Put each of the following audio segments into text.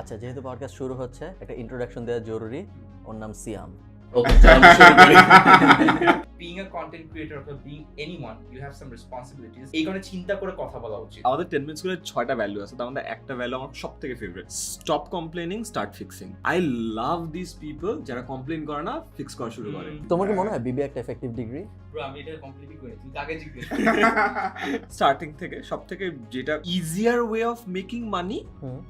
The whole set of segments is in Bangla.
আচ্ছা, যেহেতু পডকাস্ট শুরু হচ্ছে একটা ইন্ট্রোডাকশন দেওয়া জরুরি। ওর নাম সিয়াম। Being a content creator or being anyone, you have some responsibilities. এই কারণে চিন্তা করে কথা বলা উচিত। আমাদের 10 মিনিট স্কুলের 6টা ভ্যালু আছে, তার মধ্যে একটা ভ্যালু আমার সবথেকে favourite, stop complaining start fixing. I love this people যারা কমপ্লেন করে না, ফিক্স করা শুরু করে। তোমার কি মনে হয় বিবি একটা এফেক্টিভ ডিগ্রি? ব্রো আমি এটা কমপ্লিটলি করি, তুমি আগে জিজ্ঞেস স্টার্টিং থেকে সবথেকে যেটা easier way of making money,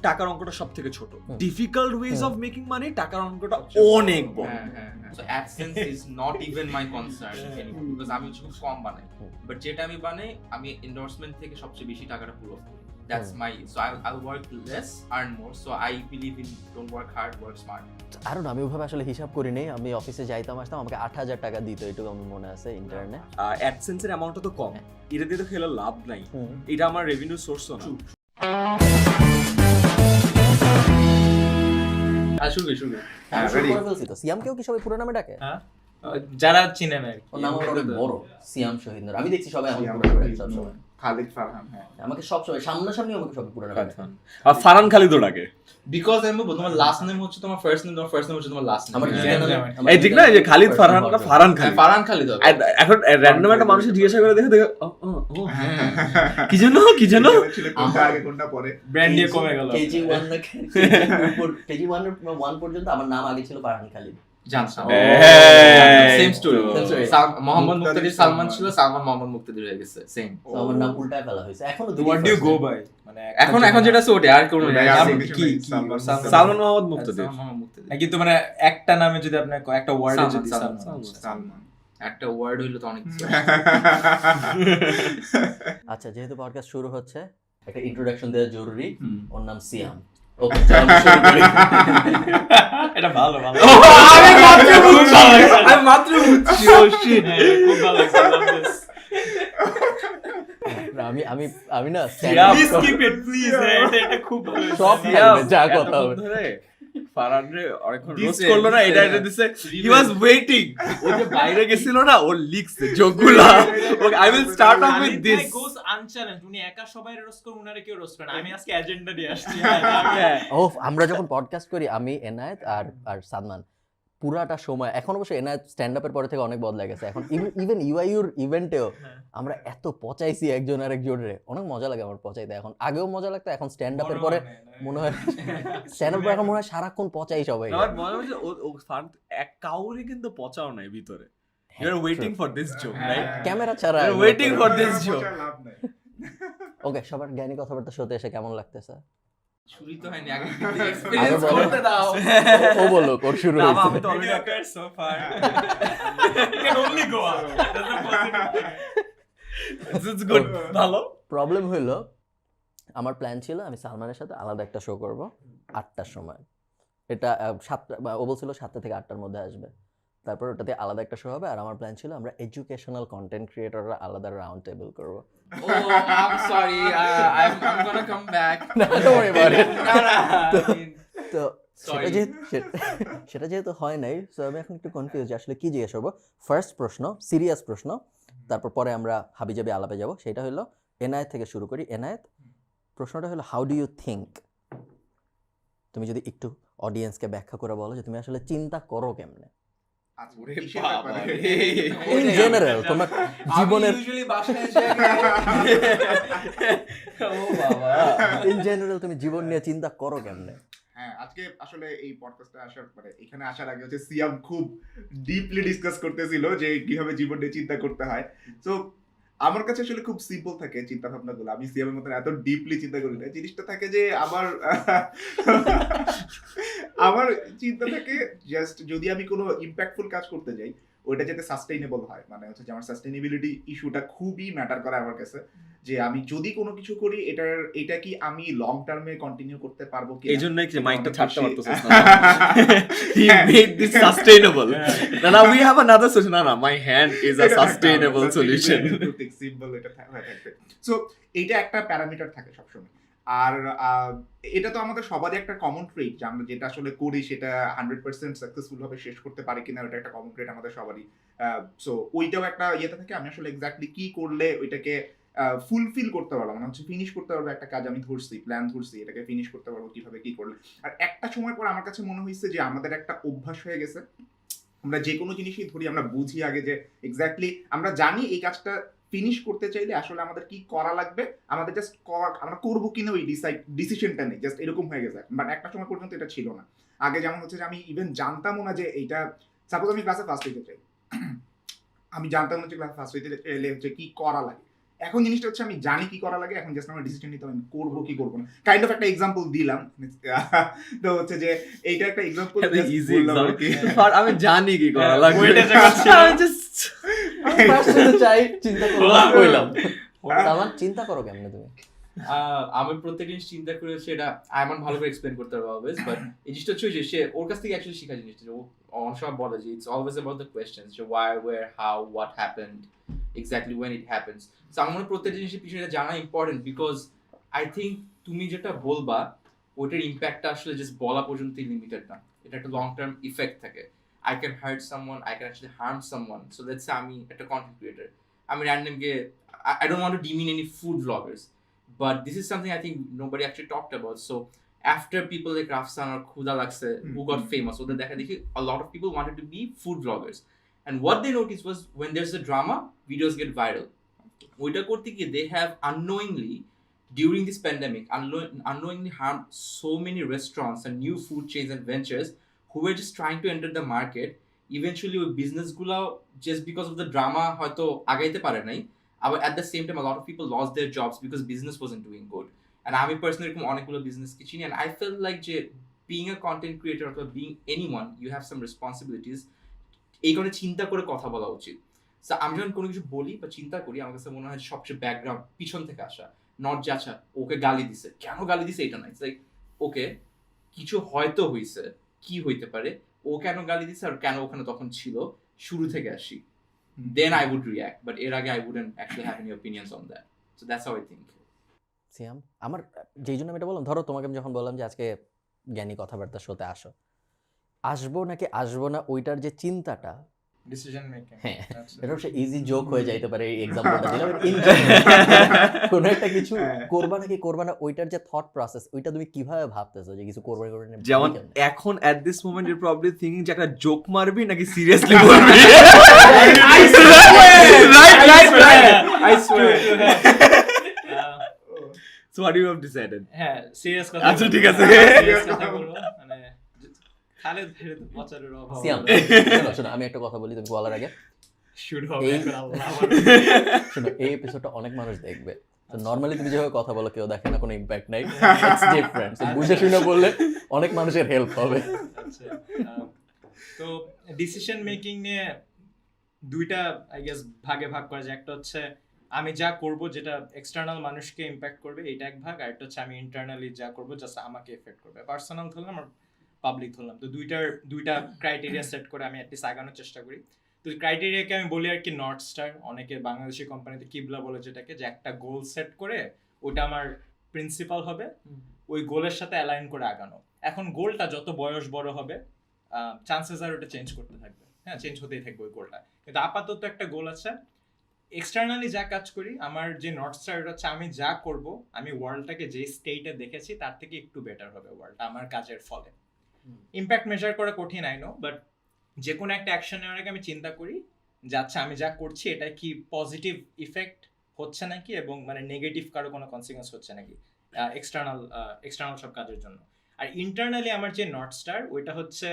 টাকার অঙ্কটা সবথেকে ছোট। Difficult ways of making money, টাকার অঙ্কটা অনেক বড়। হ্যাঁ। So AdSense is not even my concern anymore because আমি খুব কম বানাই, বাট যেটা আমি বানাই আমি এন্ডোর্সমেন্ট থেকে সবচেয়ে বেশি টাকাটা পুল অফ করি। That's my, so I'll work less, earn more. So I believe in don't work hard, work smart. আরো না, আমি ওইভাবে আসলে হিসাব করি নেই। আমি অফিসে যাইতাম আসতাম, আমাকে 8,000 টাকা দিত, এটুকু আমার মনে আছে ইন্টারনে। অ্যাডসেন্সের অ্যামাউন্টটা তো কম, এটা দিয়ে তো খেলে লাভ নাই, এটা আমার রেভিনিউ সোর্সও না। শুরু সিয়ামকেও কি সবাই পুরো নামে ডাকে? হ্যাঁ, যারা চিনেন আর কি। ওর নাম অনেক বড়, সিয়াম শহীদ। আমি দেখছি সবাই আমাকে পুরো নামে ডাকে সবসময়। খালিদ ফারহান, হ্যাঁ আমাকে সবসময় সামনাসামনি আমাকে সবাই পুরো নামে ডাকে। আর ফারহান খালিদও ডাকে। বিকজ আমি বলবো তোমার লাস্ট নেম হচ্ছে তোমার ফার্স্ট নেম, তোমার ফার্স্ট নেম হচ্ছে তোমার লাস্ট নেম। আমার এই ঠিক না, এই যে খালিদ ফারহান না ফারহান খালিদ। ফারহান খালিদ হবে। এখন র্যান্ডম একটা মানুষের জিজ্ঞাসা করে দেখে কি জানো ছিল কোনটা আগে কোনটা পরে, ব্র্যান্ড দিয়ে কমে গেল। কেজি 1 না কেজি 1 পর্যন্ত আমার নাম আগে ছিল ফারহান খালিদ। জানতাম হ্যাঁ। Same story. Same story. Mohammad Muktadir Salman ছিল, সালমান মোহাম্মদ মুক্তাদির হয়ে গেছে। সেম। তো আমার নাম উল্টায় ফেলা হয়েছে। এখনো What do you go by? মানে এখন যেটা আছে ওটা, আর কোনো ওটাই নাম আছে, কি সালমান মোহাম্মদ মুক্তাদির। সালমান মোহাম্মদ মুক্তাদির। কিন্তু মানে একটা নামে যদি আপনি একটা ওয়ার্ডে যদি সালমান। সালমান। একটা ওয়ার্ড হইলো তো অনেক কিছু। আচ্ছা, যেহেতু পডকাস্ট শুরু হচ্ছে একটা ইন্ট্রোডাকশন দেওয়া জরুরি। ওর নাম সিয়াম। এটা ভালো আমি মাত্র বুঝছি। খুব ভালো লাগছে। আমি না Please keep it, please. এটা খুব ভালো লাগছে। সব থাকবে, যা কথা হবে। ফারহান রে অনেকক্ষণ দিছে, রোস্ট করলো না, দিছে। এটা দিছে। হি ওয়াজ ওয়েটিং। ও যে বাইরে গেছিল না, ও লিখছে যোগগুলা। Okay, I will start off with this. Khalid bhai goes unchallenged. উনি একা সবাই রোস্ট করে, উনারে কেউ রোস্ট করে না। আমি আজকে এজেন্ডা দিয়ে আসছি। ও, আমরা যখন পডকাস্ট করি, আমি এনায়েত আর সাদমান পুরাটা সময়, এখন অবশ্য এনায়েত স্ট্যান্ড আপের পরে থেকে অনেক বদলে গেছে। এখন ইভেন ইউআইউর ইভেন্টেও আমরা এত পচাইছি একজন আরেকজনের, অনেক মজা লাগে আমার পচাইতে। এখন আগেও মজা লাগতো, এখন স্ট্যান্ড আপের পরে মনে হয় স্ট্যান্ড আপের পরে এখন মনে হয় সারাক্ষণ পচাই সবাই। আমার মনে হচ্ছে ও ফারহান এক কাউরে কিন্তু পচাও নাই ভিতরে। You are waiting for this joke, right? Camera ছাড়া you are waiting for this joke. লাভ নাই। ওকে, সবার জ্ঞানী কথাবার্তা শুনতে এসে কেমন লাগতেছে? শুরু তো হয়নি, আগে আগে এক্সপেরিয়েন্স বলো। করতে দাও। ও বলো, ওর শুরু আমি হয়েছে। তো already okay so far. You can only go up. That's a positive. This is good. ভালো। প্রবলেম হইলো, আমার প্ল্যান ছিল আমি সালমানের সাথে আলাদা একটা শো করব 8টার সময়। এটা 7টা, ও বলছিল 7টা থেকে 8টার মধ্যে আসবে। তারপর ওটাতে আলাদা একটা শো হবে। আর আমার প্ল্যান ছিল আমরা এডুকেশনাল কন্টেন্ট ক্রিয়েটররা আলাদা রাউন্ড টেবিল করবো। Oh, I'm sorry. I'm gonna come back. Don't worry about it. তো Sorry. সেটা যেহেতু হয় নাই, সো আমি এখন একটু কনফিউজ আসলে কি জিজ্ঞেস করবো। ফার্স্ট প্রশ্ন, সিরিয়াস প্রশ্ন, তারপর পরে আমরা হাবিজাবি আলাপে যাব। সেটা হলো এনায়েত থেকে শুরু করি। এনায়েত, প্রশ্নটা হলো হাউ ডু ইউ থিঙ্ক? তুমি যদি একটু অডিয়েন্সকে ব্যাখ্যা করে বলো যে তুমি আসলে চিন্তা করো কেমনে আচ্ছা, কিসের ব্যাপারে? ইন জেনারেল তোমার জীবনের। ইউজুয়ালি বাসায় যাই। ও বাবা। ইন জেনারেল তুমি জীবন নিয়ে চিন্তা করো কেমনে? হ্যাঁ, আজকে আসলে এই পডকাস্টে আসার এখানে আসার আগে হচ্ছে সিয়াম খুব ডিপলি ডিসকাস করতেছিল যে কিভাবে জীবন নিয়ে চিন্তা করতে হয়। তো আমার কাছে আসলে খুব সিম্পল থাকে চিন্তা ভাবনাগুলো। আমি সিয়ামের মতন এত ডিপলি চিন্তা করি না। জিনিসটা থাকে যে আমার চিন্তা থাকে জাস্ট যদি আমি কোনো ইম্প্যাক্টফুল কাজ করতে যাই, ওইটা যাতে সাস্টেইনেবল হয়। মানে হচ্ছে যে আমার সাস্টেইনেবিলিটি ইস্যুটা খুবই ম্যাটার করে আমার কাছে। যে আমি যদি কোনো কিছু করি, এটা কি আমি লং টার্মে কন্টিনিউ করতে পারবো কি? এইজন্যই যে মাইকটা ছাড়তে পারতেছিস না। He made this sustainable. না, we have another solution. না, my hand is a sustainable solution. Symbol এটা হয়ে থাকবে। সো এইটা একটা প্যারামিটার থাকে সবসময়। আর এটা তো আমাদের সবারই একটা কমন ট্রেট, যে আমরা যেটা আসলে করি সেটা 100% সাকসেসফুল ভাবে শেষ করতে পারি কিনা, ওটা একটা কমন ট্রেট আমাদের সবারই। সো ওইটাও একটা ইয়েতে থাকে, আমি আসলে এক্স্যাক্টলি কি করলে ওইটাকে ফুলফিল করতে পারবো, মানে হচ্ছে ফিনিশ করতে পারবো একটা কাজ আমি ধরছি, প্ল্যান ধরছি, এটাকে ফিনিশ করতে পারবো কিভাবে কি করলে। আর একটা সময় পর আমার কাছে মনে হয়েছে যে আমাদের একটা অভ্যাস হয়ে গেছে, আমরা যে কোনো জিনিসই ধরি আমরা বুঝি আগে যে এক্স্যাক্টলি আমরা জানি এই কাজটা ফিনিশ করতে চাইলে আসলে আমাদের কি করা লাগবে, আমাদের জাস্ট আমরা করবো কিনা ওই ডিসিশনটা নেই, জাস্ট এরকম হয়ে গেছে। বাট একটা সময় পর্যন্ত এটা ছিল না। আগে যেমন হচ্ছে যে আমি ইভেন জানতামও না যে এইটা, সাপোজ আমি ক্লাসে ফার্স্ট হইতে চাই, আমি জানতাম না যে ক্লাসে ফার্স্ট হইতে চাইলে হচ্ছে কি করা লাগে। এখন জিনিসটা হচ্ছে আমি জানি কি করা লাগে, এখন জাস্ট আমার ডিসিশন নিতে আমি করবো কি করবো না। কাইন্ড অফ একটা এক্সাম্পল দিলাম, তো হচ্ছে যে এইটা একটা এক্সাম্পল ইজি এক্সাম্পল, আমি জানি কি করা লাগবে, ওইটা জায়গা ছিল। আমি just চাই চিন্তা করো কইলাম সালমান, চিন্তা করো কেমনে তুমি? আমি প্রত্যেক জিনিস চিন্তা করেছি, এটা আয়মান ভালো করে এক্সপ্লেন করতে পারবো অলওয়েজ, বাট এই জিনিসটা হচ্ছে যে সে ওর কাছ থেকে অ্যাকচুয়ালি শেখা জিনিসটা, যে ও অনেক সময় বলে যে it's always about the questions, যে why, where, how, what happened, exactly when it happens. So আমার মনে হয় প্রত্যেক জিনিসের পিছনে জানা ইম্পর্টেন্ট, বিকজ আই থিঙ্ক তুমি যেটা বলবা ওইটার ইম্প্যাক্টটা আসলে জাস্ট বলা পর্যন্তই লিমিটেড না, এটা একটা লং টার্ম ইফেক্ট থাকে। I can heart someone, I can actually harm someone. So let's say আমি একটা কন্টেন্ট ক্রিয়েটর, আমি র্যান্ডম গিয়ে, I don't want to demean any food vloggers, but this is something I think nobody actually talked about. So after people like Rafsan or Khuda Lakse who got famous, so that a lot of people wanted to be food vloggers, and what they noticed was when there's a drama, videos get viral. Oita korte giye they have unknowingly during this pandemic unknowingly harmed so many restaurants and new food chains and ventures who were just trying to enter the market. Eventually ওই business গুলো just because of the drama হয়তো আগাইতে পারে নাই, but at the same time a lot of people lost their jobs because business wasn't doing good. And আমি personally এরকম অনেকগুলো business কি চিনি, and I felt like যে being a content creator or being anyone, you have some responsibilities. এই কারণে চিন্তা করে কথা বলা উচিত। So আমি যখন কোনো কিছু বলি বা চিন্তা করি, আমার কাছে মনে হয় সবচেয়ে ব্যাকগ্রাউন্ড পিছন থেকে আসা, নট যে আচ্ছা ওকে গালি দিছে, কেন গালি দিছে এটা না, ইটস লাইক ওকে কিছু হয়তো হইছে, কি হইতে পারে, ও কেন গালি দিছে আর কেন ওখানে তখন ছিল, শুরু থেকে আসি, then I would react, but এর আগে I wouldn't actually have any opinions on that. So that's how I think. সিয়াম, আমার যেই জন্য আমি এটা বললাম, ধরো তোমাকে আমি যখন বললাম যে আজকে জ্ঞানী কথাবার্তা শোতে আসো, আসবো নাকি আসবো না, ওইটার যে চিন্তাটা, ডিসিশন মেকিং, হ্যাঁ, আচ্ছা। এটা অবশ্য ইজি জোক হয়ে যাইতে পারে এই এক্সাম্পলটা দিলাম, কোনো একটা কিছু করবা নাকি করবা না, ওইটার যে থট প্রসেস, ওইটা তুমি কিভাবে ভাবতেছো যে কিছু করবে করবে না, যেমন এখন at this moment you're probably thinking যে একটা জোক মারবি নাকি সিরিয়াসলি বলবি, I swear. so what do you have decided? হ্যাঁ, সিরিয়াস কথা। আচ্ছা, ঠিক আছে। সিরিয়াস কথা বলবো, মানে খালেদ ফেরে তো পচারের অভাব। সিয়াম শোনো, আমি একটা কথা বলি তুমি বলার আগে, শুরু হবে এই- এখন আল্লাহ শোনো এই এপিসোডটা অনেক মানুষ দেখবে, তো নর্মালি তুমি যেভাবে কথা বলো কেউ দেখে না, কোনো ইম্প্যাক্ট নাই, ইটস ডিফারেন্ট, বুঝে শুনে বললে অনেক মানুষের হেল্প হবে। আচ্ছা, তো ডিসিশন মেকিং নিয়ে দুইটা আই গেস ভাগে ভাগ করা যায়। একটা হচ্ছে আমি যা করব যেটা এক্সটার্নাল মানুষকে ইম্প্যাক্ট করবে, এটা এক ভাগ। আর একটা হচ্ছে আমি ইন্টারনালি যা করব জাস্ট আমাকে এফেক্ট করবে, পার্সোনাল ধরলাম আর পাবলিক ধরলাম। তো দুইটা ক্রাইটেরিয়া সেট করে আমি অ্যাটলিস্ট আগানোর চেষ্টা করি। তো ক্রাইটেরিয়াকে আমি বলি আর কি নর্থ স্টার, অনেকে বাংলাদেশি কোম্পানিতে কিবলা বলে যেটাকে, যে একটা গোল সেট করে ওটা আমার প্রিন্সিপাল হবে, ওই গোলের সাথে অ্যালাইন করে আগানো। এখন গোলটা যত বয়স বড় হবে চান্সেস আর ওটা চেঞ্জ করতে থাকবে, হ্যাঁ, চেঞ্জ হতেই থাকবে ওই গোলটা। কিন্তু আপাতত একটা গোল আছে। এক্সটার্নালি যা কাজ করি, আমার যে নর্থ স্টার হচ্ছে আমি যা করব, আমি ওয়ার্ল্ডটাকে যে স্টেটে দেখেছি তার থেকে একটু বেটার হবে ওয়ার্ল্ডটা আমার কাজের ফলে। ইম্প্যাক্ট মেজার করা কঠিন আই নো, বাট যে কোনো একটা অ্যাকশন নেওয়ার আগে আমি চিন্তা করি যে আচ্ছা আমি যা করছি এটা কি পজিটিভ ইফেক্ট হচ্ছে নাকি, এবং মানে নেগেটিভ কারো কোনো কনসিকুয়েন্স হচ্ছে নাকি এক্সটার্নাল সব কাজের জন্য। আর ইন্টারনালি আমার যে নর্থ স্টার, ওইটা হচ্ছে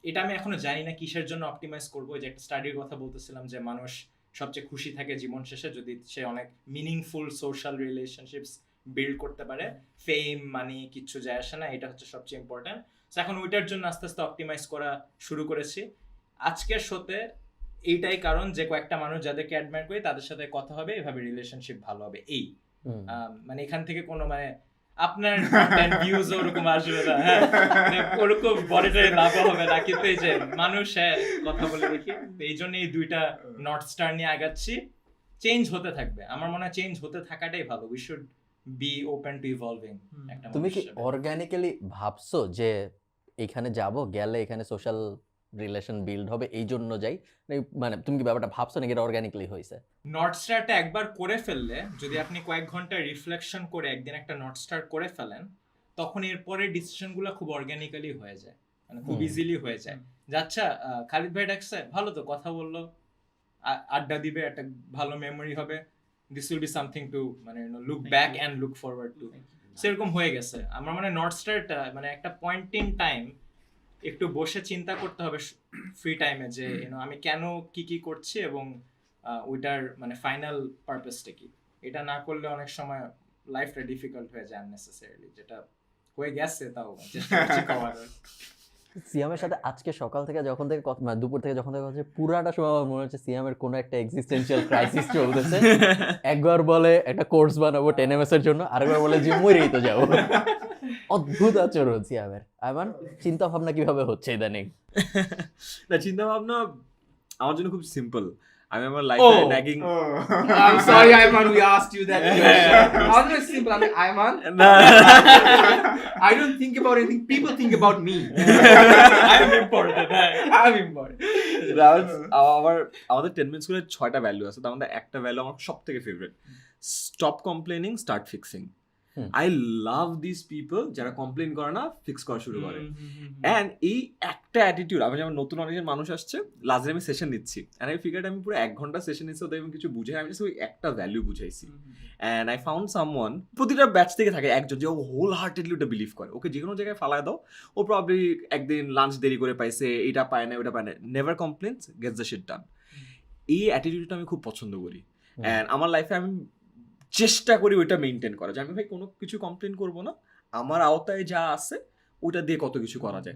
এটা আমি এখনো জানি না কিসের জন্য অপটিমাইজ করবো। যে একটা স্টাডির কথা বলতেছিলাম যে মানুষ সবচেয়ে খুশি থাকে জীবন শেষে যদি সে অনেক মিনিংফুল সোশ্যাল রিলেশনশিপস বিল্ড করতে পারে, ফেম মানি কিচ্ছু যায় আসে না, এটা হচ্ছে সবচেয়ে ইম্পর্টেন্ট। সো এখন ওইটার জন্য আস্তে আস্তে অপটিমাইজ করা শুরু করেছি। আজকের শোতে এইটাই কারণ যে কয়েকটা মানুষ যাদেরকে অ্যাডমায়ার করি তাদের সাথে কথা হবে, এভাবে রিলেশনশিপ ভালো হবে। এই মানে এখান থেকে কোনো মানে আপনার ভিউজ ওরকম আসবে না, হ্যাঁ, মানে ওরকম বডিটাই লাভ হবে না, কিন্তু এই যে মানুষ কথা বলে দেখি, এই জন্য এই দুইটা নর্থ স্টার নিয়ে আগাচ্ছি। চেঞ্জ হতে থাকবে, আমার মনে হয় চেঞ্জ হতে থাকাটাই ভালো। We should be open to evolving. তুমি কি অর্গানিক্যালি ভাবছো যে এখানে যাব, গেলে এখানে সোশ্যাল রিলেশন বিল্ড হবে এই জন্য যাই, মানে তুমি কি ব্যাপারটা ভাবছো নাকি এটা অর্গানিকলি হয়েছে? নর্থ স্টারটা একবার করে ফেললে, যদি আপনি কয়েক ঘন্টা রিফ্লেকশন করে একদিন একটা নর্থ স্টার করে ফেলেন, তখন এরপরে ডিসিশনগুলো খুব অর্গানিক্যালি হয়ে যায়, মানে খুব ইজিলি হয়ে যায়। আচ্ছা খালিদ ভাই ডাকছে, ভালো তো কথা বললো, আড্ডা দিবে, একটা ভালো মেমোরি হবে, this will be something to মানে look back and look forward to. সেরকম হয়ে গেছে আমার মানে নর্থ স্টারটা, মানে একটা পয়েন্ট ইন টাইম একটু বসে চিন্তা করতে হবে ফ্রি টাইমে যে আমি কেন কি করছি এবং ওইটার মানে ফাইনাল পারপাসটা কি। এটা না করলে অনেক সময় লাইফটা ডিফিকাল্ট হয়ে যায় আননেসেসারিলি, যেটা হয়ে গেছে, তাও চেষ্টা করছি করার। সিয়ামের সাথে আজকে সকাল থেকে যখন থেকে মানে দুপুর থেকে যখন থেকে কথা হচ্ছে, পুরাটা সময় আমার মনে হচ্ছে সিয়ামের কোনো একটা এক্সিস্টেন্সিয়াল ক্রাইসিস চলতেছে। একবার বলে একটা কোর্স বানাবো 10 MS এর জন্য, আরেকবার বলে যে মরেই তো যাবো। অদ্ভুত আচরণ সিয়ামের। আইমান, চিন্তা ভাবনা কিভাবে হচ্ছে ইদানিং? না, চিন্তা ভাবনা আমার জন্য খুব সিম্পল। আমি আমার লাইফে nagging I'm sorry, Ayman, we asked you that question. I was very simple. I mean, Ayman, না I don't think about anything. People think about me. I'm important. I'm important. আমাদের 10 মিনিট স্কুলে 6টা ভ্যালু আছে, তার মধ্যে একটা ভ্যালু আমার সব থেকে favourite, stop complaining, start fixing. I love this people যারা কমপ্লেন করে না, ফিক্স করা শুরু করে। অ্যান্ড এই একটা অ্যাটিটিউড, আমি যেমন নতুন অনেকজন মানুষ আসছে, লাস্টে আমি সেশন নিচ্ছি, অ্যান্ড আমি ফিগার আমি পুরো 1 ঘন্টা সেশন নিচ্ছি, ওদের আমি কিছু বুঝাই, আমি ওই একটা ভ্যালু বুঝাইছি। অ্যান্ড আই ফাউন্ড সামওয়ান, প্রতিটা ব্যাচ থেকে থাকে একজন যে ও হোল হার্টেডলি ওটা বিলিভ করে, ওকে যে কোনো জায়গায় ফালায় দাও, ও প্রবলি একদিন লাঞ্চ দেরি করে পাইছে, এটা পায় না ওটা পায় না, never complains, gets the shit done. এই অ্যাটিটিউডটা আমি খুব পছন্দ করি। অ্যান্ড আমার লাইফে আমি চেষ্টা করি ওইটা মেনটেন করা, যে আমি ভাই কোনো কিছু কমপ্লেন করবো না, আমার আওতায় যা আছে ওটা দিয়ে কত কিছু করা যায়।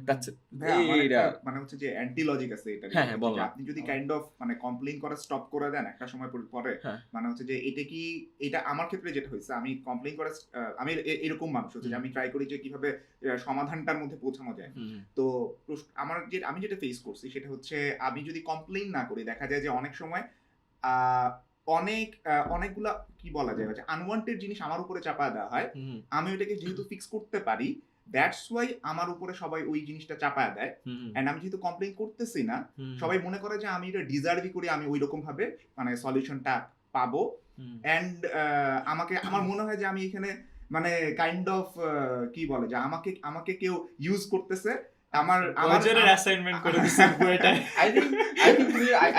মানে হচ্ছে যে অ্যান্টি লজিক আছে এটা, হ্যাঁ, বলো। আপনি যদি কাইন্ড অফ মানে কমপ্লেইন করা স্টপ করে দেন একটা সময় পরে, মানে হচ্ছে যে এটা আমার ক্ষেত্রে যেটা হয়েছে, আমি কমপ্লেইন করা আমি এরকম মানুষ হচ্ছে যে আমি ট্রাই করি যে কিভাবে সমাধানটার মধ্যে পৌঁছানো যায়। তো আমি যেটা ফেস করছি সেটা হচ্ছে, আমি যদি কমপ্লেইন না করি, দেখা যায় যে অনেক সময় অনেকগুলা কি বলা যায় আনওয়ান্টেড জিনিস আমার উপরে চাপায় দেওয়া হয়। আমি ওইটাকে যেহেতু ফিক্স করতে পারি, দ্যাটস ওয়াই আমার উপরে সবাই ওই জিনিসটা চাপায় দেয়। এন্ড আমি যেহেতু কমপ্লেইন করতেছি না, সবাই মনে করে যে আমি এটা ডিজার্ভই করি, আমি ওই রকম ভাবে মানে সলিউশনটা পাবো। এন্ড আমার মনে হয় যে আমি এখানে মানে কাইন্ড অফ কি বলে যে আমাকে কেউ ইউজ করতেছে। আমার অ্যাসাইনমেন্ট করে দিছেন বইটা। I think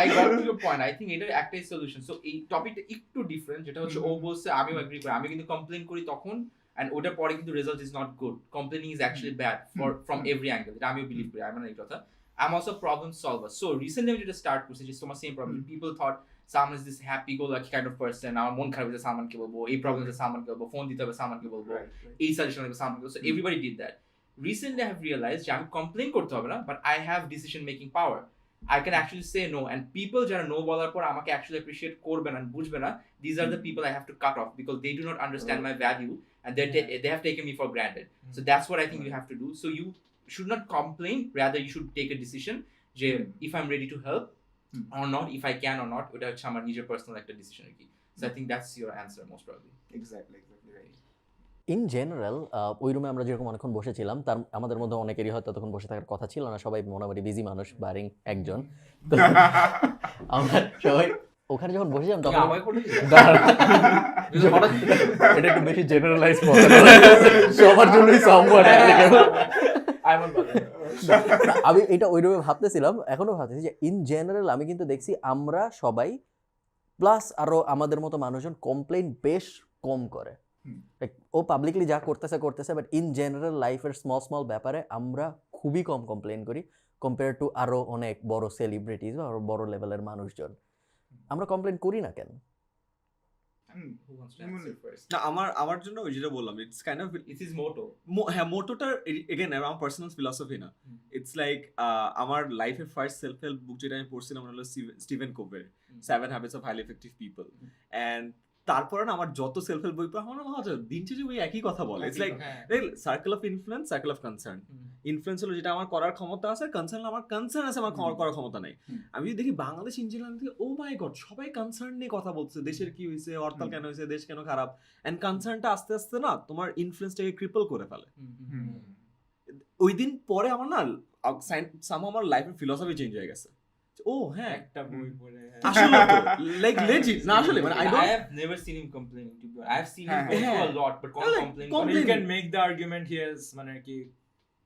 I got to your point. I think এটার একটাই সলিউশন। সো এই টপিকটা একটু ডিফারেন্ট, যেটা হচ্ছে ও বলছে আমিও এগ্রি করি, আমি কিন্তু কমপ্লেইন করি তখন, and ওটার পরে কিন্তু result is not good. Complaining is actually bad from every angle, এটা আমিও বিলিভ করি। আমি না এই কথা, I'm also a problem solver. So recently আমি যেটা স্টার্ট করছি, যে তোমার same problem, people thought Salman is this happy go lucky kind of person, আমার মন খারাপ হয়েছে সালমানকে বলবো, এই প্রবলেম হচ্ছে সালমানকে বলবো, ফোন দিতে হবে সালমানকে বলবো, এই সাজেশন লাগবে সালমানকে বলবো। So everybody did that. Recently I have realized যে আমি কমপ্লেইন করতে হবে না, but I have decision making power. I can actually say no, and people যারা no বলার পর আমাকে actually appreciate করবে না, বুঝবে না, these are the people I have to cut off because they do not understand my value and they have taken me for granted. So that's what I think you have to do. So you should not complain, rather you should take a decision যে if I'm ready to help or not, if I can or not, ওটা হচ্ছে আমার নিজের পার্সোনাল একটা ডিসিশন আর কি। So I think that's your answer most probably. Exactly right. In general ওই রুমে আমরা যেরকম অনেকক্ষণ বসেছিলাম, তার আমাদের মধ্যে অনেকেরই হয়তো তখন বসে থাকার কথা ছিল না, সবাই মোটামুটি বিজি মানুষ, বারিং একজন। তো আমরা সবাই ওখানে যখন বসেছিলাম তখন এটা একটু বেশি জেনারেলাইজ করা, সবার জন্যই সম্ভব। আমি এটা ওই রুমে ভাবতেছিলাম, এখনো ভাবতেছি যে ইন জেনারেল আমি কিন্তু দেখছি আমরা সবাই প্লাস আরো আমাদের মতো মানুষজন কমপ্লেইন বেশ কম করে। ও পাবলিকলি যা করতেছে, বাট ইন জেনারেল লাইফের স্মল ব্যাপারে আমরা খুবই কম কমপ্লেইন করি কম্পেয়ার টু আরো অনেক বড় সেলিব্রিটিজ বা আরো বড় লেভেলের মানুষজন। আমরা কমপ্লেইন করি না কেন? Who wants to answer first? না, আমার জন্য ওই যেটা বললাম, it's kind of It is motto. হ্যাঁ, মোটোটা এগেন আমার পার্সোনাল ফিলসফি না, ইটস লাইক আমার লাইফের ফার্স্ট সেলফ হেল্প বুক যেটা আমি পড়ছিলাম হলো স্টিভেন কোভের 7 Habits of Highly Effective People, and তারপরে না আমার যত সেলফ হেল্প বই পড়া আমার মনে হয় দিন শেষে ওই একই কথা বলে। It's like circle of influence, circle of concern. Influence হলো যেটা আমার করার ক্ষমতা আছে, কনসার্ন আমার কনসার্ন আছে, আমার করার ক্ষমতা নাই। আমি যদি দেখি বাংলাদেশ ইঞ্জিনিয়ারিং থেকে ও মাই গড সবাই কনসার্ন নিয়ে কথা বলছে, দেশের কি হয়েছে, হরতাল কেন হয়েছে, দেশ কেন খারাপ, এন্ড কনসার্নটা আস্তে আস্তে না তোমার ইনফ্লুয়েন্সটাকে ক্রিপল করে ফেলে। ওই দিন পরে আমার না somehow আমার লাইফের ফিলোসফি চেঞ্জ হয়ে গেছে। ও হ্যাঁ একটা বই পড়ে আসলে তো লাইক লেজিট না আসলে মানে I I don't have never seen him complaining to be honest. I have seen him হ্যাঁ, go through হ্যাঁ। a lot, but like, complain. complain. you can make the argument he has মানে কি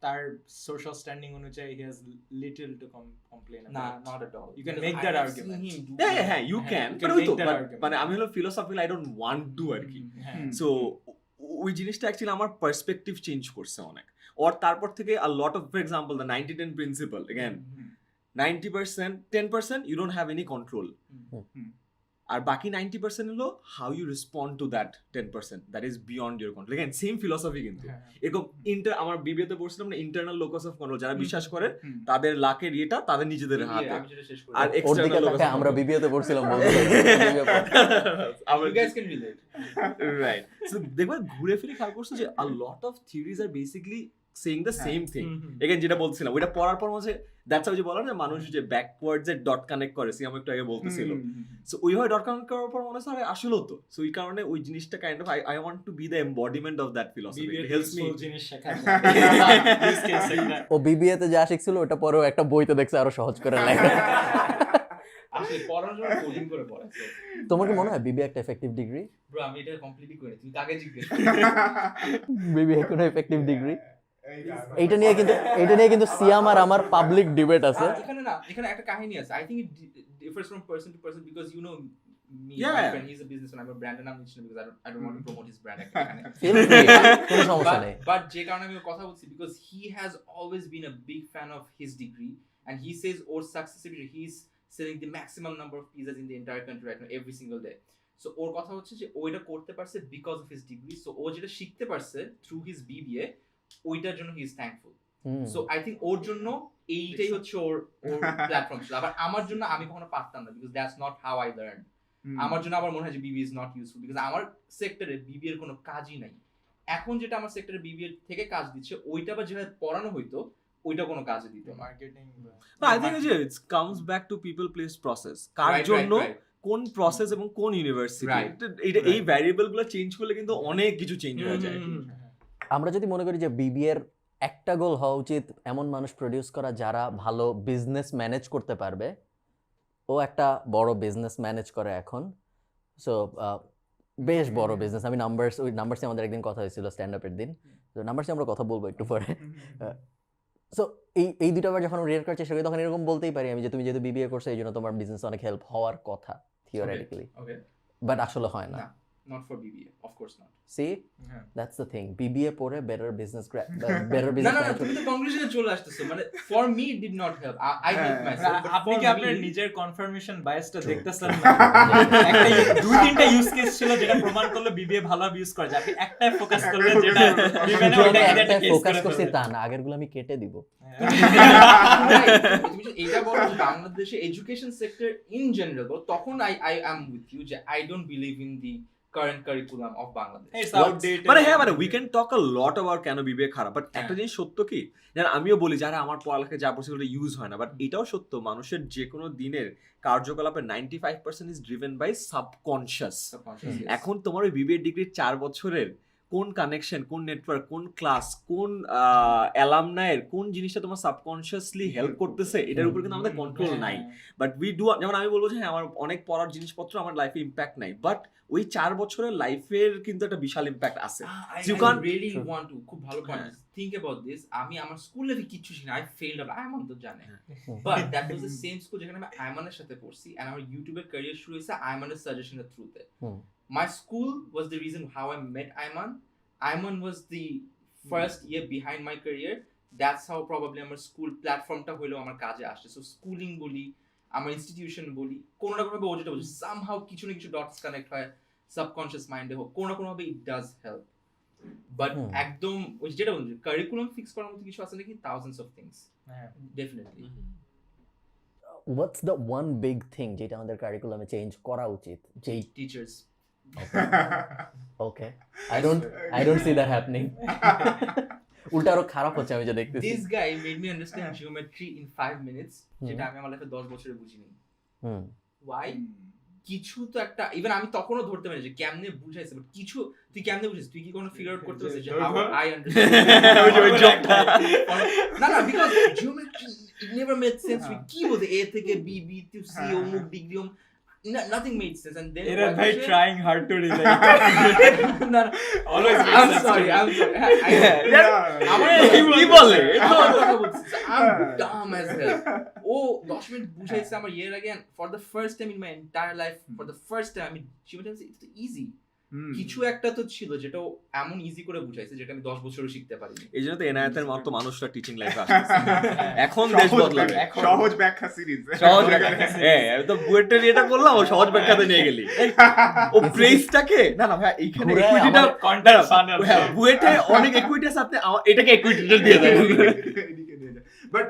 তার social standing অনুযায়ী he has little to complain about. Nah, not at all. You can Because make I that have argument. seen him do হ্যাঁ you হ্যাঁ, can you but can ওই তো make that but argument. মানে আমি হলো philosophical I don't want to আর কি। হ্যাঁ। সো ওই জিনিসটা অ্যাকচুয়ালি আমার পার্সপেক্টিভ চেঞ্জ করছে অনেক। আর তারপর থেকে a lot of for example the 90-10 principle again 90% 10% you don't have any control আর বাকি 90% হলো how you respond to that 10% that is beyond your control again same philosophy কিন্তু হ্যাঁ। এরকম আমার বিবিএতে পড়ছিলাম না ইন্টারনাল লোকাস অফ কন্ট্রোল যারা বিশ্বাস করে হুম। তাদের লাকের ইয়েটা তাদের নিজেদের Yeah, হাতে আমি যেটা শেষ করি। আর ওর দিকে এক্সটার্নাল লোকাস তাকায় আমরা বিবিএতে পড়ছিলাম বলতে You guys can relate. Right so দেখবে ঘুরে ফিরে খেয়াল করছো যে a lot of theories are basically saying the same thing again যেটা বলছিলাম ওইটা পড়ার পর মাঝে দ্যাটস যে বলা না মানুষ যে ব্যাকওয়ার্ডস এর ডট কানেক্ট করে সিয়াম একটু আগে বলতেছিল সো ওইভাবে ডট কানেক্ট করার পর মনে হয় আসলেও তো সো এই কারণে ওই জিনিসটা kind of I want to be the embodiment of that philosophy it helps me জিনিস শেখা use case একটা। ও বিবিএতে যা শিখছিল ওটা পরেও একটা বইতে দেখছে আরো সহজ করে লেখা। আসলে পড়ানোর জন্য কোডিং করে পড়ে। তোমার কি মনে হয় বিবিএ একটা এফেক্টিভ ডিগ্রি? ব্রো আমি এটা কমপ্লিটলি করি তুমি কাকে জিজ্ঞেস বিবিএ কোনো এফেক্টিভ ডিগ্রি? এইটা নিয়ে কিন্তু সিয়াম আর আমার পাবলিক ডিবেট আছে। এখানে একটা কাহিনী আছে I think it difference from person to person because you know me Yeah. my friend he's a businessman I'm a brand and I'm mentioning because I don't want to promote his brand actually Feel free, কোনো সমস্যা নেই। but যে কারণে আমি ওর কথা বলছি because he has always been a big fan of his degree and he says or success he's selling the maximum number of pizzas in the entire country right now every single day so ওর কথা হচ্ছে যে ওইটা করতে পারছে because of his degree so ও যেটা শিখতে পারছে through his BBA ওইটার জন্য he is thankful so I think ওর জন্য এইটাই হচ্ছে ওর প্ল্যাটফর্ম ছিল আবার আমার জন্য আমি কখনো পারতাম না because that's not how I learned আমার জন্য আবার মনে হয় যে বিবি ইজ নট ইউজফুল বিকজ আমার সেক্টরে বিবি এর কোনো কাজই নাই এখন যেটা আমার সেক্টরে বিবি এর থেকে কাজ দিচ্ছে ওইটা বা যেভাবে পড়ানো হইতো ওইটা কোনো কাজে দিত না মার্কেটিং আই থিংক যে it's comes back to people place process কার জন্য কোন প্রসেস এবং কোন ইউনিভার্সিটি এটা এই ভ্যারিয়েবল গুলো চেঞ্জ করলে কিন্তু অনেক কিছু চেঞ্জ হয়ে যায় আমরা যদি মনে করি যে বিবিএ এর একটা গোল হওয়া উচিত এমন মানুষ প্রডিউস করা যারা ভালো বিজনেস ম্যানেজ করতে পারবে ও একটা বড় বিজনেস ম্যানেজ করে এখন সো বেশ বড় বিজনেস আমি নাম্বারসে আমাদের একদিন কথা হয়েছিল স্ট্যান্ড আপের দিন তো নাম্বারসে আমরা কথা বলবো একটু পরে সো এই দুটো আবার যখন রিয়েট করার চেষ্টা করি তখন এরকম বলতেই পারি আমি যে তুমি যেহেতু বিবিএ করছো এই জন্য তোমার বিজনেস অনেক হেল্প হওয়ার কথা থিওরিটিক্যালি Okay. বাট আসলে হয় না না not for BBA of course not see হ্যাঁ দ্যাটস দ্য থিং বিবিএ পড়ে বেটার বিজনেস বেটার না বিজনেস না তুমি তো কনক্লুশনে চলে আসতেছো মানে for me it did not help I helped myself but আপনি for কি আপনার me- নিজের কনফার্মেশন বায়াসটা দেখতেছেন না একটা দুই তিনটা ইউজ কেস ছিল যেটা প্রমাণ করলো বিবিএ ভালো ইউজ করে আপনি একটাই ফোকাস করলে যেটা বিবিএ ওটা একটা কেস ফোকাস করে করছি ফেলবে। তা না আগেরগুলো আমি কেটে দিব তুমি যে এটা বলো যে বাংলাদেশে এডুকেশন সেক্টর ইন জেনারেল তখন I am with you যে I don't believe in the current curriculum of Bangladesh It's outdated. মানে হ্যাঁ মানে we can talk a lot about কেন বিবিএ খারাপ বাট হ্যাঁ। একটা জিনিস সত্য কি যেন আমিও বলি যারা আমার পড়ালেখা যা পড়ছে ওটা ইউজ হয় না বাট এটাও সত্য মানুষের যে কোনো দিনের কার্যকলাপের 95% is driven by subconscious Subconscious, yes. এখন তোমার ওই বিবিএ ডিগ্রির 4 বছরের কোন কানেকশন কোন নেটওয়ার্ক কোন ক্লাস কোন অ্যালামনাইয়ের কোন জিনিসটা তোমার সাবকনশিয়াসলি হেল্প করতেছে এটার উপর কিন্তু আমাদের কন্ট্রোল নাই বাট উই ডু যেমন আমি বলবো যে হ্যাঁ আমার অনেক পড়ার জিনিসপত্র আমার লাইফে ইম্প্যাক্ট নাই বাট ওই 4 বছরের লাইফের কিন্তু একটা বিশাল ইম্প্যাক্ট আছে I You can't- really Sure. want to খুব ভালো পয়েন্ট think about this আমি আমার স্কুল লাইফে কিচ্ছু শিখিনি I failed a lot Ayman তো জানে but that was the same school যেখানে আমি আইমানের সাথে পড়ছি and আমার ইউটিউবের ক্যারিয়ার শুরু হয়েছে আইমানের সাজেশনের থ্রুতে হুম। my school was the reason how I met Ayman was the first year behind my career that's how probably আমার স্কুল প্ল্যাটফর্মটা হলো আমার কাজে আসছে সো স্কুলিং বলি আমার ইনস্টিটিউশন বলি কোনো না কোনো ভাবে ও যেটা বলছে সামহাউ কিছু না কিছু ডটস কানেক্ট হয় সাবকনশিয়াস মাইন্ডে হোক কোনো না কোনো ভাবে ইট ডাজ হেল্প বাট হুম। একদম ওই যেটা বলছি কারিকুলাম ফিক্স করার মতো কিছু আছে নাকি থাউজেন্ডস অফ থিংস হ্যাঁ definitely what's the one big thing যেটা আমাদের কারিকুলামে চেঞ্জ করা উচিত যেই teachers okay I don't see that happening উল্টা আরো খারাপ হচ্ছে আমি যা দেখতেছি this guy made me understand geometry in 5 minutes যেটা আমি আমার লাইফে 10 বছরে বুঝিনি হুম why কিছু তো একটা ইভেন আমি তখনও ধরতে পারি যে কেমনে বুঝাইছে বাট কিছু তুই কেমনে বুঝাইছিস তুই কি কোনো ফিগার আউট করতে পারছিস যে হাউ আই আন্ডারস্ট্যান্ড না না because geometry it never made sense কি বলতে a থেকে b b to c অমুক degree nothing made sense and then এরা ভাই trying hard to relate no, always I'm sorry আমার কি বলে I'm dumb as hell ও 10 মিনিট বুঝাইছে আমার ইয়ার আগে for the first time in my entire life for the first time she would say it's easy কিছু একটা তো ছিল যেটা এমন ইজি করে বুঝাইছে যেটা আমি 10 বছরও শিখতে পারিনি এই জন্য তো এনায়েতের মতো মানুষরা টিচিং লাইফে আসছে এখন দেশ বদলাবে সহজ ব্যাখ্যা সিরিজ সহজ ব্যাখ্যা হ্যাঁ আমি তো বুয়েটের এটা করলাম ও সহজ ব্যাখ্যাতে নিয়ে গেলি ও প্রেসটাকে না না ভাই এইখানে ঘুরে ইকুইটিটা context funnel বুয়েটে অনেক ইকুইটি আছে আপনি এটাকে ইকুইটিটা দিয়ে দেন বাট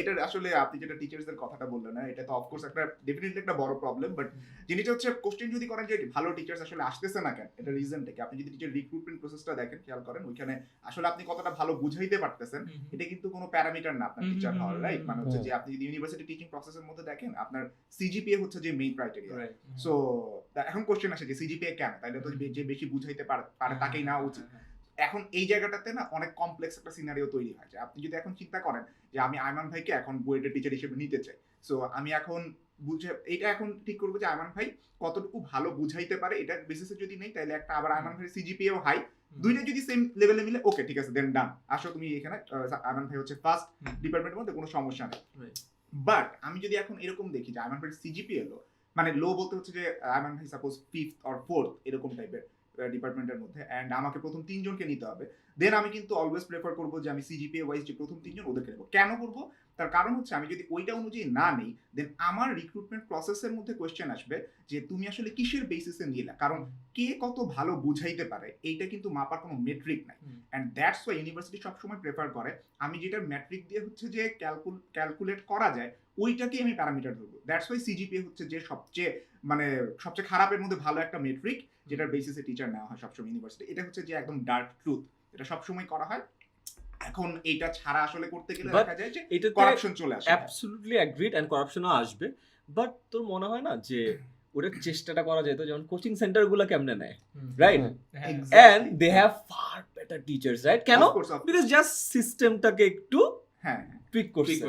এটা আসলে আপনি যেটা টিচার্সদের কথাটা বললেন না এটা তো অফকোর্স একটা ডেফিনেটলি একটা বড় প্রবলেম বাট জিনিসটা হচ্ছে কোশ্চেন যদি করেন যে ভালো টিচার্স আসলে আসতেছে না কেন এটা রিজনটা কি আপনি যদি টিচার রিক্রুটমেন্ট প্রসেসটা দেখেন খেয়াল করেন ওইখানে আসলে আপনি কতটা ভালো বুঝাইতে পারতেছেন এটা কিন্তু কোনো প্যারামিটার না আপনার টিচার হওয়ার রাইট মানে হচ্ছে যে আপনি যদি ইউনিভার্সিটি টিচিং প্রসেসের মধ্যে দেখেন আপনার সিজিপিএ হচ্ছে যে মেইন ক্রাইটেরিয়া সো এখন কোশ্চেন আসে যে সিজিপিএ কেন তাইলে তো যে বেশি বুঝাইতে পারে তাকেই না উচিত এখন এই জায়গাটাতে না অনেক কমপ্লেক্স একটা সিনারিও তৈরি হয় যে আপনি যদি এখন চিন্তা করেন যে আমি আয়মান ভাইকে এখন বুয়েটের টিচার হিসেবে নিতে চাই সো আমি এখন বুঝে এটা এখন ঠিক করবো যে আয়মান ভাই কতটুকু ভালো বুঝাইতে পারে এটা বেসিসে যদি নেই তাহলে একটা আবার আয়মান ভাইয়ের সিজিপিএও হাই দুইটা যদি সেম লেভেলে মিলে ওকে ঠিক আছে দেন ডান আসো তুমি এখানে আয়মান ভাই হচ্ছে ফার্স্ট ডিপার্টমেন্টের মধ্যে কোনো সমস্যা নেই বাট আমি যদি এখন এরকম দেখি যে আয়মান ভাইয়ের সিজিপিএ লো মানে লো বলতে হচ্ছে যে আয়মান ভাই সাপোজ 5th অর 4th এরকম টাইপের ডিপার্টমেন্টের মধ্যে এন্ড আমাকে প্রথম 3 জনকে নিতে হবে দেন আমি কিন্তু অলওয়েজ প্রেফার করব যে আমি সিজিপিএ ওয়াইজ যে প্রথম 3 জন ওদেরকে নেব কেন করব তার কারণ হচ্ছে আমি যদি ওইটা অনুযায়ী না নেই দেন আমার রিক্রুটমেন্ট প্রসেসের মধ্যে কোশ্চেন আসবে যে তুমি আসলে কিসের বেসিসে নিলা কারণ কে কত ভালো বুঝাইতে পারে এইটা কিন্তু মাপার কোনো মেট্রিক নাই এন্ড দ্যাটস ওয়াই ইউনিভার্সিটি সবসময় প্রেফার করে আমি যেটার মেট্রিক দিয়ে হচ্ছে যে ক্যালকুলেট করা যায় ওইটাকেই আমি প্যারামিটার ধরবো দ্যাটস ওয়াই সিজিপিএ হচ্ছে যে সবচেয়ে খারাপের মধ্যে ভালো একটা মেট্রিক যেটার বেসিসে টিচার নেওয়া হয় সবসময় ইউনিভার্সিটি এটা হচ্ছে যে একদম ডার্ক ট্রুথ এটা সবসময় করা হয় এখন এইটা ছাড়া আসলে করতে গেলে দেখা যায় যে এটা করাপশন চলে আসে অ্যাবসলিউটলি এগ্রিড এন্ড করাপশনও আসবে বাট তোর মনে হয় না যে ওটা চেষ্টাটা করা যেত যেমন কোচিং সেন্টারগুলো কেমনে নেয় right and they have far better teachers right কেন বিকজ জাস্ট সিস্টেমটাকে একটু হ্যাঁ টুইক করছে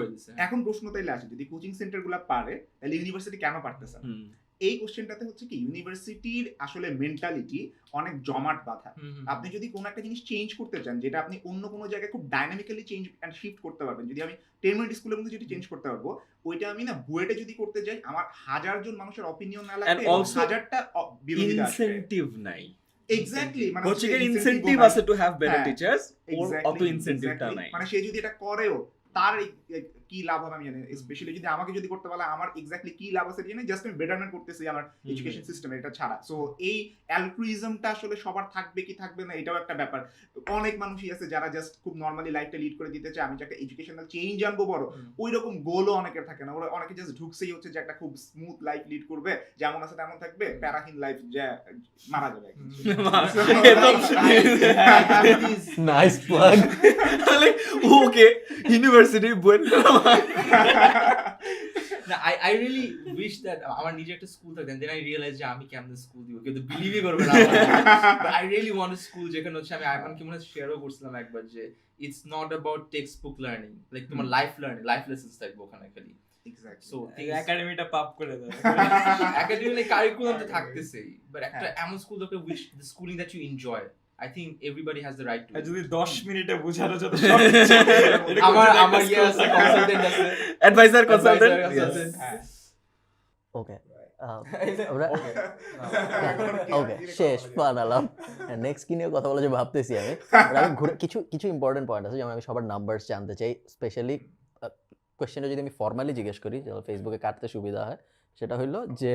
এখন প্রশ্ন তাইলে আসে যদি কোচিং সেন্টারগুলো পারে তাহলে ইউনিভার্সিটি কেন পারতেছে না এই কোশ্চেনটাতে হচ্ছে কি ইউনিভার্সিটির আসলে মেন্টালিটি অনেক জমাট বাঁধা আপনি যদি কোনো একটা জিনিস চেঞ্জ করতে চান যেটা আপনি অন্য কোনো জায়গায় খুব ডাইনামিক্যালি চেঞ্জ এন্ড শিফট করতে পারবেন যদি আমি 10 মিনিট স্কুলের মধ্যে যেটা চেঞ্জ করতে পারবো ওইটা আমি না বুয়েটে যদি করতে যাই আমার 1000 জন মানুষের অপিনিয়ন না লাগে 1000টা বিরোধিতা আসবে ইনসেন্টিভ নাই এক্স্যাক্টলি মানে কোচিং এর ইনসেন্টিভ আছে টু হ্যাভ বেটার টিচার্স অত ইনসেন্টিভটা নাই মানে সে যদি এটা করেও তার কি লাভ হবে আমি জানি স্পেশালি যদি আমাকে যদি করতে বলে আমার এক্স্যাক্টলি কি লাভ আছে জানি জাস্ট আমি বেটারমেন্ট করতেছি আমার এডুকেশন সিস্টেম এটা ছাড়া সো এই অ্যালট্রুইজমটা আসলে সবার থাকবে কি থাকবে না এটাও একটা ব্যাপার অনেক মানুষই আছে যারা জাস্ট খুব নরমালি লাইফটা লিড করে দিতে চায় আমি যে একটা এডুকেশনাল চেঞ্জ আনবো বড় ওই রকম গোলও অনেকের থাকে না ওরা অনেকে জাস্ট ঢুকছেই হচ্ছে যে একটা খুব স্মুথ লাইফ লিড করবে যেমন আছে তেমন থাকবে প্যারাহীন লাইফ যে মারা যাবে nice plug okay university BUET I really wish that আমার নিজে একটা স্কুল থাকতেন দেন আই রিয়েলাইজ যে আমি কেমন স্কুল দিব কেউ তো বিলিভই করবে না but I really want a school যেখানে হচ্ছে আমি আইমানকে মনে হয় শেয়ারও করছিলাম একবার যে it's not about text book learning like তোমার লাইফ লার্নিং লাইফ লেসন্স থাকবে ওখানে খালি সো একাডেমিটা পাপ করে দেয় একাডেমিক কারিকুলাম তো থাকতেছেই বাট একটা এমন স্কুল দরকার which the schooling that you enjoy I think everybody has the right to যদি 10 মিনিটে বোঝানো যত আমার ইয়েস কনসালটেন্ট আছে অ্যাডভাইজার কনসালটেন্ট ওকে ওকে শেষ বানালাম নেক্সট কি নিয়ে কথা বলা যে ভাবতেছি আমি আমি ঘুরে কিছু ইম্পর্টেন্ট পয়েন্ট আছে যেমন আমি সবার নাম্বারস জানতে চাই স্পেশালি কোয়েশ্চেনটা যদি আমি ফর্মালি জিজ্ঞেস করি যেন ফেসবুকে কাটতে সুবিধা হয় সেটা হলো যে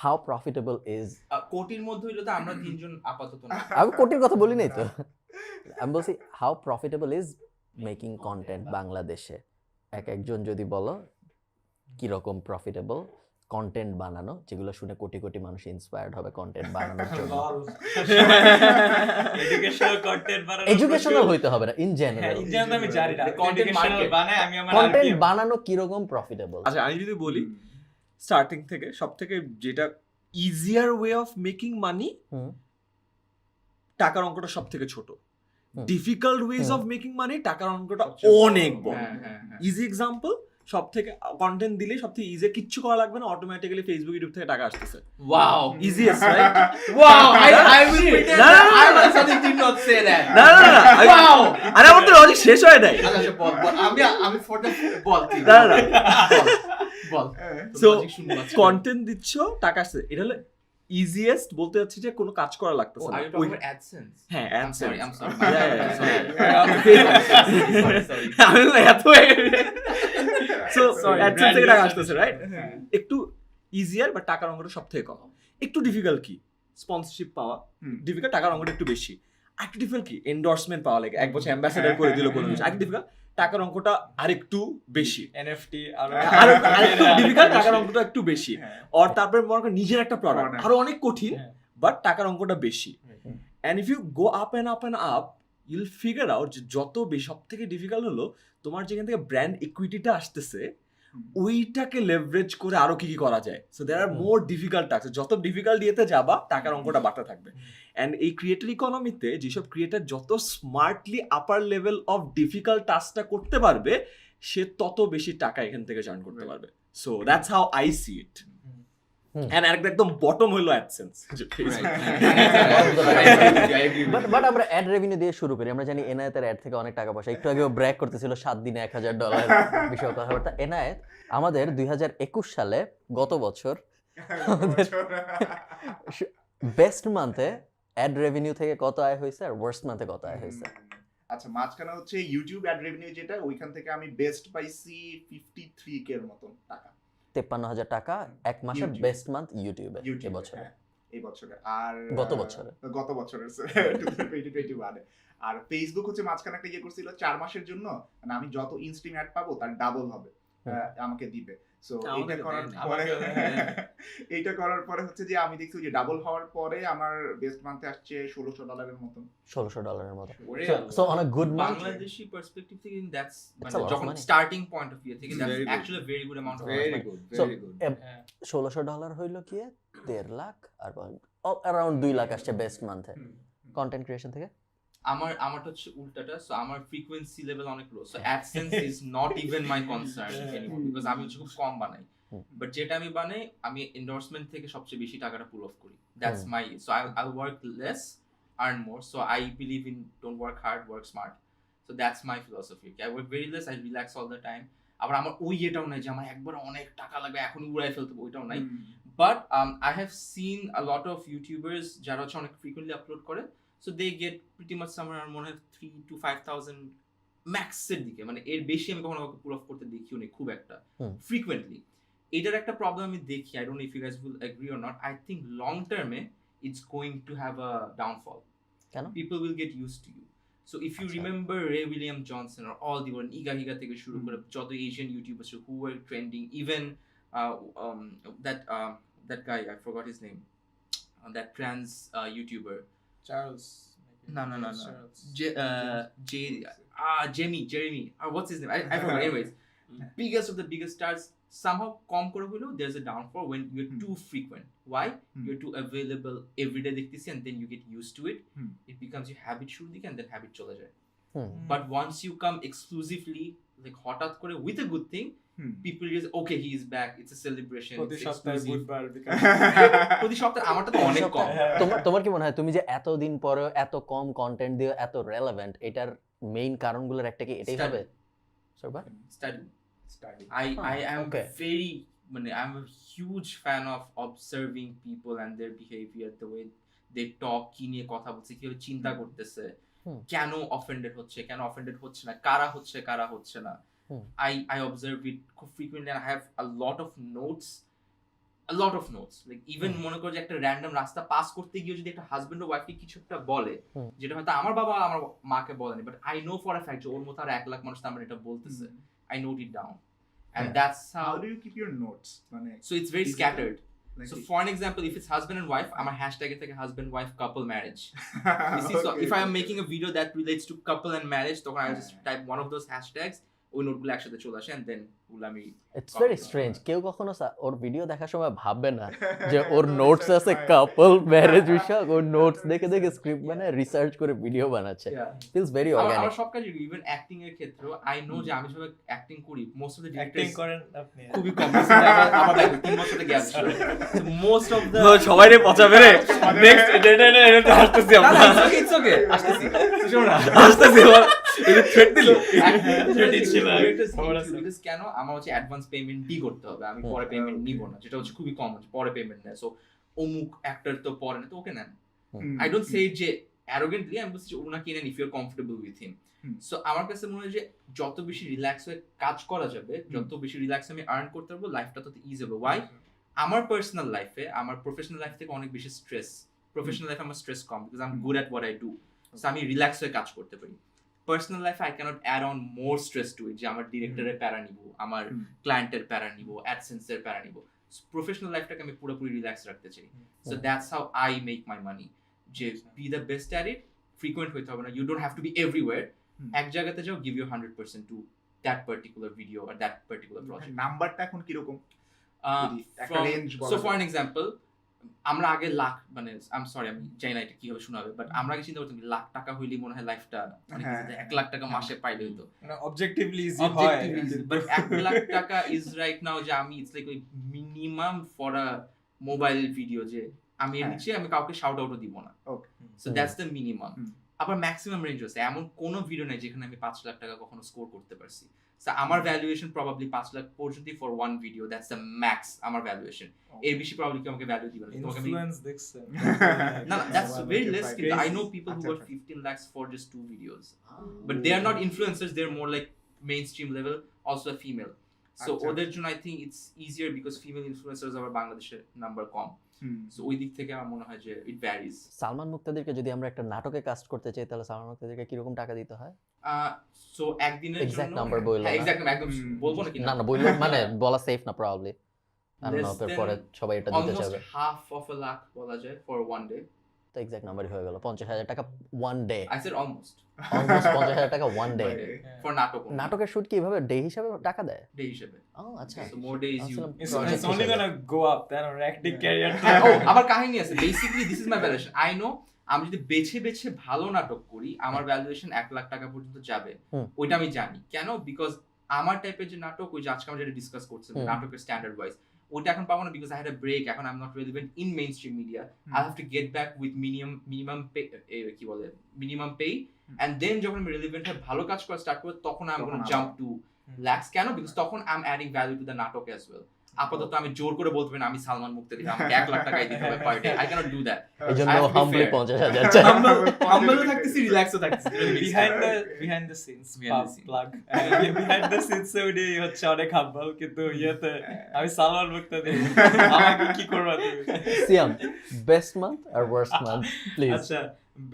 how profitable is কোটির মধ্যে হইলো তো আমরা তিনজন আপাতত না আমি কোটির কথা বলি নাই তো আমি বলছি how profitable is making content বাংলাদেশে একজন যদি বলো কি রকম প্রফিটেবল কন্টেন্ট বানানো যেগুলো শুনে কোটি কোটি মানুষ ইন্সপায়ার্ড হবে কন্টেন্ট বানানোর জন্য এডুকেশনাল হইতে হবে না ইন জেনারেল আমি জানি না কন্টেন্ট বানায় আমি আমার কন্টেন্ট বানানো কি রকম প্রফিটেবল আচ্ছা আমি যদি বলি স্টার্টিং থেকে সব থেকে যেটা easier way of making money hmm. টাকার অঙ্কটা সব থেকে ছোট, hmm. Difficult ways hmm. Of making money টাকার অঙ্কটা সবচেয়ে বড়। অনেক বড়। হ্যাঁ, হ্যাঁ, হ্যাঁ। ইজি এক্সাম্পল, সব থেকে কন্টেন্ট দিলে সব থেকে ইজি, কিচ্ছু করা লাগবে না, অটোমেটিক্যালি ফেসবুক ইউটিউব থেকে টাকা আসতেছে। Wow. Easiest right? Wow. I will pretend No, that no, no, I no. myself did not say that. না না না, Wow. আরে আমার তো লজিক শেষ হয় নাই। আচ্ছা, বল। আমি for the বল তুই। না, না, বল। So, Logic শুনবো আজকে। কন্টেন্ট দিচ্ছ, টাকা আসছে, এটা হলো ইজিয়েস্ট। বলতে চাচ্ছি যে কোনো কাজ করা Oh, লাগতেছে না। are you talking about AdSense? হ্যাঁ, I'm sorry. AdSense. I'm sorry. Yeah, yeah, yeah. Sorry. আমি এত সো Sorry, অ্যাডসেন্স থেকে টাকা আসতেছে রাইট? হ্যাঁ। একটু ইজিয়ার, বাট টাকার অঙ্কটা সব থেকে কম। একটু ডিফিকাল্ট কি স্পন্সরশিপ পাওয়া, হুম। ডিফিকাল্ট, টাকার অঙ্কটা একটু বেশি। আরেকটু ডিফিকাল্ট কি এন্ডোর্সমেন্ট পাওয়া, লাগে 1 বছর অ্যাম্বাসেডর করে দিল কোনো কিছু, আরেকটু ডিফিকাল্ট, টাকার অঙ্কটা আরেকটু বেশি। NFT আরেকটু ডিফিকাল্ট, টাকার অঙ্কটা একটু বেশি। হ্যাঁ। আর তারপরে মনে করেন নিজের একটা প্রোডাক্ট Product. আরো অনেক কঠিন, হ্যাঁ। বাট টাকার অঙ্কটা বেশি। Hmm. And if you go up and up and up, you'll figure out যে যত বেশি, সব থেকে ডিফিকাল্ট হলো তোমার যেখান থেকে ব্র্যান্ড ইকুইটিটা আসতেছে, ওইটাকে লেভারেজ করে আরো কি কি করা যায়। So there are more difficult task, যত ডিফিকাল্ট ইয়েতে যাবা টাকার অঙ্কটা বাড়তে থাকবে। অ্যান্ড এই ক্রিয়েটর ইকোনমিতে যেসব ক্রিয়েটর যত smartly upper level of difficult টাস্কটা করতে পারবে, সে তত বেশি টাকা এখান থেকে জার্ন করতে পারবে। So that's how I see it. And আরেকটা একদম বটম হলো অ্যাডসেন্স। বাট আমরা অ্যাড রেভিনিউ দিয়ে শুরু করি। আমরা জানি এনায়েতের অ্যাড থেকে অনেক টাকা পয়সা। একটু আগেও ব্র্যাক করতেছিল 7 দিনে $1,000 বিষয়ে কথাবার্তা। এনায়েত, আমাদের 2021 সালে গত বছর বেস্ট মান্থে অ্যাড রেভিনিউ থেকে কত আয় হয়েছে আর ওয়ার্স্ট মান্থে কত আয় হয়েছে? আচ্ছা, মাঝখানে হচ্ছে ইউটিউব অ্যাড রেভিনিউ, যেটা ওইখান থেকে আমি বেস্ট পাইছি 53K এর মতন টাকা। 53,000 টাকা এক মাসের YouTube। বেস্ট মান্থ ইউটিউবে ইউটিউবে, এবছরে। হ্যাঁ, এই বছরে। আর গত বছরে। গত বছরের 2021 আর ফেসবুক হচ্ছে মাঝখানে একটা ইয়ে করছিল 4 মাসের জন্য, মানে আমি যত ইনস্ট্রিম অ্যাড পাবো তার ডাবল হবে, আমাকে দিবে। সো আমাদের এইটা করার দেয় না। পরে আমাকে এইটা করার পরে হচ্ছে যে আমি দেখছি যে ডাবল হওয়ার পরে আমার বেস্ট মান্থে আসছে $1,600 এর মতন। $1,600 মতো। ওরে so on a good month, Bangladeshi perspective থেকে that's It's a lot of যখন money. Starting point of view থেকে Very that's good. Actually very good amount of very good, So, very good. $1,600 হইল কি 1.5 লাখ, আর অ্যারাউন্ড 2 লাখ আসছে বেস্ট মান্থে কন্টেন্ট ক্রিয়েশন থেকে। আমারটা হচ্ছে উল্টাটা। সো আমার ফ্রিকোয়েন্সি লেভেল অনেক low. So AdSense is not even my concern anymore, because আমি হচ্ছে খুব কম বানাই। বাট যেটা আমি বানাই, আমি এন্ডোর্সমেন্ট থেকে সবচেয়ে বেশি টাকাটা পুল অফ করি। That's my, so I work less, earn more. So I believe in don't work hard, work smart. So that's my philosophy. I work very less, I relax all the time. আবার আমার ওই এটাও নাই যে আমার একবার অনেক টাকা লাগবে এখন উড়াই ফেলতে হবে, ওইটাও নাই। But I have seen a lot of YouTubers যারা হচ্ছে অনেক frequently upload করে, so they get pretty much somewhere around মনে হয় 3,000 to 5,000 max এর দিকে, মানে এর বেশি আমি কখনো কাউকে pull off করতে দেখিও নি খুব একটা frequently। এটার একটা প্রবলেম আমি দেখি, I don't know if you guys will agree or not, I think long term it's going to have a downfall. কেন? People will get used to you. So if you remember Ray William Johnson or all the Niga Higa থেকে শুরু করে যত Asian YouTubers who were trending, even that guy, I forgot his name, that trans YouTuber. Charles. No. Charles. Jeremy. What's his name? I forgot. Anyways, biggest of the biggest stars. Somehow, there's a downfall when you're too frequent. Why? You're too available every day, and then you get used to it. It becomes your habit, and then habit chola jay. But once you come exclusively, like হঠাৎ করে with a good thing, people just okay, he is back, it's a celebration, প্রতি it's সপ্তাহে exclusive. বুধবার প্রতি সপ্তাহে আমারটা তো অনেক কম। তোমার কি মনে হয়, তুমি যে এতদিন পরে এত কম কন্টেন্ট দিয়ে এত রেলেভেন্ট, এটার মেইন কারণগুলোর একটা কি এটাই হবে? Study. I am okay. I'm a huge fan of observing people and their behavior, the way they talk, কি নিয়ে কথা বলছে, কিভাবে চিন্তা করতেছে, কেন অফেন্ডেড হচ্ছে না, কারা হচ্ছে না। I observe it frequently and I have a lot of notes. Like even মনে করো যে একটা র্যান্ডম রাস্তা পাস করতে গিয়ে যদি একটা হাজবেন্ড ও ওয়াইফকে কিছু একটা বলে, যেটা হয়তো আমার বাবা আমার মাকে বলেনি, but I know for a fact যে ওর মতো আর 1 লাখ মানুষ আমার এটা বলতেছে, I note it down. And that's how do you keep your notes? So it's very scattered. So for an example, if it's husband and wife, I'm a hashtag like husband wife couple marriage. You see, so if I am making a video that relates to couple and marriage, then I just type one of those hashtags, ওই নোটগুলো একসাথে চলে আসে এন্ড দেন ওগুলো আমি ইটস ভেরি স্ট্রেঞ্জ। কেউ কখনো ওর ভিডিও দেখার সময় ভাববে না যে ওর নোটস আছে কাপল ম্যারেজ বিষয়ক, ওর নোটস দেখে দেখে স্ক্রিপ্ট বানায় রিসার্চ করে ভিডিও বানাচ্ছে। ফিলস ভেরি আমার অর্গানিক। সব কাজ ইভেন অ্যাক্টিং এর ক্ষেত্রেও আই নো যে আমি সবাই অ্যাক্টিং করি, most of the acting directors করেন আপনি? খুবই কম। আমার ভাই 3 বছরের গ্যাপ ছিল। মোস্ট অফ দ্য সবাই রে পচাবে রে নেক্সট এটা আসতেছি আমরা ইটস ওকে আসতেছি শোনো না আসতেছি এটা থ্রেট দিল বিকজ কেন আমার হচ্ছে অ্যাডভান্স পেমেন্ট ডি করতে হবে, আমি পরে পেমেন্ট নিব না, যেটা হচ্ছে খুবই কমন পরে পেমেন্ট নেয়। সো অমুক অ্যাক্টর তো পরে না, তো ওকে নেন। আই ডোন্ট সে যে অ্যারোগেন্টলি, আমি বলছি ওনাকে নেন if you are comfortable with him. So আমার কাছে মনে হয় যে যত বেশি রিল্যাক্স হয়ে কাজ করা যাবে, যত বেশি রিল্যাক্স আমি আর্ন করতে পারবো, লাইফটা তত ইজি হবে। ওয়াই? আমার পার্সোনাল লাইফে আমার প্রফেশনাল লাইফ থেকে অনেক বেশি স্ট্রেস। প্রফেশনাল লাইফে আমার স্ট্রেস কম because I am good at what I do. So আমি রিল্যাক্স হয়ে কাজ করতে পারি। পার্সোনাল লাইফে I can't add on more stress to it, যে আমার ডিরেক্টরের প্যারা নিব, আমার ক্লায়েন্টের প্যারা নিব, অ্যাডসেন্সের প্যারা নিব। প্রফেশনাল লাইফটাকে আমি পুরোপুরি রিল্যাক্স রাখতে চাই। So that's how I make my money, যে be the best at it, frequent হইতে হবে না, you don't have to be everywhere. এক জায়গাতে যাও, give you 100% to that particular video আর দ্যাট পার্টিকুলার প্রজেক্ট। নাম্বারটা এখন কিরকম? একটা range বলা সো যায়। ফর অ্যান এক্সাম্পল, আমরা আগে লাখ, মানে আই এম সরি আমি জানি না এটা কিভাবে শোনাবে, বাট আমরা আগে চিন্তা করতাম লাখ টাকা হইলেই মনে হয় লাইফটা অনেক হ্যাঁ, easy, 1 লাখ টাকা মাসে পাইলে হইতো। মানে অবজেক্টিভলি ইজি হয়, বাট 1 লাখ টাকা ইজ রাইট নাও যে আমি it's like minimum for a mobile video, যে আমি এর নিচে আমি কাউকে শাউট আউটও দিব না। Okay. So that's the minimum. Hmm. আবার ম্যাক্সিমাম রেঞ্জ আছে, এমন কোন ভিডিও নাই যেখানে আমি 5 লাখ টাকা কখনো স্কোর করতে পারছি। সো আমার ভ্যালুয়েশন প্রবাবলি 5 লাখ পর্যন্ত for one video, that's the max আমার ভ্যালুয়েশন। এর বেশি প্রবাবলি কেউ আমাকে ভ্যালু দিবে না। তোমাকে আমি ইনফ্লুয়েন্স দেখছেন? no, that's very less. Crazy. I know people who got 15 lakhs for just 2 videos, but they are not influencers. They're more like mainstream level, also a female. So ওদের জন্য I think it's easier because female influencers are বাংলাদেশের নাম্বার কম। So ওই দিক থেকে আমার মনে হয় যে it varies. সালমান মুক্তাদিরকে যদি আমরা একটা নাটকে কাস্ট করতে চাই, তাহলে সালমান মুক্তাদিরকে কিরকম টাকা দিতে হয়? So একদিনের Exact জন্য number বললো হ্যাঁ, না? exact number, একদম বলবো নাকি না না বললে মানে বলা সেফ না probably. I don't know, Less পরে than সবাই এটা দিতে almost চাইবে। half of a lakh বলা যায় for one day. তো এক্সাক্ট নাম্বারই হয়ে গেল 50,000 টাকা one day. I said almost. Almost 50,000 টাকা ওয়ান ডে। For নাটক only. নাটকের শুট কি এভাবে ডে হিসাবে টাকা দেয়? day হিসেবে। ও আচ্ছা। So more days you. আসলে It's project only হিসেবে। gonna go up, then our acting career. আবার কাহিনী আছে। Basically this is my valuation. I know আমি যদি বেছে বেছে ভালো নাটক করি, আমার ভ্যালুয়েশন 1 লাখ টাকা পর্যন্ত যাবে। ওইটা আমি জানি। কেন? বিকজ আমার টাইপের যে নাটক, ওই যে আজকে আমরা যেটা ডিসকাস করছি, নাটকের স্ট্যান্ডার্ড ওয়াইজ, ওইটা এখন পাবো না because I had a break. এখন I am not relevant in mainstream media. I have to get back with minimum pay, কি বলে মিনিমাম পে, এন্ড দেন যখন আমি রেলেভেন্ট হয়ে ভালো কাজ করা স্টার্ট করব, তখন I am gonna jump to lakhs. কেন? বিকজ তখন I am adding value to the নাটক অ্যাজ ওয়েল। আপাতত আমি জোর করে বলতে পারি না আমি সালমান মুক্তাদির, আমাকে 1 লাখ টাকাই দিতে হবে per day. I can't do that. এইজন্য I have to be humbly fair. 50,000 চাই। হাম্বলও থাকতেছি, রিল্যাক্সও থাকতেছি। behind the scenes Behind the scenes. plug. behind the scenes এ উনি হচ্ছে অনেক হাম্বল, কিন্তু ইয়েতে আমি সালমান মুক্তাদি, আমাকে কি করবা তুমি? সিয়াম, বেস্ট মান্থ আর ওয়ার্স্ট মান্থ প্লিজ। আচ্ছা,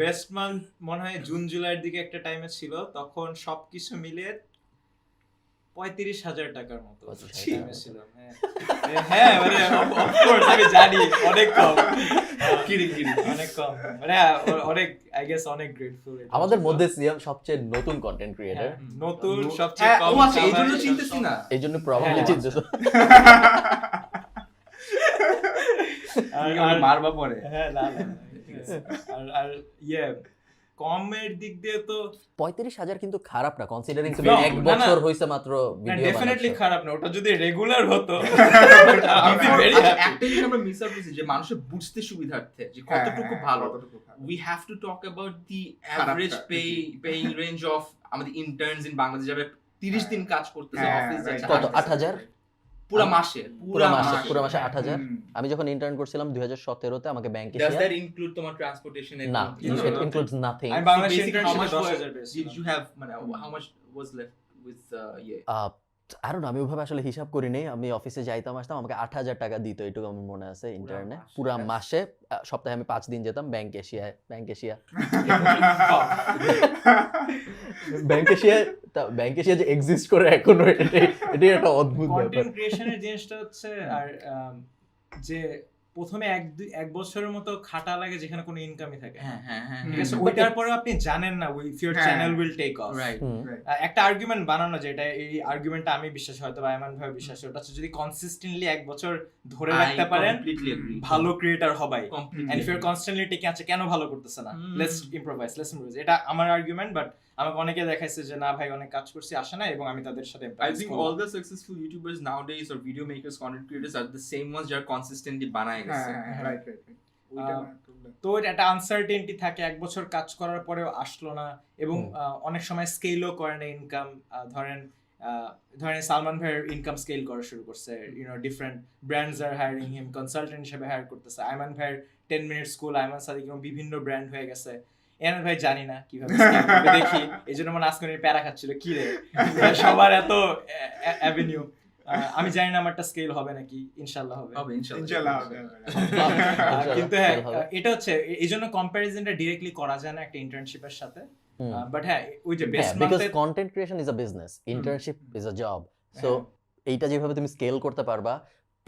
বেস্ট মান্থ মনে হয় জুন জুলাইয়ের দিকে একটা টাইমে ছিল, তখন সবকিছু মিলিয়ে 35,000 টাকার মতো 35,000 time এ ছিল। হ্যাঁ মানে অফকোর্স আমি জানি অনেক কম, অনেক কম, মানে অনেক আই গেস অনেক গ্রেটফুল। আমাদের মধ্যে সিয়াম সবচেয়ে নতুন কন্টেন্ট ক্রিয়েটর, নতুন সবচেয়ে হ্যাঁ, কম। ও আচ্ছা, এই জন্য চিন্তাছি না। এই জন্য প্রবাবলি হ্যাঁ। চিন্তিত। আর মারবা পরে। হ্যাঁ না না, ঠিক আছে। আর ইয়ে কমের দিক দিয়ে তো 35,000 কিন্তু খারাপ না, কনসিডারিং তুমি No, এক না, বছর না। হইছে মাত্র ভিডিও ডেফিনেটলি বানাচ্ছো। খারাপ না, ওটা যদি রেগুলার হতো আমি very আচ্ছা, happy. একটা জিনিস আমরা মিস আউট করছি যে মানুষের বুঝতে সুবিধার্থে যে কতটুকু ভালো। We have to talk about the average paying range of আমাদের interns in বাংলাদেশ যাবে 30 দিন কাজ করতেছে, হ্যাঁ, অফিস right. যাচ্ছে কত? 8,000 8,000? পুরো মাসে। পুরো মাসে 8,000। আমি যখন ইন্টার্ন করছিলাম 2017-তে, আমাকে ব্যাংকে Does that include তোমার ট্রান্সপোর্টেশন? না, No. it includes nothing. আমি বাংলাদেশ Basic, ইন্টার্ন how ছিল much 10,000 did you have, মানে how much was left with I don't know, আমি ওইভাবে আসলে হিসাব করি নাই। আমি অফিসে যাইতাম আসতাম, আমাকে 8,000 টাকা দিত, এটুকু আমার মনে আছে ইন্টার্নে। মাসে? পুরা মাসে, সপ্তাহে আমি 5 দিন যেতাম ব্যাংক এশিয়া। ব্যাংক এশিয়া যে এক্সিস্ট করে এখনো, এটাই একটা অদ্ভুত ব্যাপার। কন্টেন্ট ক্রিয়েশনের জিনিসটা হচ্ছে, আর যে প্রথমে এক বছরের মতো খাটা লাগে যেখানে কোনো ইনকামই থাকে না। হ্যাঁ হ্যাঁ হ্যাঁ ঠিক আছে, হুম। ওইটার পরে আপনি জানেন না if your হ্যাঁ। channel will take off. Right একটা আর্গুমেন্ট বানানো যেটা এই আর্গুমেন্টটা আমি বিশ্বাস হয়তো বা আয়মান ভাই বিশ্বাস ওটা হচ্ছে যদি কনসিস্টেন্টলি এক বছর ধরে রাখতে পারেন ভালো creator হবাই। And if you're constantly taking আচ্ছা কেন ভালো করতেছে না, let's improvise এটা আমার আর্গুমেন্ট। বাট আমাকে অনেকে দেখাইছে যে না ভাই অনেক কাজ করছি আসে না, এবং আমি তাদের সাথে I empathize think করবো। all the successful YouTubers nowadays or video makers, content creators are the same ones যারা consistently বানায় গেছে। রাইট ওইটা না problem। তো একটা আনসার্টেনটি থাকে, এক বছর কাজ করার পরেও আসলো না, এবং অনেক সময় স্কেলও করে না ইনকাম। ধরেন সালমান ভাইয়ের ইনকাম স্কেল করা শুরু করছে, ডিফারেন্ট ব্র্যান্ডস আর হায়ারিং হিম, কনসালটেন্ট হিসেবে হায়ার করতেছে। আয়মান ভাইয়ের 10 মিনিট স্কুল, আয়মান সাদিক এবং বিভিন্ন ব্র্যান্ড হয়ে গেছে। এনার ভাই জানি না কিভাবে scale করবে, দেখি এই জন্য মনে আজকে উনি প্যারা খাচ্ছিল কি রে সবার এত অ্যাভিনিউ। আমি জানি না আমারটা স্কেল হবে নাকি, ইনশাল্লাহ হবে। ইনশাআল্লাহ হবে। কিন্তু হ্যাঁ হবে। এটা হচ্ছে এই জন্য কম্প্যারিজনটা ডিরেক্টলি করা যায় না একটা ইন্টার্নশিপের সাথে। বাট হ্যাঁ ওই যে বেস্ট বিকজ মান্থে content creation is a business, internship is a job. So এইটা যেভাবে তুমি স্কেল করতে পারবা,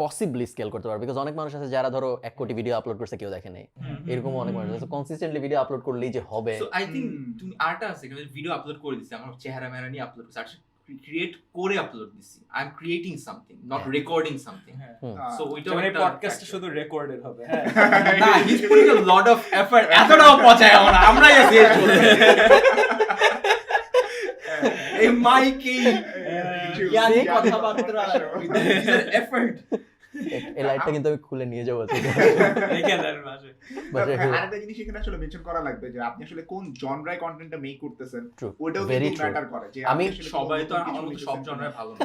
পসিবলি স্কেল করতে পারবে। বিকজ অনেক মানুষ আছে যারা ধরো 1 কোটি ভিডিও আপলোড করছে কেউ দেখে নাই, এরকম অনেক মানুষ আছে। কনসিস্টেন্টলি ভিডিও আপলোড করলেই যে হবে, So I think তুমি আরটা আছে ভিডিও আপলোড করে দিছি, আমার চেহারা মেরা নিয়ে আপলোড করছি, ক্রিয়েট করে আপলোড দিছি। I am creating something, not recording something. So ওইটা মানে একটা পডকাস্টটা শুধু রেকর্ডেড হবে। হ্যাঁ না, he is putting a lot of effort. এতটাও পচায় আমরা, আমরাই আছি এর চলে এই মাইকে ইয়ানি কথাবার্তা এফর্ট। এই লাইটটা কিন্তু আমি খুলে নিয়ে যাবো। রেখে দেন মাঝে। আরেকটা জিনিস এখানে আসলে মেনশন করা লাগবে যে আপনি আসলে কোন জনরায় কন্টেন্টটা মেক করতেছেন, True. ওটাও Very কিন্তু true. ম্যাটার করে যে আমি আপনি আসলে সবাই তো আর কোন আমার মতো কিছু সব লিখেছেন জনরায় কিনা। ভালো না।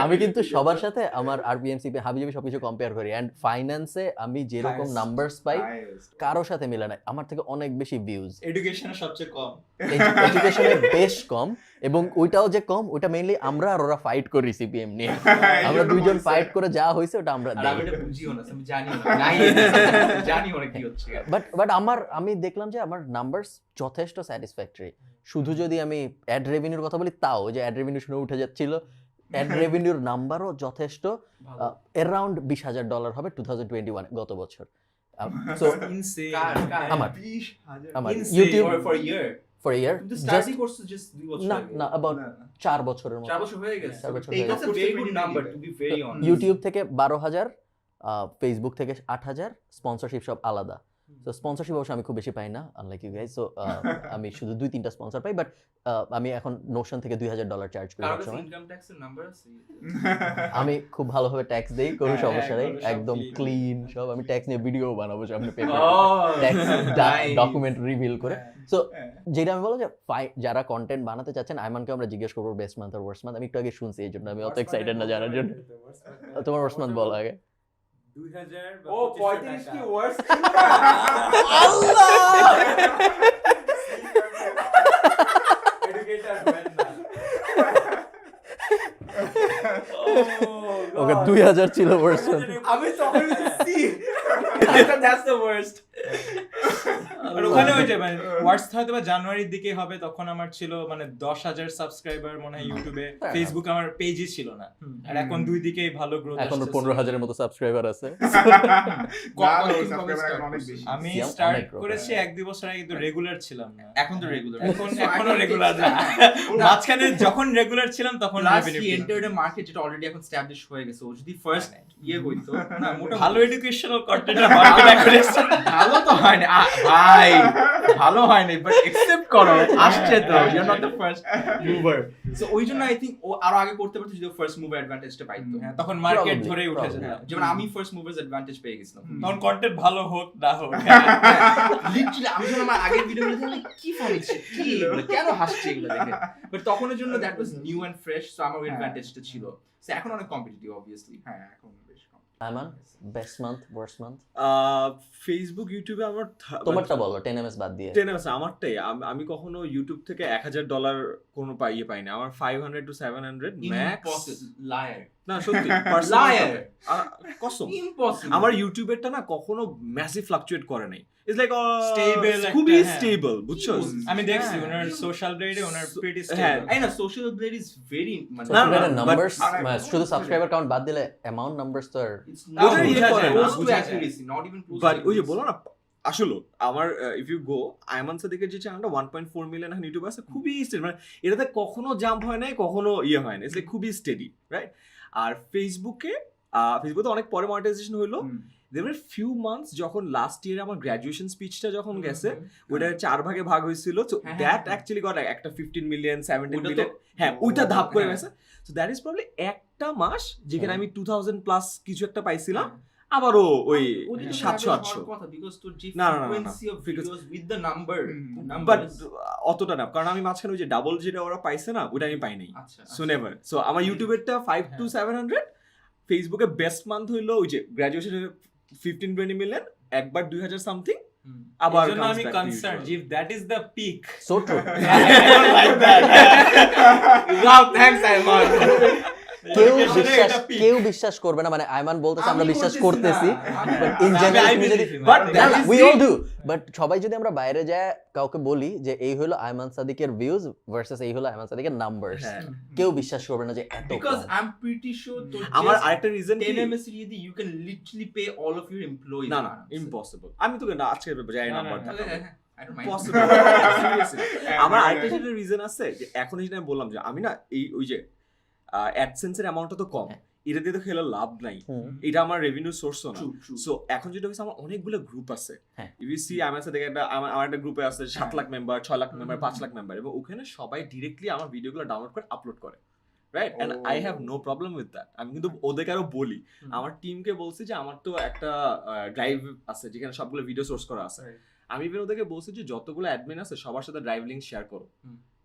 আমি কিন্তু সবার সাথে আমার আরবিএমসিপি হাবিজাবি সবকিছু কম্পেয়ার করি, এন্ড ফাইন্যান্সে আমি যেরকম Highest. নাম্বারস পাই Highest. কারোর সাথে মিলে না। আমার থেকে অনেক বেশি ভিউজ, এডুকেশনে সবচেয়ে কম। এডুকেশনে বেশ কম, এবং ওইটাও যে কম ওইটা মেইনলি আমরা আর ওরা ফাইট করি সিপিএম নিয়ে। আমরা দুইজন ফাইট করে যা হয়েছে ওটা আমরা আর দেই। আমি এটা বুঝিও না, আমি জানিও না, নাই জানিও না কি হচ্ছে। বাট আমি দেখলাম যে আমার নাম্বারস যথেষ্ট স্যাটিসফ্যাক্টরি। শুধু যদি আমি অ্যাড রেভিনিউর কথা বলি, তাও যে অ্যাড রেভিনিউ শুনে উঠে যাচ্ছিল, অ্যাড রেভিনিউর নাম্বারও যথেষ্ট অ্যারাউন্ড $20,000 হবে 2021 গত বছর। So insane. আমার 20,000 আমার Insane. YouTube for year for year তুমি জাস্ট স্টাডি করছো জাস্ট 2 বছর না আগে। না অ্যাবাউট না, না। 4 বছরের মতো। 4 বছর হয়ে গেছে। 4 বছর এই হয়ে That's গেছে। a very good number to be very honest. YouTube থেকে 12,000, ফেসবুক থেকে 8,000, স্পন্সরশিপ সব আলাদা। তো স্পন্সরশিপ অবশ্য আমি খুব বেশি পাই না, আনলাইক ইউ গাইস। সো আমি শুধু 2-3টা স্পন্সর পাই, বাট আমি এখন নোশন থেকে $2,000 চার্জ করি কারো এক কাছে সময়। ইনকাম ট্যাক্সের নাম্বার আছে? আমি খুব ভালোভাবে ট্যাক্স দেই, কোনো হ্যাঁ, সমস্যা নেই, হ্যাঁ, সব একদম clean। ক্লিন সব। আমি ট্যাক্স নিয়ে ভিডিও বানাবো সামনে paper, Oh, tax nice. Document reveal করে। সো হ্যাঁ। যেটা আমি বললাম যে যারা কন্টেন্ট বানাতে চাচ্ছেন, আইমানকে আমরা জিজ্ঞেস করবো বেস্ট মান্থ আর ওয়ার্স্ট মান্থ। আমি একটু আগে শুনছি, এই জন্য আমি অত এক্সাইটেড না জানার জন্য। তোমার ওয়ার্স্ট মান্থ বলো আগে। 2000 ও 35 কি ওয়ার্স ওকে 2000 ছিল ওয়ার্স্ট মান্থ। আমি তখন সি দ্যাটস দ্য ওয়ার্স্ট। আর ওখানে ওই যে মানে ওয়ার্স হয়তো বা জানুয়ারির দিকে হবে, তখন আমার ছিল মানে 10,000 সাবস্ক্রাইবার মনে হয় ইউটিউবে। ফেসবুক আমার পেজই ছিল না, আর এখন দুই দিকেই ভালো গ্রোথ এখন আসছে। 15,000 এর মতো সাবস্ক্রাইবার আছে। না, এই subscriber এখন অনেক বেশি। আমি অনেক স্টার্ট growth করেছি 1-2 বছর আগে, কিন্তু রেগুলার ছিলাম না। এখন তো রেগুলার। এখনো রেগুলার না। মাঝখানে যখন রেগুলার ছিলাম তখন প্লাস revenue হি পেলাম। এন্টার্ড এ মার্কেট যেটা অলরেডি এখন এস্টাবলিশ হয়ে গেছে। ও যদি ফার্স্ট ইয়ে হইতো না, মোটামুটি ভালো এডুকেশনাল কন্টেন্ট মার্কেট অ্যাকুরেট। ভালো তো হয় না ভাই, ভালো হয় না, বাট একসেপ্ট করো, আসছে তো, you are not the first mover. So ওই জন্য আই থিংক ও আরো আগে করতে পারতো যদি ফার্স্ট মুভার অ্যাডভান্টেজটা পাইতো। হ্যাঁ, তখন মার্কেট Probably, ধরেই উঠে probably. যেতাম। যেমন আমি ফার্স্ট মুভার্স অ্যাডভান্টেজ পেয়ে গেছিলাম। তখন কন্টেন্ট ভালো হোক না হোক, লিটারালি আমি যখন আমার আগের ভিডিওগুলো দেখি কি ফানি কি এগুলো, কেন হাসছে এগুলো দেখে, বাট তখনের জন্য that was new and fresh. So আমার অ্যাডভান্টেজটা ছিল। সো এখন অনেক কম্পিটিটিভ অবভিয়াসলি। হ্যাঁ, এখন বেশ কম। Aiman best month worst month Facebook ইউটিউবে আমার তোমারটা বলো, 10ms বাদ দিয়ে। আমারটাই আমি কখনো ইউটিউব থেকে $1,000 কোনো ইয়ে পাইনি। আমার 500 to 700 ম্যাক্স। লায়ার, না সত্যি Liar. কসম। ইম্পসিবল। আমার ইউটিউবেরটা না কখনো ম্যাসিভ ফ্লাকচুয়েট করে নাই। ইটস লাইক Stable খুবই একটা, হ্যাঁ। স্টেবল, বুঝছো? আমি দেখছি হ্যাঁ। ওনার সোশ্যাল গ্রেডে ওনার প্রিটি হ্যাঁ। স্টেবল। এই না সোশ্যাল ব্লেড ইজ ভেরি মানে না, Subscriber but numbers, আরে, শুধু সাবস্ক্রাইবার কাউন্ট বাদ দিলে অ্যামাউন্ট নাম্বারস তো আর It's ওটা not ইয়ে করে না, close to বোঝা যায়। accuracy, not even close to but ওই যে accuracy. বলো না আসলে আমার ইফ ইউ গো আয়মান সাদিকের যে চ্যানেলটা 1.4 মিলিয়ন এখন ইউটিউব আছে, খুবই স্টেডি, মানে এটাতে কখনো জাম্প হয় নাই, কখনো ইয়ে হয় না, ইটস খুবই স্টেডি, রাইট? আর ফেসবুকে তো অনেক পরে মনিটাইজেশন হলো। there were few months যখন লাস্ট ইয়ারে আমার গ্র্যাজুয়েশন স্পিচটা যখন গেছে, ওটা 4 ভাগে ভাগ হয়েছিল, সো হ্যাঁ, দ্যাট হ্যাঁ। অ্যাকচুয়ালি গট একটা 15 মিলিয়ন 17 ওইটা তো- মিলিয়ন, হ্যাঁ ওইটা ধাপ করে হ্যাঁ। গেছে। সো দ্যাট ইজ প্রবলি একটা মাস যেখানে আমি 2000 প্লাস কিছু একটা পাইছিলাম, আবারও ওই ওটা তো 700-800, হওয়ার কথা, because তোর যে না, না, না, না, frequency of because- videos with the number, but numbers, অতটা না, কারণ আমি মাঝখানে ওই যে ডাবল যেটা ওরা পাইছে না, ওটা আমি পাই নাই। আচ্ছা, সো নেভার, সো আমার ইউটিউবেরটা 5 to 700, ফেসবুকে বেস্ট মান্থ হইলো ওই যে গ্র্যাজুয়েশনের 15-20 মিলিয়ন, একবার 2000 সামথিং, আবার এজন্য comes আমি back to concern usual. if that is the peak. So true. like that. Wow, thanks Ayman. কেউ বিশ্বাস করবে না, মানে আয়মান বলতেছে আমরা আমি বিশ্বাস করতেছি করতেছি, না, but in আমি general I তুমি যদি believe him, but I that believe is we the- all do, but সবাই যদি আমরা বাইরে যায় কাউকে বলি যে এই হলো আয়মান সাদিকের ভিউজ ভার্সেস এই হলো আয়মান সাদিকের নাম্বারস, হ্যাঁ। কেউ বিশ্বাস করবে না যে এত Because com. I'm pretty sure তোর আমার just আরেকটা রিজন 10 MSc দিয়ে you can literally pay all of your employees. না না ইম্পসিবল, আমি তোকে না আজকে যাই না, না, নাম্বার না, I don't mind. Possible, seriously. আমার আরেকটা যেটা রিজন আছে যে এখন এই যে আমি বললাম যে আমি না এই ওই যে অ্যাডসেন্সের অ্যামাউন্টটা তো কম, হ্যাঁ। এটা দিয়ে তো খেলে লাভ নাই, হুম। এটা আমার রেভিনিউ সোর্সও না। True, true. সো এখন যেটা হচ্ছে আমার অনেকগুলো গ্রুপ আছে, হ্যাঁ। ইফ ইউ সি আমার সাথে একটা আমার একটা গ্রুপে আছে 7 lakh member, 6 lakh member, 5 lakh member, এবং ওখানে সবাই ডিরেক্টলি আমার ভিডিওগুলো ডাউনলোড করে আপলোড করে, right? And I have no problem with that. আমি কিন্তু ওদেরকে আরো বলি, আমার টিমকে বলছি যে আমার তো একটা ড্রাইভ আছে যেখানে সবগুলো ভিডিও সোর্স করা আছে, আমি ইভেন ওদেরকে বলছি যে যতগুলো অ্যাডমিন আছে সবার সাথে ড্রাইভ লিংক শেয়ার করো,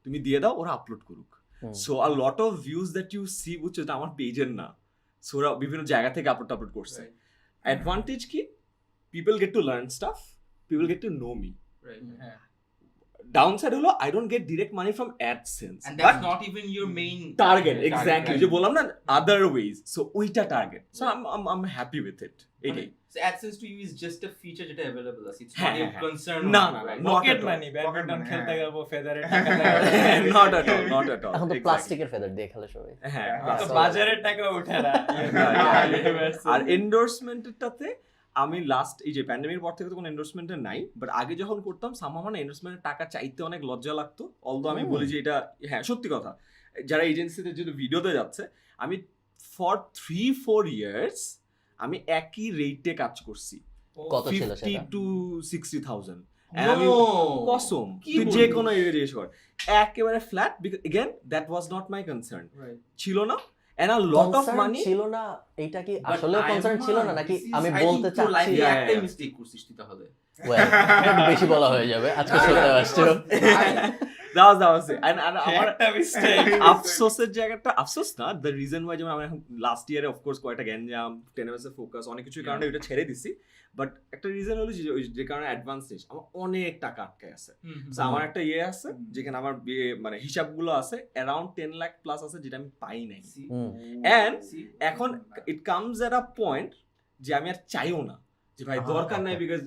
তুমি দিয়ে দাও, ওরা আপলোড করুক। Hmm. So a lot of views that you see, বুঝছো, এটা আমার পেজের না, সো ওরা বিভিন্ন জায়গা থেকে আপলোড করছে। অ্যাডভান্টেজ কি, people gate to learn staff, people gate to know me. Right. হ্যাঁ। ডাউনসাইড হলো I don't get direct money from AdSense, And that's not even your main target, target, exactly, right? যে বললাম না আদার ওয়েজ, সো ওইটা target. So I am happy with it, এটাই। So AdSense to you is just a feature যেটা available আছে, it's হ্যাঁ, not your হ্যাঁ। concern. না, of না, you, না, right? not pocket at all. Money, badminton Pocket খেলতে money, যাবো, ফেদারের টাকা not at all, not at all. এখন তো প্লাস্টিকের ফেদার দিয়ে খেলে সবাই। হ্যাঁ, হ্যাঁ, তো বাজারের টাকা উঠে না। আর এন্ডোর্সমেন্টটাতে আমি লাস্ট এই যে প্যান্ডেমিকের পর থেকে তো কোনো এন্ডোর্সমেন্টের নাই, বাট আগে যখন করতাম সামহাও মানে এন্ডোর্সমেন্টের টাকা চাইতে অনেক লজ্জা লাগতো। অলদো আমি বলি যে এটা হ্যাঁ সত্যি কথা, যারা এজেন্সিতে যদি ভিডিওতে যাচ্ছে, আমি ফর 3-4 ইয়ার্স আমি একই রেটে কাজ করছি, কত ছিল 50 সেটা? to 60,000। No. আমি কসম, কি তুই যে বলিস? কোনো এরিয়া জিজ্ঞেস কর, একেবারে flat, because again that was not my concern, Right. ছিল না। And a lot of Concern money ছিল না, এইটা কি But আসলে কনসার্ন ছিল না, নাকি this is- আমি I think বলতে তোর চাচ্ছি? life এ Yeah, একটাই yeah. mistake করছিস তুই তাহলে। Well, একটু বেশি বলা হয়ে যাবে, আজকে শুনতে আসছো। that was it. And আমার একটা mistake। আফসোসের জায়গাটা, আফসোস না, দ্য রিজন ওয়াই, যেমন আমরা এখন লাস্ট ইয়ারে অফকোর্স কয়েকটা গ্যাঞ্জাম, 10 এর ফোকাস, অনেক কিছুর কারণে ওইটা ছেড়ে দিছি, বাট একটা রিজন হলো যে কারণে অ্যাডভান্স নিস আমার অনেক টাকা আটকে আছে। So আমার একটা ইয়ে আছে যেখানে আমার মানে হিসাবগুলো আছে অ্যারাউন্ড 10 লাখ প্লাস আছে, যেটা আমি পাই নাই। হুম। And এখন it comes at a point যে আমি আর চাইও না যে ভাই দরকার নাই, বিকজ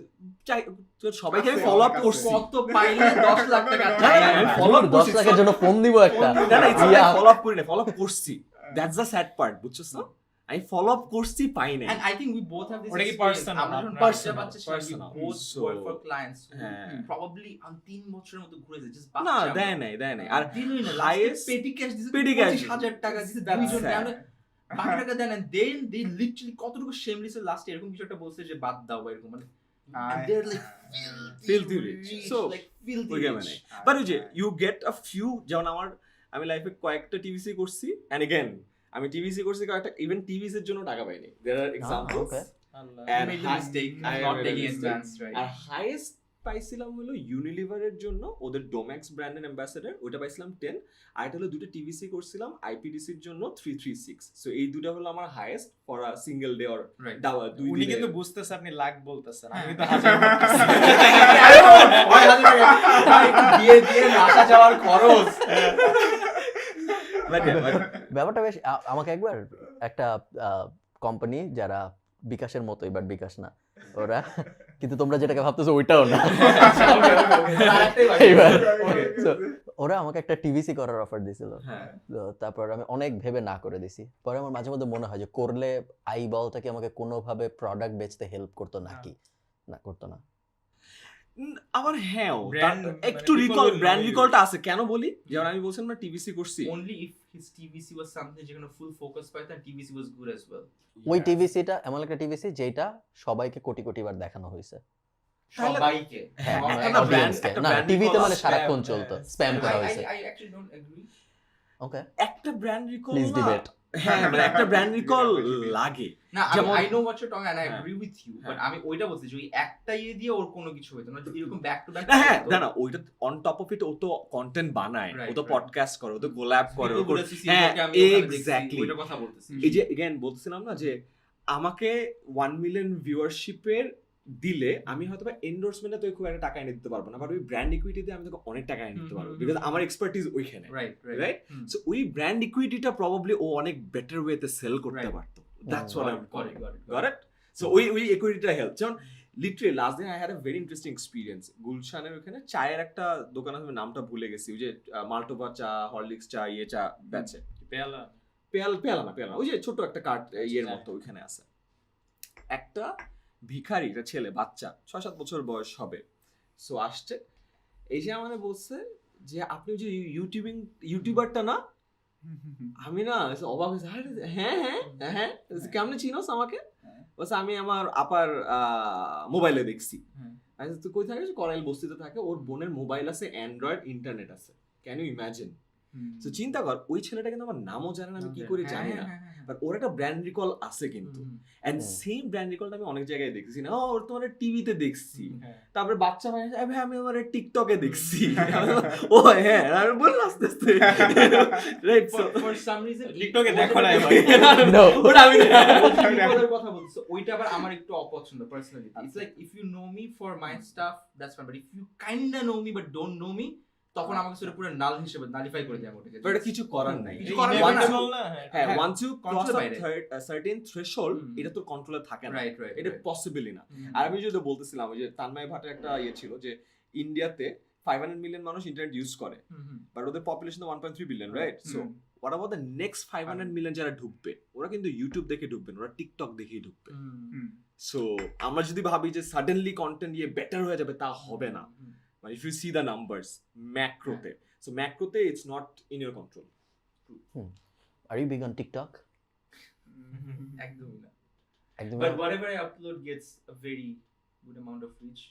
সবাইকে আমি ফলো আপ করছি, কত পাইলে 10 লাখ টাকা না, না, আমি follow up 10 করছি, লাখের জন্য ফোন দিব একটা। না না Yeah. ফলো আপ করি না, ফলো আপ করছি, দ্যাটস দ্য স্যাড পার্ট, বুঝছস না? আমি ফলো আপ করছি, পাই নাই। And I think we both have this ওটা কি experience. personal? আমরা যখন Personal, বাচ্চা ছিলাম, we personal. both So, work for clients who হ্যাঁ। probably 3 বছরের মতো ঘুরে যায়, just না বাচ্চা দেয় নাই, দেয় নাই। আর দিলই না, highest- পেটি ক্যাশ দিছে, petty cash 25,000 টাকা দিছে, That's দুইজন sad. আমরা বাকি টাকা দেন, and then they literally কতটুকু shameless লাস্ট এরকম কিছু একটা বলছে যে বাদ দাও বা এরকম, মানে and they're like Filthy rich. So, like filthy ওই rich. মানে বাট ওই যে ইউ গেট আ ফিউ, যেমন আমি লাইফে কয়েকটা টিভিসি করছি, এন্ড এগেন আমি টিভিসি করছি কয়েকটা, ইভেন টিভিস এর জন্য টাকা পাইনি, there are examples. okay. Allah. You And made the mistake of I not made a taking mistake. advance, right? R highest পাইছিলাম হলো ইউনিলিভারের জন্য, ওদের ডোম্যাক্স ব্র্যান্ডের অ্যাম্বাসেডর, ওটা পাইছিলাম 10। আর এটা হলো দুটো টিভিসি করছিলাম আইপিডিসির জন্য 336। সো এই দুটো হলো আমার highest for a single day or Right. দুই উনি দিনে। কিন্তু বুঝতেছে আপনি লাখ বলতেছেন, আমি হ্যাঁ। তো হাজার বলতেছি। দিয়ে দিয়ে আসা যাওয়ার খরচ। But yeah, but- ব্যাপারটা বেশ আমাকে একবার একটা কোম্পানি যারা বিকাশের মতোই, বাট বিকাশ না, ওরা কিন্তু তোমরা যেটাকে ভাবতেছো ওইটাও না। আরেকটাই এইবার Okay. So, ওরা আমাকে একটা টিভিসি করার অফার দিছিল, হ্যাঁ তো তারপর আমি অনেক ভেবে না করে দিছি। পরে আমার মাঝে মধ্যে মনে হয় যে করলে আই বলটা কি আমাকে কোনোভাবে প্রোডাক্ট বেচতে হেল্প করতো নাকি, না করতো না। আবার হ্যাঁ Brand, একটু মানে recall people will brand know you. রিকলটা আছে। কেন বলি, যেমন আমি বলছিলাম না টিভিসি করছি, only if his TVC was something যেখানে full focus পাইতো and TVC was good as well. ওই টিভিসিটা এমন একটা টিভিসি যেটা সবাইকে কোটি কোটি বার দেখানো হয়েছে। তাহলে- সবাইকে হ্যাঁ, একটা মানে brand- audience-কে। একটা না brand টিভিতে recall মানে spam, সারাক্ষণ চলতো, হ্যাঁ, স্প্যাম করা I হয়েছে। actually don't agree. ওকে, একটা ব্র্যান্ড রিকল প্লিজ ডিবেট। হ্যাঁ মানে একটা ব্র্যান্ড রিকল লাগে। না যেমন- I know what you're talking and I হ্যাঁ। agree with you, but হ্যাঁ। আমি ওইটা বলছি যে ওই একটা ইয়ে দিয়ে ওর কোনো কিছু হইতো না, যদি এরকম ব্যাক টু ব্যাক না হ্যাঁ না না ওইটা অন টপ অফ ইট ও তো কন্টেন্ট বানায়, Right, ও তো right. পডকাস্ট করে, ও তো কোল্যাব করে, ও করে- হ্যাঁ হ্যাঁ এক্স্যাক্টলি এক্স্যাক্টলি। ওইটা কথা বলতেছি। এই যে এগেইন বলছিলাম না যে আমাকে 1 মিলিয়ন ভিউয়ারশিপের দিলে আমি হয়তো বা এন্ডোর্সমেন্টে তো খুব একটা টাকা এনে দিতে পারবো না, বাট ওই ব্র্যান্ড ইকুইটি দিয়ে আমি তোকে অনেক টাকা এনে দিতে পারবো, বিকজ আমার এক্সপার্টিজ ওইখানে, রাইট রাইট? সো ওই ব্র্যান্ড ইকুইটিটা প্রবাবলি ও অনেক বেটার ওয়েতে সেল করতে Right. পারতো। That's what I M got it. Got it. So ওই ইকুইটিটা হেল্প। যেমন লিটারালি লাস্ট দিন I had a very interesting experience. গুলশানের ওখানে চায়ের একটা দোকান আছে, আমি নামটা ভুলে গেছি, ওই যে মাল্টোবা চা, হরলিক্স চা, ইয়ে চা বেচে, পেয়ালা পেয়ালা না ওই যে ছোট একটা কার্ড ইয়ের মতো ওইখানে আছে। একটা ভিখারি, একটা ছেলে, বাচ্চা 6-7 বছর বয়স হবে, সো আসছে, এই যে আমাদের বলছে যে আপনি ওই যে ইউটিউবারটা না? আমি না অবাক হয়েছে, হ্যাঁ হ্যাঁ হ্যাঁ কেমনে চিনোস আমাকে? বলছে আমি আমার আপার মোবাইলে দেখছি। আমি তুই কই থাকিস? করাইল বস্তিতে থাকে, ওর বোনের মোবাইল আছে, অ্যান্ড্রয়েড, ইন্টারনেট আছে। Can you imagine? তো চিন্তা কর, ওই ছেলেটা কিন্তু আমার নামও জানে না, আমি কি করে জানি না, বাট ওর একটা ব্র্যান্ড রিকল আছে কিন্তু। এন্ড সেম ব্র্যান্ড রিকলটা আমি অনেক জায়গায় দেখছি না, ওর তোমার টিভিতে দেখছি, তারপরে বাচ্চা ভাই ভাই আমি আমার টিকটকে দেখছি, ও হ্যাঁ আমি বললাম আস্তে আস্তে, right? So for some reason টিকটকে দেখো না এবার। No. ওটা আমি ওটার কথা বলছো, ওইটা আবার আমার একটু অপছন্দ personally. It's like if you know me for my stuff that's fine, but if you kinda know me but don't know me, তখন আমাকে সেটা পুরো নাল হিসেবে নালিফাই করে দেয় ওটাকে। বাট কিছু করার নাই। কিছু করার নাই। হ্যাঁ, once you cross Control a বাইরে। certain threshold, হুম। এটা তোর কন্ট্রোলে থাকে না, রাইট রাইট এটা পসিবলই না। আর আমি যদি বলতেছিলাম ওই যে তানময় ভাটের একটা ইয়ে ছিল যে ইন্ডিয়াতে 500 মিলিয়ন মানুষ ইন্টারনেট ইউজ করে, বাট ওদের population 1.3 billion, right? So what about the next 500 million যারা ঢুকবে? ওরা কিন্তু ইউটিউব দেখে ঢুকবে না, ওরা টিকটক দেখেই ঢুকবে। সো আমরা যদি ভাবি যে সাডেনলি কন্টেন্ট ইয়ে বেটার হয়ে যাবে, তা হবে না। মানে if you see the numbers macroতে, so macroতে it's not in your control. Are you big on TikTok? একদমই না। একদম But whatever I upload gets a very good amount of reach.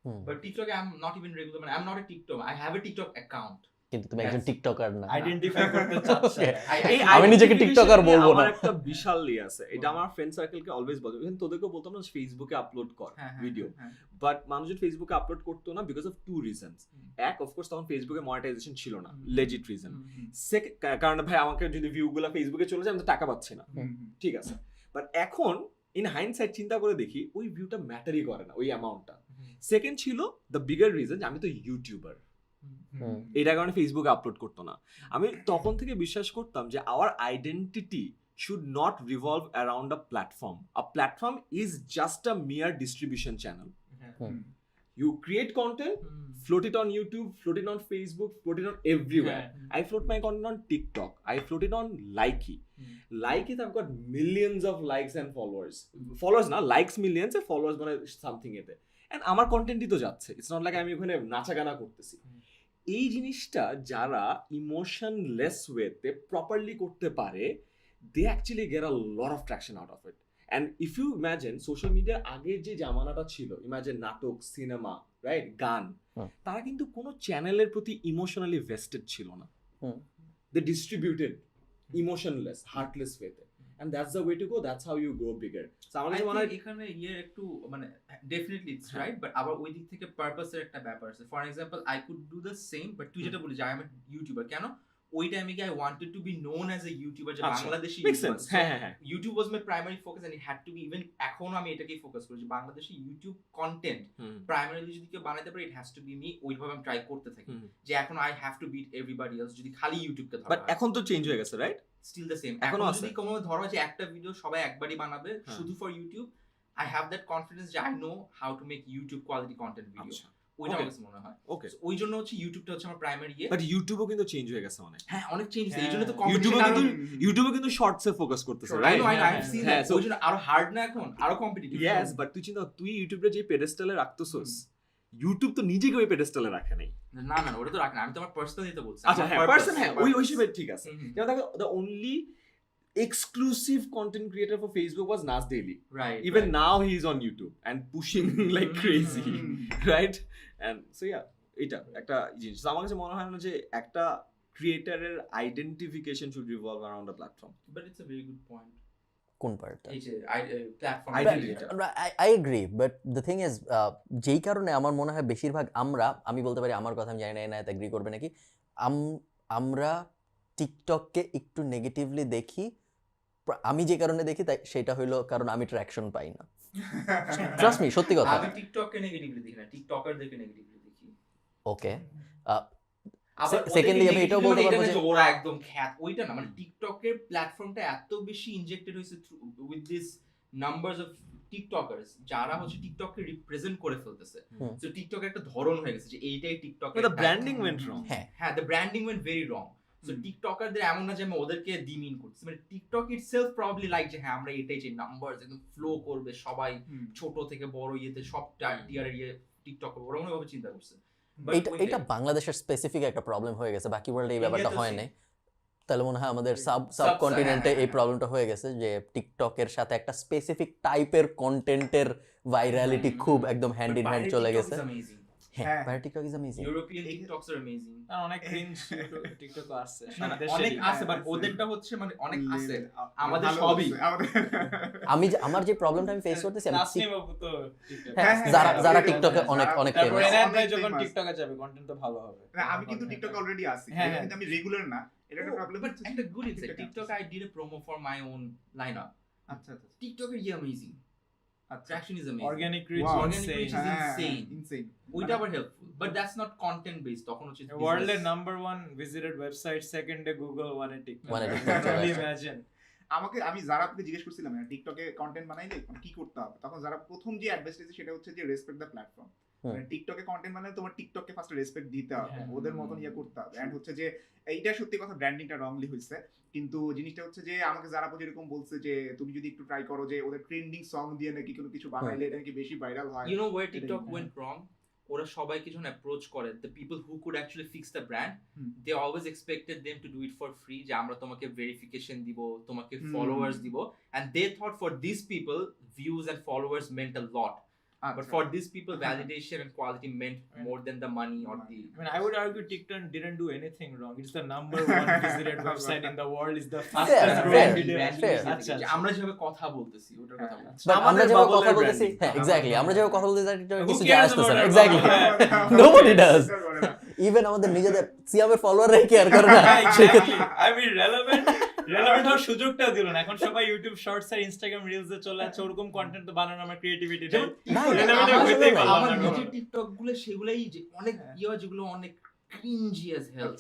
Hmm. But TikTok I'm not even regular, মানে I'm not a TikTok. I have a TikTok account. কিন্তু তুমি একজন Yes. টিকটকার না। আইডেন্টিফাই করতে চাচ্ছে। এই আমি নিজেকে identification টিকটকার নিয়ে বলবো আমার না। একটা বিশাল ইয়ে আছে, এটা আমার ফ্রেন্ড সার্কেলকে অলওয়েজ বলতো, ইভেন তোদেরকেও বলতাম না ফেসবুকে আপলোড কর ভিডিও, বাট মানুষজন ফেসবুকে আপলোড করতো না বিকজ অফ 2 রিজনস। এক, অফকোর্স তখন ফেসবুকে মনিটাইজেশন ছিল না, লেজিট রিজন। কারণ ভাই আমাকে যদি ভিউগুলো ফেসবুকে চলে যায় আমি তো টাকা পাচ্ছি না, ঠিক আছে। বাট এখন ইন হাইন্ডসাইট চিন্তা করে দেখি ওই ভিউটা ম্যাটারই করে না, ওই অ্যামাউন্টটা। সেকেন্ড ছিল দ্য বিগার রিজন, আমি তো ইউটিউবার, এটা কারণে ফেসবুকে আপলোড করতো না। আমি তখন থেকে বিশ্বাস করতাম যে our identity should not revolve around a platform. A platform is just a mere distribution channel. You create content, float it on YouTube, float it on Facebook, float it on everywhere. I float my content on TikTok. I float it on Likey. Likey, I've got millions of likes and followers. Followers না, likes millions, and followers মানে something এতে। And আমার কন্টেন্টই তো যাচ্ছে। It's not like আমি ওখানে নাচা গানা করতেছি। এই জিনিসটা যারা ইমোশনলেস ওয়েতে প্রপারলি করতে পারে, they actually get a lot of traction out of it. And if you imagine social media আগের যে জামানাটা ছিল, imagine নাটক, সিনেমা, রাইট, গান, তারা কিন্তু কোনো চ্যানেলের প্রতি ইমোশনালি ভেস্টেড ছিল না। They distributed emotionless, heartless ওয়েতে, and that's the way to go. That's how you grow bigger. So আমার কাছে মনে হয় এখানে ইয়ে একটু মানে ডেফিনেটলি ইটস রাইট, বাট আবার ওই দিক থেকে পারপাসের একটা ব্যাপার আছে। For example I could do the same, but তুই যেটা বলি যে আই এম এ ইউটিউবার, কেন ওই টাইমে কি I wanted to be known as a youtuber, যে বাংলাদেশি ইউটিউবার। হ্যাঁ YouTube was my primary focus and it had to be, even এখনো আমি এটাকেই ফোকাস করি যে বাংলাদেশি ইউটিউব কন্টেন্ট প্রাইমারিলি যদি কেউ বানাতে পারে, it has to be me. ওইভাবে আমি ট্রাই করতে থাকি যে এখন I have to beat everybody else, যদি খালি ইউটিউবকে ধরা বাট এখন তো চেঞ্জ হয়ে গেছে, রাইট? Still the same. এখনো এখন আছে। যদি কোনো ধরো যে একটা ভিডিও সবাই একবারই বানাবে শুধু for YouTube, I have that confidence যে I know how to make YouTube quality content video. আচ্ছা ওইটা Okay. আমার কাছে মনে হয়। ওকে So, ওই জন্য হচ্ছে ইউটিউবটা হচ্ছে আমার প্রাইমারি ইয়ে। বাট ইউটিউবও কিন্তু চেঞ্জ হয়ে গেছে অনেক হ্যাঁ অনেক চেঞ্জ হয়েছে। এই হ্যাঁ। জন্য তো ইউটিউবে competition কিন্তু ইউটিউবে কিন্তু শর্টসে ফোকাস করতেছে I রাইট know, I হ্যাঁ, have seen হ্যাঁ, that. so- ওই জন্য আরো হার্ড না এখন, আরো কম্পিটিটিভ। ইয়েস বাট তুই চিন্তা কর, তুই ইউটিউবে যে পেডেস্টালে রাখতেছস ইউটিউব তো নিজেকে ওই পেডেস্টালে রাখে নাই না না ওটা তো রাখ না, আমি তো আমার পার্সোনালি তো বলছি। আচ্ছা আমার হ্যাঁ purpose, পার্সন হ্যাঁ ওই purpose. হিসেবে ঠিক আছে হুম, হুম। যেমন দেখো the only exclusive content creator for Facebook was Nas Daily. Right. Even right. now he is on YouTube and pushing like crazy, right? And so yeah, এটা একটা জিনিস So, আমার কাছে মনে হয় না যে একটা ক্রিয়েটারের identification should revolve around a platform But it's a very good point. কোন পার্টটা? এই যে platform Identity. I agree, but the thing is, যেই কারণে আমার মনে হয় বেশিরভাগ আমি বলতে পারি আমার কথা, আমি জানি না এনায়েত এগ্রি করবে নাকি, আমরা টিকটককে একটু নেগেটিভলি দেখি। আমি যে কারণে দেখি তাই সেটা হইলো কারণ আমি ট্র্যাকশন পাই না। ট্রাস্ট মি, সত্যি কথা। আমি টিকটককে নেগেটিভলি দেখি না, টিকটকারদেরকে নেগেটিভলি দেখি। ওকে, আবার secondly, আমি এটাও বলতে পারবো যে ওরা একদম খ্যাত ওইটা না, মানে টিকটকের প্ল্যাটফর্মটা এত বেশি ইনজেক্টেড হয়েছে উইথ দিস নাম্বারস অফ টিকটকার্স যারা হচ্ছে টিকটককে রিপ্রেজেন্ট করে ফেলতেছে। হুম। সো টিকটক একটা ধরন হয়ে গেছে যে এইটাই TikTok. the branding went wrong. হ্যাঁ, হ্যাঁ, the branding went very wrong. So টিকটকারদের এমন না যে আমি ওদেরকে ডিমিন করছি, মানে টিকটক ইটসেলফ প্রবাবলি লাইক যে হ্যাঁ আমরা এটাই যে নাম্বারস একদম ফ্লো করবে, সবাই ছোট থেকে বড় ইয়েতে সব টিয়ারের ইয়ে টিকটক ওরা মনে ভাবে চিন্তা করছে। But এটা বাংলাদেশের স্পেসিফিক একটা প্রবলেম হয়ে গেছে, বাকি ওয়ার্ল্ডে এই ব্যাপারটা হয় নাই। তাহলে মনে হয় আমাদের সাবকন্টিনেন্টে এই প্রবলেমটা হয়ে গেছে যে টিকটকের সাথে একটা স্পেসিফিক টাইপের কন্টেন্টের ভাইরালিটি খুব একদম হ্যান্ড ইন হ্যান্ড চলে গেছে। হ্যাঁ, বাইরে TikTok is amazing. European TikToks are amazing. আর অনেক ক্রিঞ্জ টিকটক আছে না, সব না, দেশেরই। অনেক আছে বাট ওদেরটা হচ্ছে মানে অনেক আছে। আমাদের ভালো সবই আছে, আমার যে প্রবলেমটা আমি ফেস করতেছি, আমি নাসনিম বাবু তো টিকটক হ্যাঁ, হ্যাঁ, যারা হ্যাঁ, যারা হ্যাঁ, টিকটকে হ্যাঁ, অনেক যারা- অনেক তারপর ফেমাস। এনায়েত ভাই অনেক যখন famous। টিকটকে যাবে কন্টেন্ট তো ভালো হবে। না, আমি কিন্তু টিকটক অলরেডি আছি, হ্যাঁ, হ্যাঁ। কিন্তু আমি রেগুলার না, এটা একটা প্রবলেম। বাট একটা good insight. TikTok I did a promo for my own lineup. আচ্ছা আচ্ছা টিকটক এর amazing. Traction is amazing. Organic reach Wow. Organic reach is insane. Insane ওইটা আবার helpful, but that's not content based. তখন হচ্ছে ওয়ার্ল্ডের নাম্বার 1 ভিজিটেড ওয়েবসাইট, সেকেন্ডে গুগল, ওয়ানে টিকটক। One এ TikTok চলে আসে। ইমাজিন। আমি যারাকে জিজ্ঞেস করছিলাম টিকটকে কন্টেন্ট বানাইলে কি করতে হবে, তখন যারা প্রথম যে অ্যাডভাইস দিয়েছে সেটা হচ্ছে যে রেসপেক্ট দ্য প্ল্যাটফর্ম। হুম। মানে টিকটকে কন্টেন্ট বানালে তোমার টিকটককে ফার্স্ট রেসপেক্ট দিতে হবে, হ্যাঁ। ওদের মতন ইয়ে করতে হবে। এন্ড হচ্ছে যে এইটা সত্যি কথা, ব্র্যান্ডিংটা রংলি হইছে, কিন্তু জিনিসটা হচ্ছে যে আমাকে যারা যেরকম বলছে যে তুমি যদি একটু ট্রাই করো যে ওদের ট্রেন্ডিং সং দিয়ে নাকি কোনো কিছু বানাইলে এটা নাকি বেশি ভাইরাল হয়। ইউ নো ওয়্যার টিকটক হ্যাঁ। Went wrong? ওরা সবাইকে যখন অ্যাপ্রোচ করে, the people who could actually fix the brand, hmm. They always expected them to do it for free, যে আমরা তোমাকে ভেরিফিকেশন দিব, তোমাকে হুম। ফলোয়ার্স দিব, and they thought for this people views and followers meant a lot, but for these people validation and quality meant more than the money or the I mean, I would argue TikTok didn't do anything wrong. It's the number 1 visited website in the world. It's the fastest Fair, growing fair, video. fair. আচ্ছা, যে আমরা যেভাবে কথা বলতেছি ওটার কথা হ্যাঁ। বলছি। But আমরা আমাদের যেভাবে bubble কথা এর বলতেছি, branding। হ্যাঁ এক্স্যাক্টলি, আমরা যেভাবে কথা বলতেছি তার Who কিছু cares যায় আসতেছে না। about our exactly, bubble? nobody does. Even আমাদের নিজেদের সিয়ামের ফলোয়াররাই কেয়ার করে না। হ্যাঁ, exactly. I mean, relevant হওয়ার সুযোগটা দিল না। এখন সবাই ইউটিউব শর্টস আর ইনস্টাগ্রাম রিলস এ চলে যাচ্ছে, ওরকম কন্টেন্ট তো বানানো আমার ক্রিয়েটিভিটি নেই। না, relevant আমার হইতেই জন্য পারলাম আমার না নিজের কখনো। টিকটক গুলো সেগুলাই যে অনেক ইয়ে হয় যেগুলো অনেক ক্রিঞ্জি অ্যাজ হেল,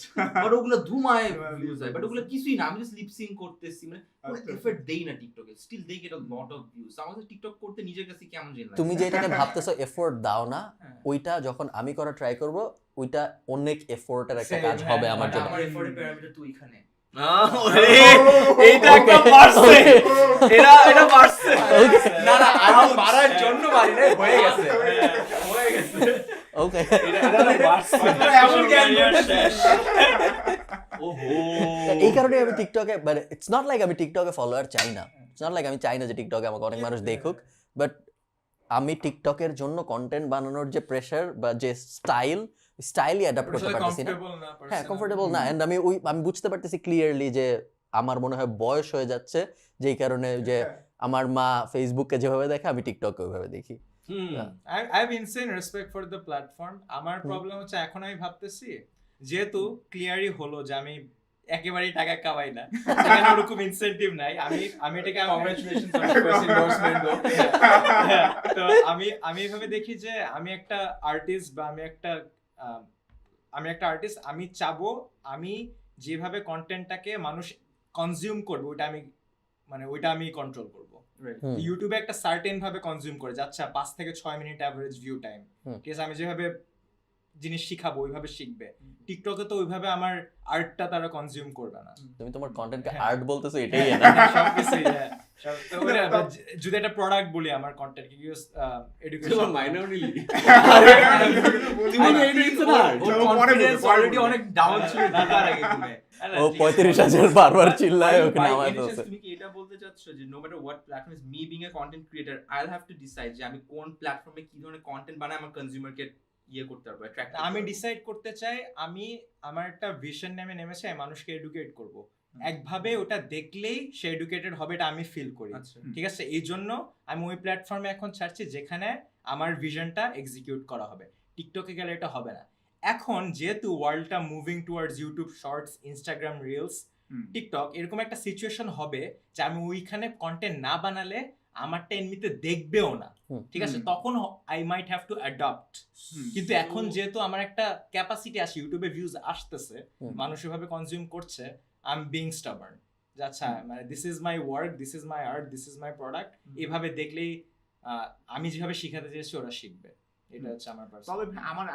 বাট ওগুলো ধুমায় ভিউজ হয়, বাট ওগুলো কিছুই না, আমি জাস্ট লিপ সিং করতেছি, মানে কোনো আচ্ছা। এফর্ট দেই না টিকটকে, still they get a lot of views. আমাদের টিকটক করতে নিজের কাছে কেমন জানি লাগে। তুমি যেটাকে ভাবতেছো এফোর্ট দাও না, হ্যাঁ। ওইটা যখন আমি করা ট্রাই করব, ওইটা অনেক এফোর্টের একটা Same, কাজ হবে হ্যাঁ, আমার But জন্য। আমার এফর্টের প্যারামিটার তো এখানে। এইটা একটা পারছে এটা পারছে না না, আমি মারার জন্য মারি না, হয়ে গেছে। হয়ে গেছে। ওকে, এটা পারছে এমন জ্ঞান শেষ। ওহো এই কারণে আমি টিকটকে, মানে ইটস নট লাইক আমি টিকটকে ফলোয়ার চাই না, ইটস নট লাইক আমি চাই না যে টিকটকে আমাকে অনেক মানুষ দেখুক, বাট আমি টিকটকের জন্য কন্টেন্ট বানানোর যে প্রেশার বা যে স্টাইলই অ্যাডাপ্ট করতে পারতেছি না। Comfortable না, হ্যাঁ, personal। কমফোর্টেবল না, এন্ড আমি বুঝতে পারতেছি ক্লিয়ারলি যে আমার মনে হয় বয়স হয়ে যাচ্ছে, যেই কারণে যে আমার মা ফেসবুককে যেভাবে দেখে আমি টিকটকে ওইভাবে দেখি। I have insane respect for the platform. আমার প্রবলেম হচ্ছে এখন আমি ভাবতেছি যেহেতু ক্লিয়ারই হলো যে আমি একেবারেই টাকা কামাই না, সেখানে ওরকম ইনসেন্টিভ নাই, আমি এটাকে কংগ্রাচুলেশনস অন ফার্স্ট এন্ডোর্সমেন্ট দো। তো আমি এভাবে দেখি যে আমি একটা আর্টিস্ট বা আমি একটা আর্টিস্ট, আমি চাবো আমি যেভাবে কন্টেন্টটাকে মানুষ কনজিউম করবে ওটা আমি মানে ওইটা আমি কন্ট্রোল করব। হুম। ইউটিউবে একটা সার্টেন ভাবে কনজিউম করে যাচ্ছে 5 থেকে 6 মিনিট অ্যাভারেজ ভিউ টাইম, হুম। ঠিক আছে, আমি যেভাবে জিনিস শিখাবো ওইভাবে শিখবে। টিকটকে তো ওইভাবে আমার আর্টটা তারা কনজিউম করবে না। তুমি তোমার কন্টেন্টকে হ্যাঁ। আর্ট বলতেছো, এটাই না? সবকিছুই, হ্যাঁ। তো ওটা যদি একটা প্রোডাক্ট বলি আমার কন্টেন্ট কি এডুকেশন মাইনর নিলি অলরেডি অনেক ডাউন ছিল ঢাকার আগে তুমি। ও 35,000 বারবার চিল্লায় ওকে নামায় ফেলছে। তুমি কি এটা বলতে চাচ্ছ যে no matter what platform is me being a content creator I will have to decide যে আমি কোন প্ল্যাটফর্মে কি ধরনের কন্টেন্ট বানাই আমার কনজিউমারকে ইয়ে করতে পারবো, অ্যাট্রাক্ট আমি ডিসাইড করতে চাই আমি আমার একটা ভিশন নামে নেমেছে মানুষকে এডুকেট করব, একভাবে ওটা দেখলেই সে এডুকেটেড হবে এটা আমি ফিল করি, আচ্ছা ঠিক আছে। এই জন্য আমি ওই প্ল্যাটফর্মে এখন ছাড়ছি যেখানে আমার ভিশনটা এক্সিকিউট করা হবে। টিকটকে গেলে এটা হবে না। এখন যেহেতু ওয়ার্ল্ডটা moving towards YouTube Shorts, Instagram Reels, TikTok, এরকম একটা সিচুয়েশন হবে যে আমি ওইখানে কন্টেন্ট না বানালে আমারটা এমনিতে দেখবেও না, হুম। ঠিক আছে। তখন I might have to adopt. কিন্তু এখন যেহেতু আমার একটা ক্যাপাসিটি আছে, ইউটিউবে ভিউজ আসতেছে, হুম। মানুষ এভাবে কনজিউম করছে, আই এম বিং স্টাবার্ন। আচ্ছা মানে this is my work, this is my art, this is my product. এভাবে দেখলেই আমি যেভাবে শিখাতে চেয়েছি ওরা শিখবে। এটা হচ্ছে আমার পার্সোনাল। তবে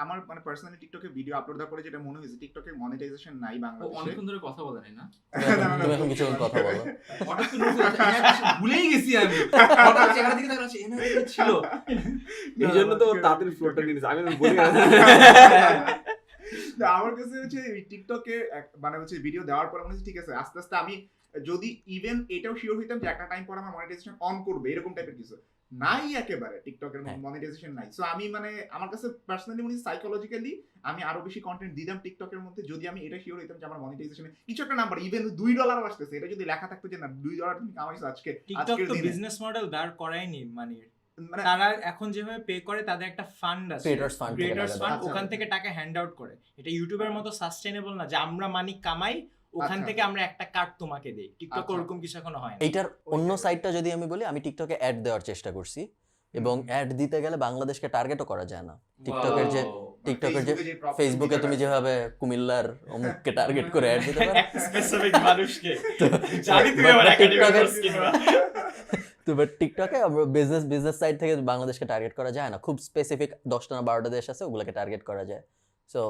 আমার মানে পার্সোনালি টিকটকে ভিডিও আপলোড দেওয়ার পরে যেটা মনে হয়েছে টিকটকে মনিটাইজেশন নাই ও বাংলাদেশে। অনেকক্ষণ ধরে কথা বলে নাই না? তুমি এখন কিছু কথা বলো। হঠাৎ করে ভুলেই গেছি আমি, হঠাৎ চেহারা দিকে তাকাচ্ছি এনা ছিল। এই জন্য তো তাদের ফ্লোরটা নিয়ে নিয়েছে, আমি বলি তো আমার কাছে হচ্ছে টিকটকে মানে হচ্ছে ভিডিও দেওয়ার পর মনে হচ্ছে ঠিক আছে আস্তে আস্তে আমি যদি ইভেন এটাও শিওর হইতাম যে একটা টাইম পর আমার মনিটাইজেশন অন করবে এরকম টাইপের কিছু নাই, একেবারে টিকটকের হ্যাঁ। মনিটাইজেশন নাই। সো আমি মানে আমার কাছে পার্সোনালি মনে হয় সাইকোলজিক্যালি আমি আরো বেশি কন্টেন্ট দিতাম টিকটকের মধ্যে যদি আমি এটা শিওর হইতাম যে আমার মনিটাইজেশনে কিছু একটা নাম্বার ইভেন $2 আসতেছে, এটা যদি লেখা থাকতো যে না $2 তুমি কামাইছো আজকে টিকটক আজকের তো দিনে, বিজনেস মডেল দাঁড় করায়নি, মানে মানে তারা এখন যেভাবে পে করে তাদের একটা ফান্ড আছে, Creators fund থেকে ক্রিয়েটরস টাকা ফান্ড, দেয়। ওখান থেকে টাকা হ্যান্ড আউট করে। এটা ইউটিউবের মতো সাস্টেনেবল না যে আমরা মানি কামাই ওখান আচ্ছা। থেকে আমরা একটা কাট তোমাকে দেই। টিকটক আচ্ছা। ওরকম কিছু এখনো হয় না। এইটার অন্য সাইডটা যদি আমি বলি, আমি টিকটকে অ্যাড দেওয়ার চেষ্টা করছি এবং অ্যাড দিতে গেলে বাংলাদেশকে টার্গেটও করা যায় না। টিকটকের যে ফেসবুকে তুমি যেভাবে কুমিল্লার অমুককে টার্গেট করে অ্যাড দিতে পারো, একটা স্পেসিফিক মানুষকে তো- জানি তুমি আমার একাডেমিক কোর্স কিনবা। তো বাট টিকটকে বিজনেস সাইড থেকে বাংলাদেশকে টার্গেট করা যায় না। খুব স্পেসিফিক 10টা না 12টা দেশ আছে, ওগুলোকে টার্গেট করা যায়। সো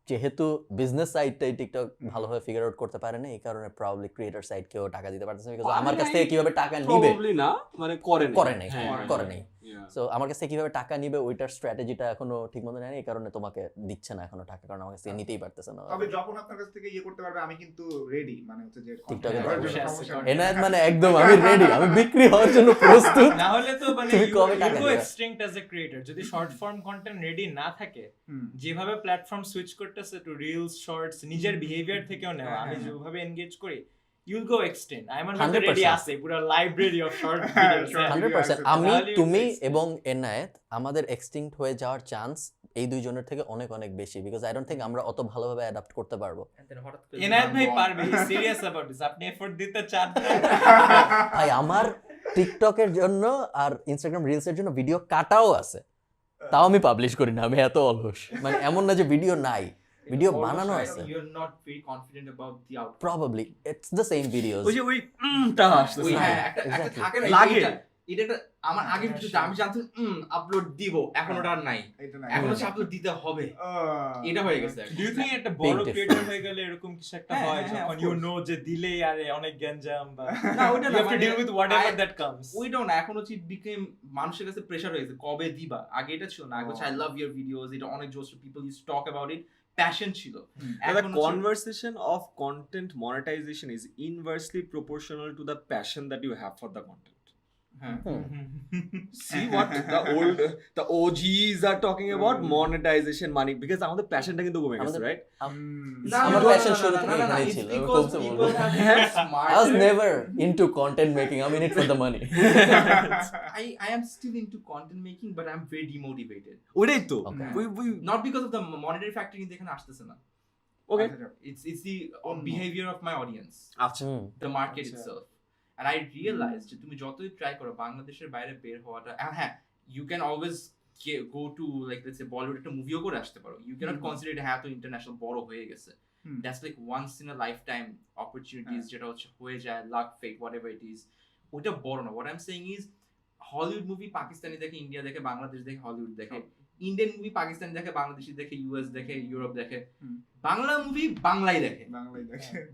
যেহেতু বিজনেস সাইডটাই টিকটক ভালোভাবে ফিগার আউট করতে পারে না, এই কারণে প্রবলি ক্রিয়েটর সাইড কেউ টাকা দিতে পারতেছে না, বিকজ আমার কাছ থেকে কিভাবে টাকা নিবে প্রবাবলি না, মানে করে নাই, হ্যাঁ, করে নাই। yeah. সো আমার কাছে কিভাবে টাকা নিবে ওইটার স্ট্র্যাটেজিটা এখনো ঠিক মতো নেই, এই কারণে তোমাকে দিচ্ছে না এখনো টাকা, কারণ আমার কাছে নিতেই পারতেছে না। তবে যখন আপনার কাছ থেকে ইয়ে করতে পারবে আমি কিন্তু রেডি, মানে হচ্ছে যে টিকটকে content করার জন্য বসে আছে, সমস্যা নেই। এনায়েত মানে একদম আমি রেডি, আমি বিক্রি হওয়ার জন্য প্রস্তুত। না হলে তো মানে তুমি কবে টাকা ইউ গো দিবা? এক্সটিংক্ট অ্যাজ এ ক্রিয়েটর যদি শর্ট ফর্ম কন্টেন্ট রেডি না থাকে। হুম। যেভাবে প্ল্যাটফর্ম সুইচ করতেছে টু রিলস, শর্টস, নিজের বিহেভিয়ার থেকেও নেওয়া, হ্যাঁ, আমি হ্যাঁ। যেভাবে এনগেজ করি ইউল গো এক্সটেন্ড। আমার মধ্যে 100% রেডি আছে পুরো লাইব্রেরি অফ শর্ট ভিডিওস। 100% আমি, তাহলে তুমি it's extinct. এবং এনায়েত আমাদের এক্সটিংক্ট হয়ে যাওয়ার চান্স এই দুইজনের থেকে অনেক অনেক বেশি, বিকজ আই ডোন্ট থিংক আমরা অত ভালোভাবে অ্যাডাপ্ট করতে পারবো। হঠাৎ করে এনায়েত ভাই পারবে, সিরিয়াস অ্যাবাউট দিস। আপনি এফোর্ট দিতে চান না? ভাই আমার টিকটকের জন্য আর ইনস্টাগ্রাম রিলস এর জন্য ভিডিও কাটাও আছে, তাও আমি পাবলিশ করি না, আমি এত অলস। মানে এমন না যে ভিডিও নাই, ভিডিও বানানো আছে। You're not very confident about the outcome. Probably it's the same videos. ওই যে ওই টা আসতেছে ওই না। হ্যাঁ, একটা exactly. থাকে না, লাগে। এটা একটা আমার আগের ভিডিওতে আমি জানতাম আপলোড দিব, এখন ওটা আর নাই, এটা না। এখন হচ্ছে আপলোড দিতে হবে, এটা হয়ে গেছে এখন। ডু ইউ থিংক একটা Big বড় difference. ক্রিয়েটর হয়ে গেলে এরকম কিছু একটা হ্যাঁ, হয় হ্যাঁ, হ্যাঁ, যখন of ইউ course. নো যে দিলেই আরে অনেক গ্যাঞ্জাম বা না ওইটা you না, have to মানে deal with whatever I- that comes? ওইটাও না, এখন হচ্ছে বিকেম মানুষের কাছে প্রেসার হয়ে গেছে কবে দিবা। আগে এটা ছিল না, আগে হচ্ছে আই লাভ ইউর ভিডিওস, এটা অনেক জোস, people use to talk about it, passion ছিল। The এখন হচ্ছে- conversation of content monetization is inversely proportional to the passion that you have for the content. হ্যাঁ। See what the OGs are talking about, monetization, money, because আমাদের passionটা কিন্তু কমে গেছে, আমাদের- right? না, আমার না, passion না, শুরু না, থেকে না, না, এখানেই it's ছিল, because কমছে people বলবো। have been I was smarter. never into content making, I'm in it for the money. I am still into content making, but I'm very demotivated. ওইটাই তো। Okay. We- Not because of the monetary factor কিন্তু এখানে আসতেছে না। okay. It's the behavior of my audience, আচ্ছা। হুম, the market আচ্ছা। itself. And I realized যে তুমি যতই ট্রাই করো বাংলাদেশের বাইরে বের হওয়াটা, and হ্যাঁ, you can always go to like let's say Bollywood একটা মুভিও করে আসতে পারো, you cannot consider it হ্যাঁ তো ইন্টারন্যাশনাল বড় হয়ে গেছে, that's like once in a life time opportunities, যেটা হচ্ছে হয়ে যায়, luck, fate, whatever it is, ওটা বড় না। What I am saying is Hollywood movie Pakistani দেখে, ইন্ডিয়া দেখে, বাংলাদেশ দেখে, হলিউড দেখে, ইন্ডিয়ান মুভি পাকিস্তানি দেখে, বাংলাদেশি দেখে, ইউএস দেখে, ইউরোপ দেখে, বাংলা মুভি বাংলায় দেখে।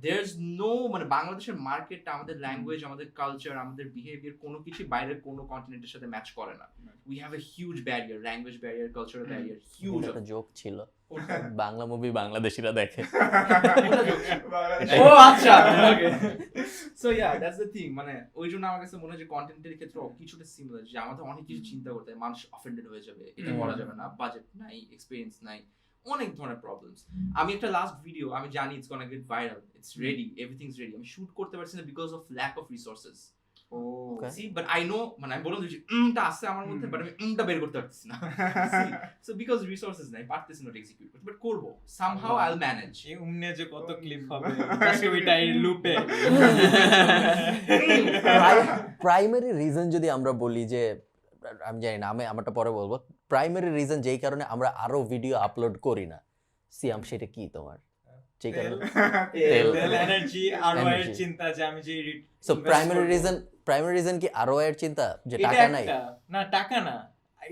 দেয়ার ইজ নো, মানে বাংলাদেশের মার্কেটটা, আমাদের ল্যাঙ্গুয়েজ, আমাদের কালচার, আমাদের বিহেভিয়ার কোনো কিছু বাইরের কোনো কন্টিনেন্টের সাথে ম্যাচ করে না। We have a huge barrier, language barrier, cultural barrier, huge. একটা জোক ছিল, বাংলা মুভি বাংলাদেশিরা দেখে। ও আচ্ছা, so yeah that's the thing. মানে ওই জন্য আমার কাছে মনে হয় যে কন্টেন্টের ক্ষেত্রে কিছুটা সিমিলার, যে আমাদের অনেক কিছু চিন্তা করতে হয়, মানুষ অফেন্ডেড হয়ে যাবে, এটা করা যাবে না, বাজেট নাই, এক্সপেরিয়েন্স নাই, অনেক ধরনের প্রবলেমস। আমি একটা লাস্ট ভিডিও, আমি জানি it's gonna get viral, it's ready, everything's ready, আমি শুট করতে পারছি না because of lack of resources. See, but I know, মানে আমি বললাম যে টা আছে আমার মধ্যে, বাট আমি টা বের করতে পারতেছি না। So because resources নাই, পারতেছি না এক্সিকিউট করতে, বাট করব, somehow I'll manage। এই উমনে যে কত ক্লিপ হবে জাস্ট ওইটাই লুপে। প্রাইমারি রিজন যদি আমরা বলি যে, আমি জানি না, আমি আমারটা পরে বলবো, প্রাইমারি রিজন যেই কারণে আমরা আরো ভিডিও আপলোড করি না, সিয়াম, সেটা কি তোমার? যেই কারণে এনার্জি আর এর চিন্তা, যে আমি যে সো প্রাইমারি রিজন কি আরওআই এর চিন্তা, যে এটা টাকা নাই? না, টাকা না,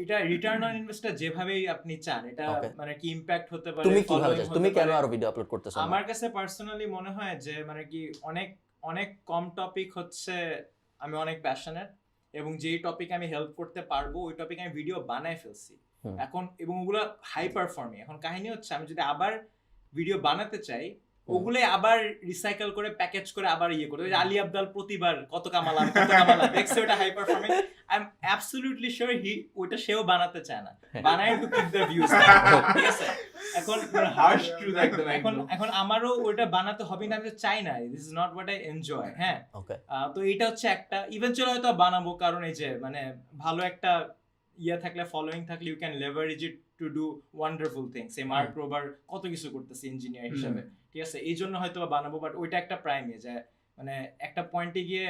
এটা রিটার্ন অন ইনভেস্টটা যেভাবেই আপনি চান, এটা মানে কি ইমপ্যাক্ট হতে পারে। তুমি কিভাবে চাও? তুমি কেন আরো ভিডিও আপলোড করতেছো? আমার কাছে পার্সোনালি মনে হয় যে মানে কি অনেক কম টপিক হচ্ছে আমি অনেক প্যাশনেট, এবং যেই টপিক আমি হেল্প করতে পারবো ওই টপিক আমি ভিডিও বানায় ফেলছি এখন, এবং ওগুলো হাই পারফর্মিং। এখন কাহিনী হচ্ছে আমি যদি আবার ভিডিও বানাতে চাই, ওগুলো আবার রিসাইকেল করে প্যাকেজ করে আবার ইয়ে করে, ওই আলী আব্দাল প্রতিবার কত কামালাম দেখছে ওটা high performing, I am absolutely sure ওইটা সেও বানাতে চায় না, বানায় টু কিপ দ্য ভিউজ, ঠিক আছে? এখন হার্শ ট্রুথ একদম, এখন আমারও ওইটা বানাতে হবে না, আমি চাই না, this is not what I enjoy. হ্যাঁ, তো এটা হচ্ছে একটা, ইভেনচুয়ালি হয়তো বানাবো, কারণ এই যে মানে ভালো একটা ইয়ে থাকলে, ফলোইং থাকলে, you can leverage it to do wonderful things. এই মার্ক রোবার কত কিছু করতেছে ইঞ্জিনিয়ার হিসেবে, ঠিক আছে? এই জন্য হয়তো বানাবো, বাট ওইটা একটা প্রাইমে, যে মানে একটা পয়েন্টে গিয়ে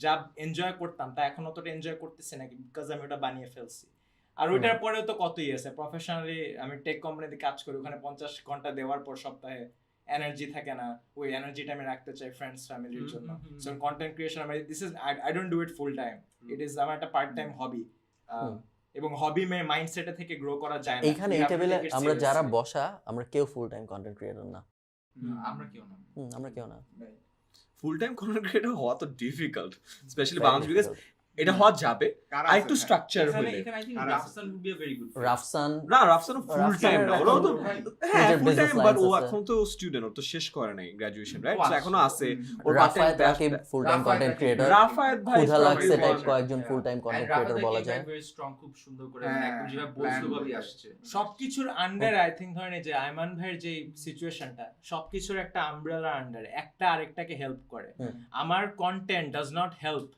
যা এনজয় করতাম তা এখন অতটা এনজয় করতেছি না, বিকজ আমি ওটা বানিয়ে ফেলছি। আর ওইটার পরেও তো কতই আছে, প্রফেশনালি আমি টেক কোম্পানিতে কাজ করি, ওখানে 50 ঘন্টা দেওয়ার পর সপ্তাহে এনার্জি থাকে না, ওই এনার্জিটা আমি রাখতে চাই ফ্রেন্ডস ফ্যামিলির জন্য। So content creation, this is, I don't do it full time, it is আমার একটা পার্ট টাইম হবি, এবং হবি মাইন্ডসেটে থেকে গ্রো করা যায় না। এখানে এই টেবিলে আমরা যারা বসা, আমরা কেউ ফুল টাইম কন্টেন্ট ক্রিয়েটর না, আমরা কেউ না। ফুল টাইম কন্টেন্ট ক্রিয়েটর হওয়া তো ডিফিকাল্ট, স্পেশালি বাংলাদেশ, বিকজ এটা হওয়া যাবে আর একটু স্ট্রাকচার হলে। এখানে I thing Rafsan would be a very good fit। Rafsan full time না, ওরাও তো হ্যাঁ ফুল টাইম, বাট ও আছে। এখন তো স্টুডেন্ট, ও তো শেষ করে নাই গ্র্যাজুয়েশন, রাইট? ও, এখনো আছে ওর Rafayet Rakib full time content creator, Rafayet ভাই ক্ষুধা লাগছে strong টাইপ creator। কয়েকজন ফুল টাইম কন্টেন্ট ক্রিয়েটর বলা যায়। very strong, খুব সুন্দর করে, মানে একদম যেভাবে বলছো ভাবে আসছে। সবকিছুর আন্ডার আই থিংক ধরেন যে আয়মান ভাইয়ের যে সিচুয়েশনটা, সবকিছুর একটা আমব্রেলা আন্ডার, একটা আরেকটাকে হেল্প করে। আমার কন্টেন্ট ডাজ নট হেল্প,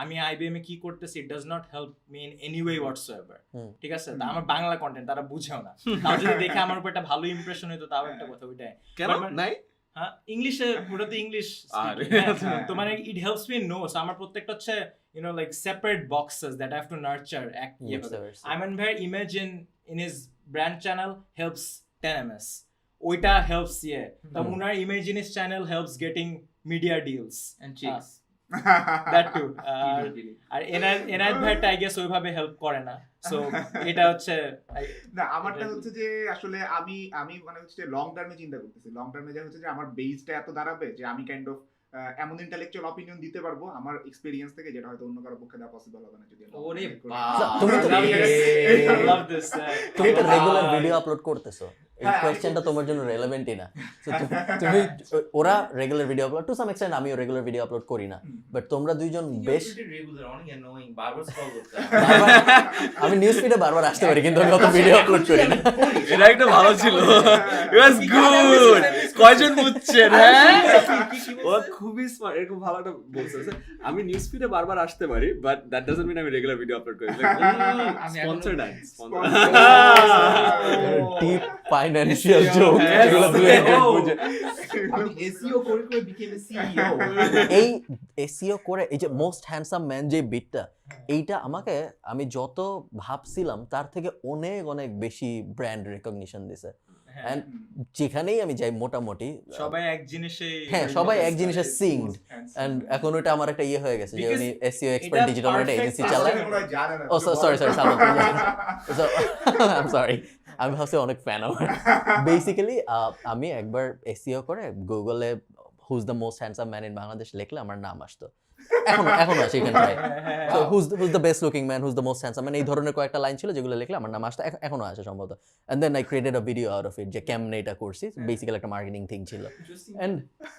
আমি আইবিএম এ কি করতেছি, it does not help me in any way whatsoever, ঠিক আছে? তা আমার বাংলা কন্টেন্ট তারা বুঝেও না, তাও যদি দেখে আমার উপর একটা ভালো ইমপ্রেশন হইতো, তাও একটা কথা, ওইটাই। কেন নাই? হ্যাঁ, ইংলিশে, ওটা তো ইংলিশ, তো মানে ইট হেল্পস মি নো। আমার প্রত্যেকটা হচ্ছে you know like separate boxes that I have to nurture, Ayman Bhai image in his brand channel helps 10ms, ওইটা helps the unar image in his channel helps getting media deals and chicks, that too, আর এনায়েত ভাইটা I guess ওইভাবে হেল্প করে না, সো এটা হচ্ছে না, আমারটা হচ্ছে যে আসলে আমি মানে হচ্ছে যে লং টার্মে চিন্তা করতেছি। লং টার্মে যা হচ্ছে যে আমার বেসটা এত দাঁড়াবে যে আমি কাইন্ড অফ এমন ইন্টেলেকচুয়াল অপিনিয়ন দিতে পারবো আমার এক্সপেরিয়েন্স থেকে, যেটা হয়তো অন্য কারো পক্ষে দেওয়া পসিবল হবে না যদি ওরে তুমি তো I love this, তুমি তো রেগুলার ভিডিও আপলোড করতেছো, এই কোশ্চেনটা তোমার জন্য রেলেভেন্টই না। তুমি ওরা regular video upload, to some extent আমিও রেগুলার ভিডিও আপলোড করি না, বাট তোমরা দুইজন বেশ রেগুলার, অনেক অ্যানোয়িং, বারবার স্ক্রল করতে আমি নিউজ ফিডে বারবার আসতে পারি, কিন্তু আমি অত ভিডিও আপলোড করি না। এটা একটা ভালো ছিল, ইট ওয়াজ গুড। কয়জন বুঝছেন? হ্যাঁ, ও খুবই স্মার্ট, এরকম ভালো একটা বলছে। আমি নিউজ ফিডে বারবার আসতে পারি, বাট দ্যাট ডাজন্ট মিন আমি রেগুলার ভিডিও আপলোড করি। Sponsored ad, deep financial joke, এগুলো দুই একজন বুঝে। আমি এসইও করে করে বিকেম এ সিইও। এই এসইও করে এই যে মোস্ট হ্যান্ডসাম ম্যান যে বিটটা, এইটা আমাকে, আমি যত ভাবছিলাম তার থেকে অনেক অনেক বেশি ব্র্যান্ড রেকগনিশন দিছে। হ্যাঁ। and যেখানেই আমি যাই মোটামুটি সবাই এক জিনিসে হ্যাঁ সবাই এক জিনিসে সিংড Fancy. and এখন ওটা আমার একটা ইয়ে হয়ে গেছে যে Because উনি SEO এক্সপার্ট এটা ডিজিটাল মার্কেটিং perfect এজেন্সি আছে। চালায় মনে হয় জানে না। ও সরি so I'm sorry আমি ভাবছি অনেক ফ্যান আমার বেসিক্যালি আমি একবার এসইও করে গুগলে who's the most handsome man in Bangladesh লিখলে আমার নাম আসতো এখন আসে এখানে try so who's the best looking man who's the most handsome man এই ধরনের কয়েকটা লাইন ছিল যেগুলো লিখলে আমার নাম আসতো এখনো আসে সম্ভবত and then I created a video out of it যে কেমনে এটা করছি বেসিক্যালি একটা মার্কেটিং থিং ছিল Interesting.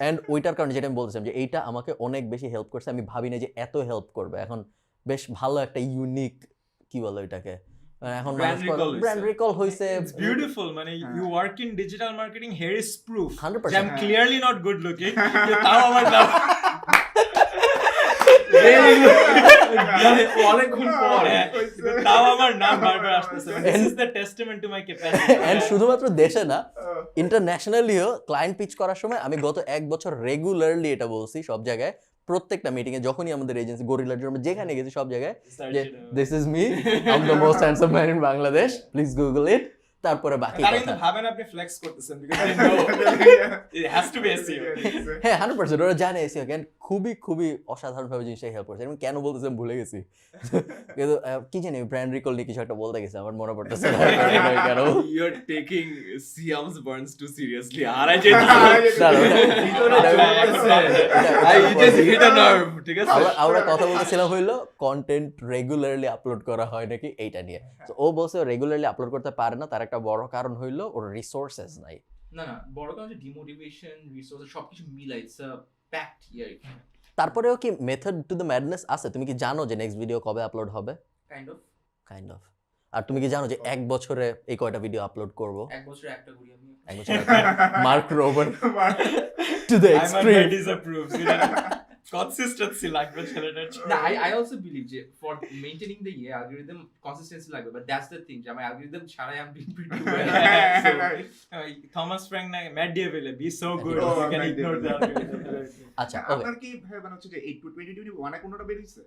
এন্ড ওইটার কারণে যেটা আমি বলছিলাম যে এইটা আমাকে অনেক বেশি হেল্প করছে আমি ভাবি না যে এত হেল্প করবে এখন বেশ ভালো একটা ইউনিক কি বলো এটাকে এখন Brand recall হইছে। ব্র্যান্ড রিকল হইছে It's beautiful. মানে you work in digital marketing, here is proof. 100%. যে I'm clearly not good looking. তাও আমার নাম অনেকক্ষণ পর তাও আমার নাম বারবার আসতেছে। This is the testament to my capacity. And শুধুমাত্র দেশে না ইন্টারন্যাশনালিও ক্লায়েন্ট পিচ করার সময় আমি গত 1 বছর রেগুলারলি এটা বলছি সব জায়গায় প্রত্যেকটা মিটিং এ যখনই আমাদের এজেন্সি গরিলা ড্রাম যেখানে গেছি সব জায়গায় যে this is me I am the most handsome man in Bangladesh please Google it তারপরে বাকি তারা কথা কিন্তু ভাবেন আপনি ফ্লেক্স করতেছেন because they know it has to be SEO. হ্যাঁ 100% ওরা জানে এসিও কেন খুবই খুবই অসাধারণভাবে জিনিসটা হেল্প করছে এবং কেন বলতেছি আমি ভুলে গেছি কিন্তু কি জানি ব্র্যান্ড রিকল নিয়ে কিছু একটা বলতে গেছে আমার মনে পড়তেছে না কেন You're taking Siam's burns too seriously. R I just hit a nerve. ঠিক আছে? আমরা কথা বলতেছিলাম হইলো কন্টেন্ট রেগুলারলি আপলোড করা হয় নাকি এইটা নিয়ে তো ও বলছে রেগুলারলি আপলোড করতে পারে না তার একটা বড় কারণ হইলো ওর রিসোর্সেস নাই না বড় কারণ হচ্ছে ডিমোটিভেশন রিসোর্স সবকিছু মিলাই ইটস আ প্যাক্ট ইয়ার তারপরেও কি মেথড টু দ্য ম্যাডনেস আছে তুমি কি জানো যে নেক্সট ভিডিও কবে আপলোড হবে কাইন্ড অফ আর তুমি কি জানো যে 1 বছরে এই কয়টা ভিডিও আপলোড করব এক বছরে একটা করি আমি 1 বছরে Mark Rober to the I'm extreme ready to prove. Consistency লাগবে ছেলেটার জন্য। না I also believe যে for maintaining the algorithm consistency লাগবে but that's the thing যে আমার algorithm ছাড়াই I'm doing pretty well so Thomas Frank না Matt D'Avella be so good Oh, you can Matt ignore that. আচ্ছা ওকে আপনার কি ভাই মানে হচ্ছে যে 8 to 2021 এ কোনটা বের হইছে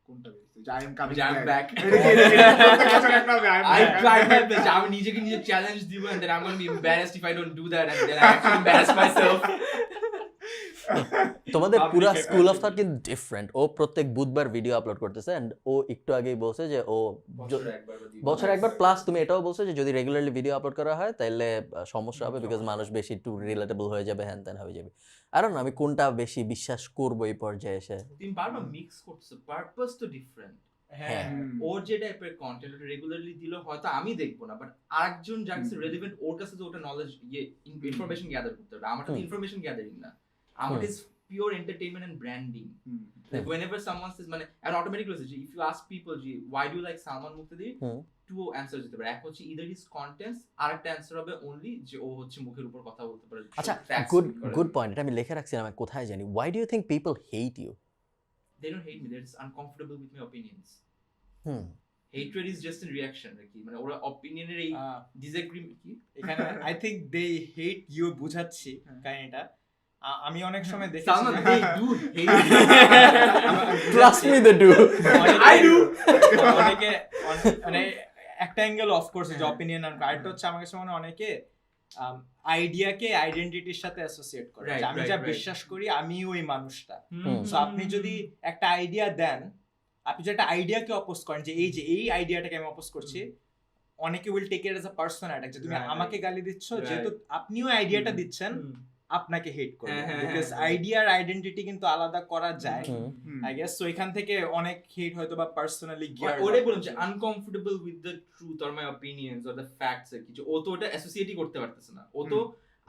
কোনটা বের হইছে যে I am coming যে I'm back. প্রত্যেক বছর একটা হবে, I am I back. tried my best আমি নিজেকে নিজে চ্যালেঞ্জ দিব and then I'm going to be embarrassed if I don't do that and then I actually embarrass myself তোমাদের Public পুরো account. স্কুল অফ থট কিন্তু ডিফারেন্ট ও প্রত্যেক বুধবার ভিডিও আপলোড করতেছে এন্ড ও একটু আগেই বলছে যে ও বছর একবার প্লাস তুমি এটাও বলছো যে যদি রেগুলারলি ভিডিও আপলোড করা হয় তাহলে সমস্যা হবে বিকজ মানুষ বেশি একটু রিলেটেবল হয়ে যাবে হ্যান ত্যান হয়ে যাবে আর না আমি কোনটা বেশি বিশ্বাস করব এই পর্যায়ে এসে তুমি বারবার মিক্স করছো পারপাস তো ডিফারেন্ট হ্যাঁ ওর যে টাইপের কন্টেন্ট ওটা রেগুলারলি দিলে হয়তো আমি দেখবো না বাট আরেকজন যার কাছে রেলেভেন্ট ওর কাছে তো ওটা নলেজ ইনফরমেশন গ্যাদার করতে হবে আমারটা তো ইনফরমেশন গ্যাদারিং না আমার is pure entertainment and branding like whenever someone says মানে and automatically if you ask people why do you like Salman Muqtadi two answers দিতে পারে এক হচ্ছে either his contents আরেকটা অ্যানসার হবে only যে ও হচ্ছে মুখের উপর কথা বলতে পারে আচ্ছা গুড পয়েন্ট এটা আমি লিখে রাখছিলাম আমি কোথায় জানি why do you think people hate you they don't hate me they're just uncomfortable with my opinions hatred is just a reaction কি মানে ওরা opinioner এই disagreement কি এখানে I think they hate you বুঝাচ্ছি কাহিনীটা আমি অনেক সময় দেখেছি Salman they do hate trust me they do I do অনেকে মানে একটা অ্যাঙ্গেল অফ কোর্স যে অপিনিয়ন আর আরেকটা হচ্ছে আমার কাছে মনে হয় অনেকে আইডিয়াকে আইডেন্টিটির সাথে অ্যাসোসিয়েট করে যে আমি যা বিশ্বাস করি আমি ওই মানুষটা সো আপনি যদি একটা আইডিয়া দেন আপনি যদি একটা আইডিয়াকে অপোজ করেন যে এই আইডিয়াটাকে আমি অপোজ করছি অনেকে will take it as a personal attack যে তুমি আমাকে গালি দিচ্ছ যেহেতু আপনিও আইডিয়াটা দিচ্ছেন আপনাকে হেট করবে বিকজ আইডিয়ার আইডেন্টিটি কিন্তু আলাদা করা যায় আই গেস সো এখান থেকে অনেক হেট হয়তো বা পার্সোনালি গিয়ার ওটাই বললাম যে uncomfortable with the truth or my অপিনিয়নস or the facts এর কিছু ও তো ওটা অ্যাসোসিয়েটই করতে পারতেছে না ও তো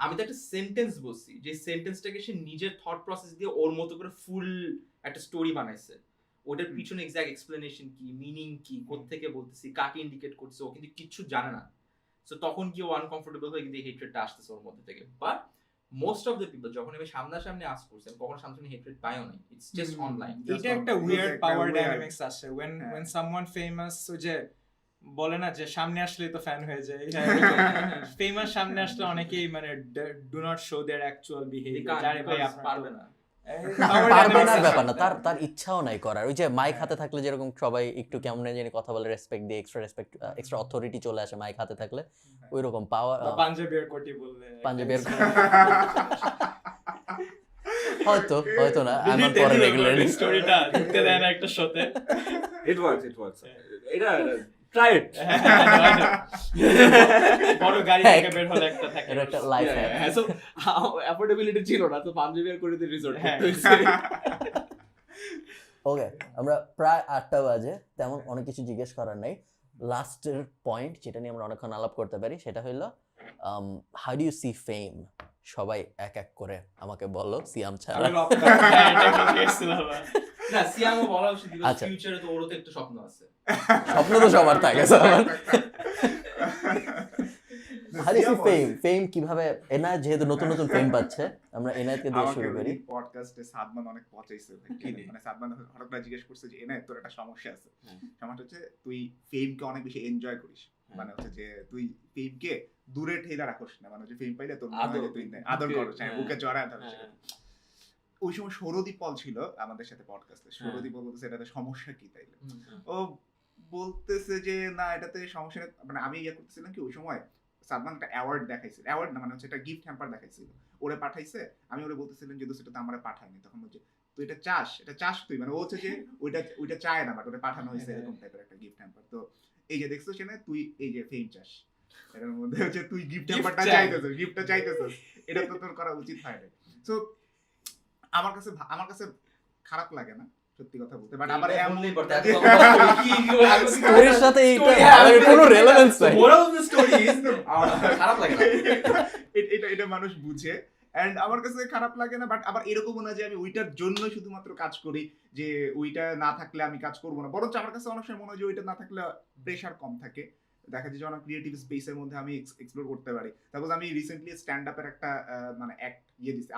আমি তো একটা সেন্টেন্স বলছি যে সেন্টেন্সটাকে সে নিজের থট প্রসেস দিয়ে ওর মতো করে ফুল একটা স্টোরি বানাইছে ওটার পিছনে এক্সাক্ট এক্সপ্লেনেশন কি মিনিং কি কোত্থেকে বলতেছি কাকে ইন্ডিকেট করছে ও কিন্তু কিচ্ছু জানে না সো তখন কি ও আনকমফোর্টেবল হয়ে কিন্তু এই হেট্রেডটা আসতেছে ওর মধ্যে থেকে but most of the people যখন আমি সামনাসামনি আস্ক করছি আমি কখনো সামনাসামনি হেট্রেড পাইও নাই ইটস জাস্ট অনলাইন এটা একটা উইয়ার্ড পাওয়ার ডাইনামিক্স আছে when someone famous যে বলে না যে সামনে আসলে তো ফ্যান হয়ে যায় ফেমাস সামনে আসলে অনেকেই মানে do not show their actual behaviour যারে ভাই আপনার পারবে না পারবে না ব্যাপার না, তার তার ইচ্ছাও নাই করার। ওই যে মাইক হাতে থাকলে যেরকম সবাই একটু কেমন জানি কথা বলে, রেসপেক্ট দিয়ে এক্সট্রা অথরিটি চলে আসে মাইক হাতে থাকলে, ওই রকম পাওয়া পাঞ্জাবের কোটি বললে পাঞ্জাবের হয়তো না, আমার পরে রেগুলারলি স্টোরিটা দিতে দেয় না একটা শোতে। It works. এটা try it. বড় গাড়ি হ্যাঁ, থেকে বের হলে একটা থাকে। এটা একটা লাইফ হ্যাক। So affordability ছিল না, তো পাঞ্জাবি আর করে রিসোর্ট হ্যাঁ। করতে হয়েছে। ওকে, আমরা প্রায় 8টা বাজে, তেমন অনেক কিছু জিজ্ঞেস করার নাই। লাস্টের পয়েন্ট যেটা নিয়ে আমরা অনেকক্ষণ আলাপ করতে পারি সেটা হইলো হাউ ডু ইউ সি ফেম? সবাই এক এক করে আমাকে বলো, সিয়াম ছাড়া। হ্যাঁ, এটা কি গেছিল বাবা। না সিয়ামও বলা উচিত, বিকজ আচ্ছা। ফিউচারে তো ওরও তো একটা স্বপ্ন আছে। স্বপ্ন তো সবার থাকে সবার। হাউ ডু ইউ সি ফেম? ফেম কিভাবে? এনায়েত যেহেতু নতুন নতুন ফেম পাচ্ছে, আমরা এনায়েতকে দিয়ে শুরু করি। পডকাস্টে সাদমান অনেক পচাইছে ভাই। মানে সাদমান হঠাৎ করে জিজ্ঞেস করছে যে এনায়েত তোর একটা সমস্যা আছে। সমস্যা হচ্ছে তুই ফেমকে অনেক বেশি এনজয় করিস। মানে হচ্ছে যে তুই ফেমকে দূরে ঠেলে রাখোস না, মানে হচ্ছে ফেম পাইলে তোর মনে হয় যে তুই আদর করছ, বুকে জড়ায় ধরছ। ওই সময় সৌরদীপ পল ছিল আমাদের সাথে পডকাস্টে। সৌরদীপ পল বলতেছে এটাতে সমস্যা কি তাইলে? ও বলতেছে যে না এটাতে সমস্যা নেই। মানে আমি ইয়ে করতেছিলাম কি ওই সময় সাদমান একটা অ্যাওয়ার্ড দেখাইছিল, অ্যাওয়ার্ড না মানে হচ্ছে একটা গিফট হ্যাম্পার দেখাইছিল, ওরে পাঠাইছে। আমি ওরে বলতেছিলাম যে সেটা তো আমারে পাঠায়নি। তখন বলছে তুই এটা চাস তুই, মানে ও হচ্ছে যে ওইটা চায় না, বাট ওটা পাঠানো হয়েছে এরকম টাইপের একটা গিফট হ্যাম্পার। তো এই যে দেখছো সেখানে তুই এই যে ফেম চাস, এটার মধ্যে হচ্ছে তুই গিফট হ্যাম্পারটা চাইতেছিস, গিফটটা চাইতেছিস, এটা তো তোর করা উচিত হয় না। সো আমার কাছে খারাপ লাগে না সত্যি কথা বলতে, বাট আবার স্টোরির সাথে এইটা কোনো রেলেভেন্স নাই। Moral of the story is খারাপ লাগে না। এটা মানুষ বুঝে, এন্ড আমার কাছে খারাপ লাগে না, বাট আবার এরকমও না যে আমি ওইটার জন্য শুধুমাত্র কাজ করি, যে ওইটা না থাকলে আমি কাজ করবো না। বরঞ্চ আমার কাছে অনেক সময় মনে হয় যে ওইটা না থাকলে প্রেশার কম থাকে, দেখা যায় যে অনেক ক্রিয়েটিভ স্পেসের মধ্যে আমি এক্সপ্লোর করতে পারি। তারপর আমি রিসেন্টলি স্ট্যান্ড আপের একটা মানে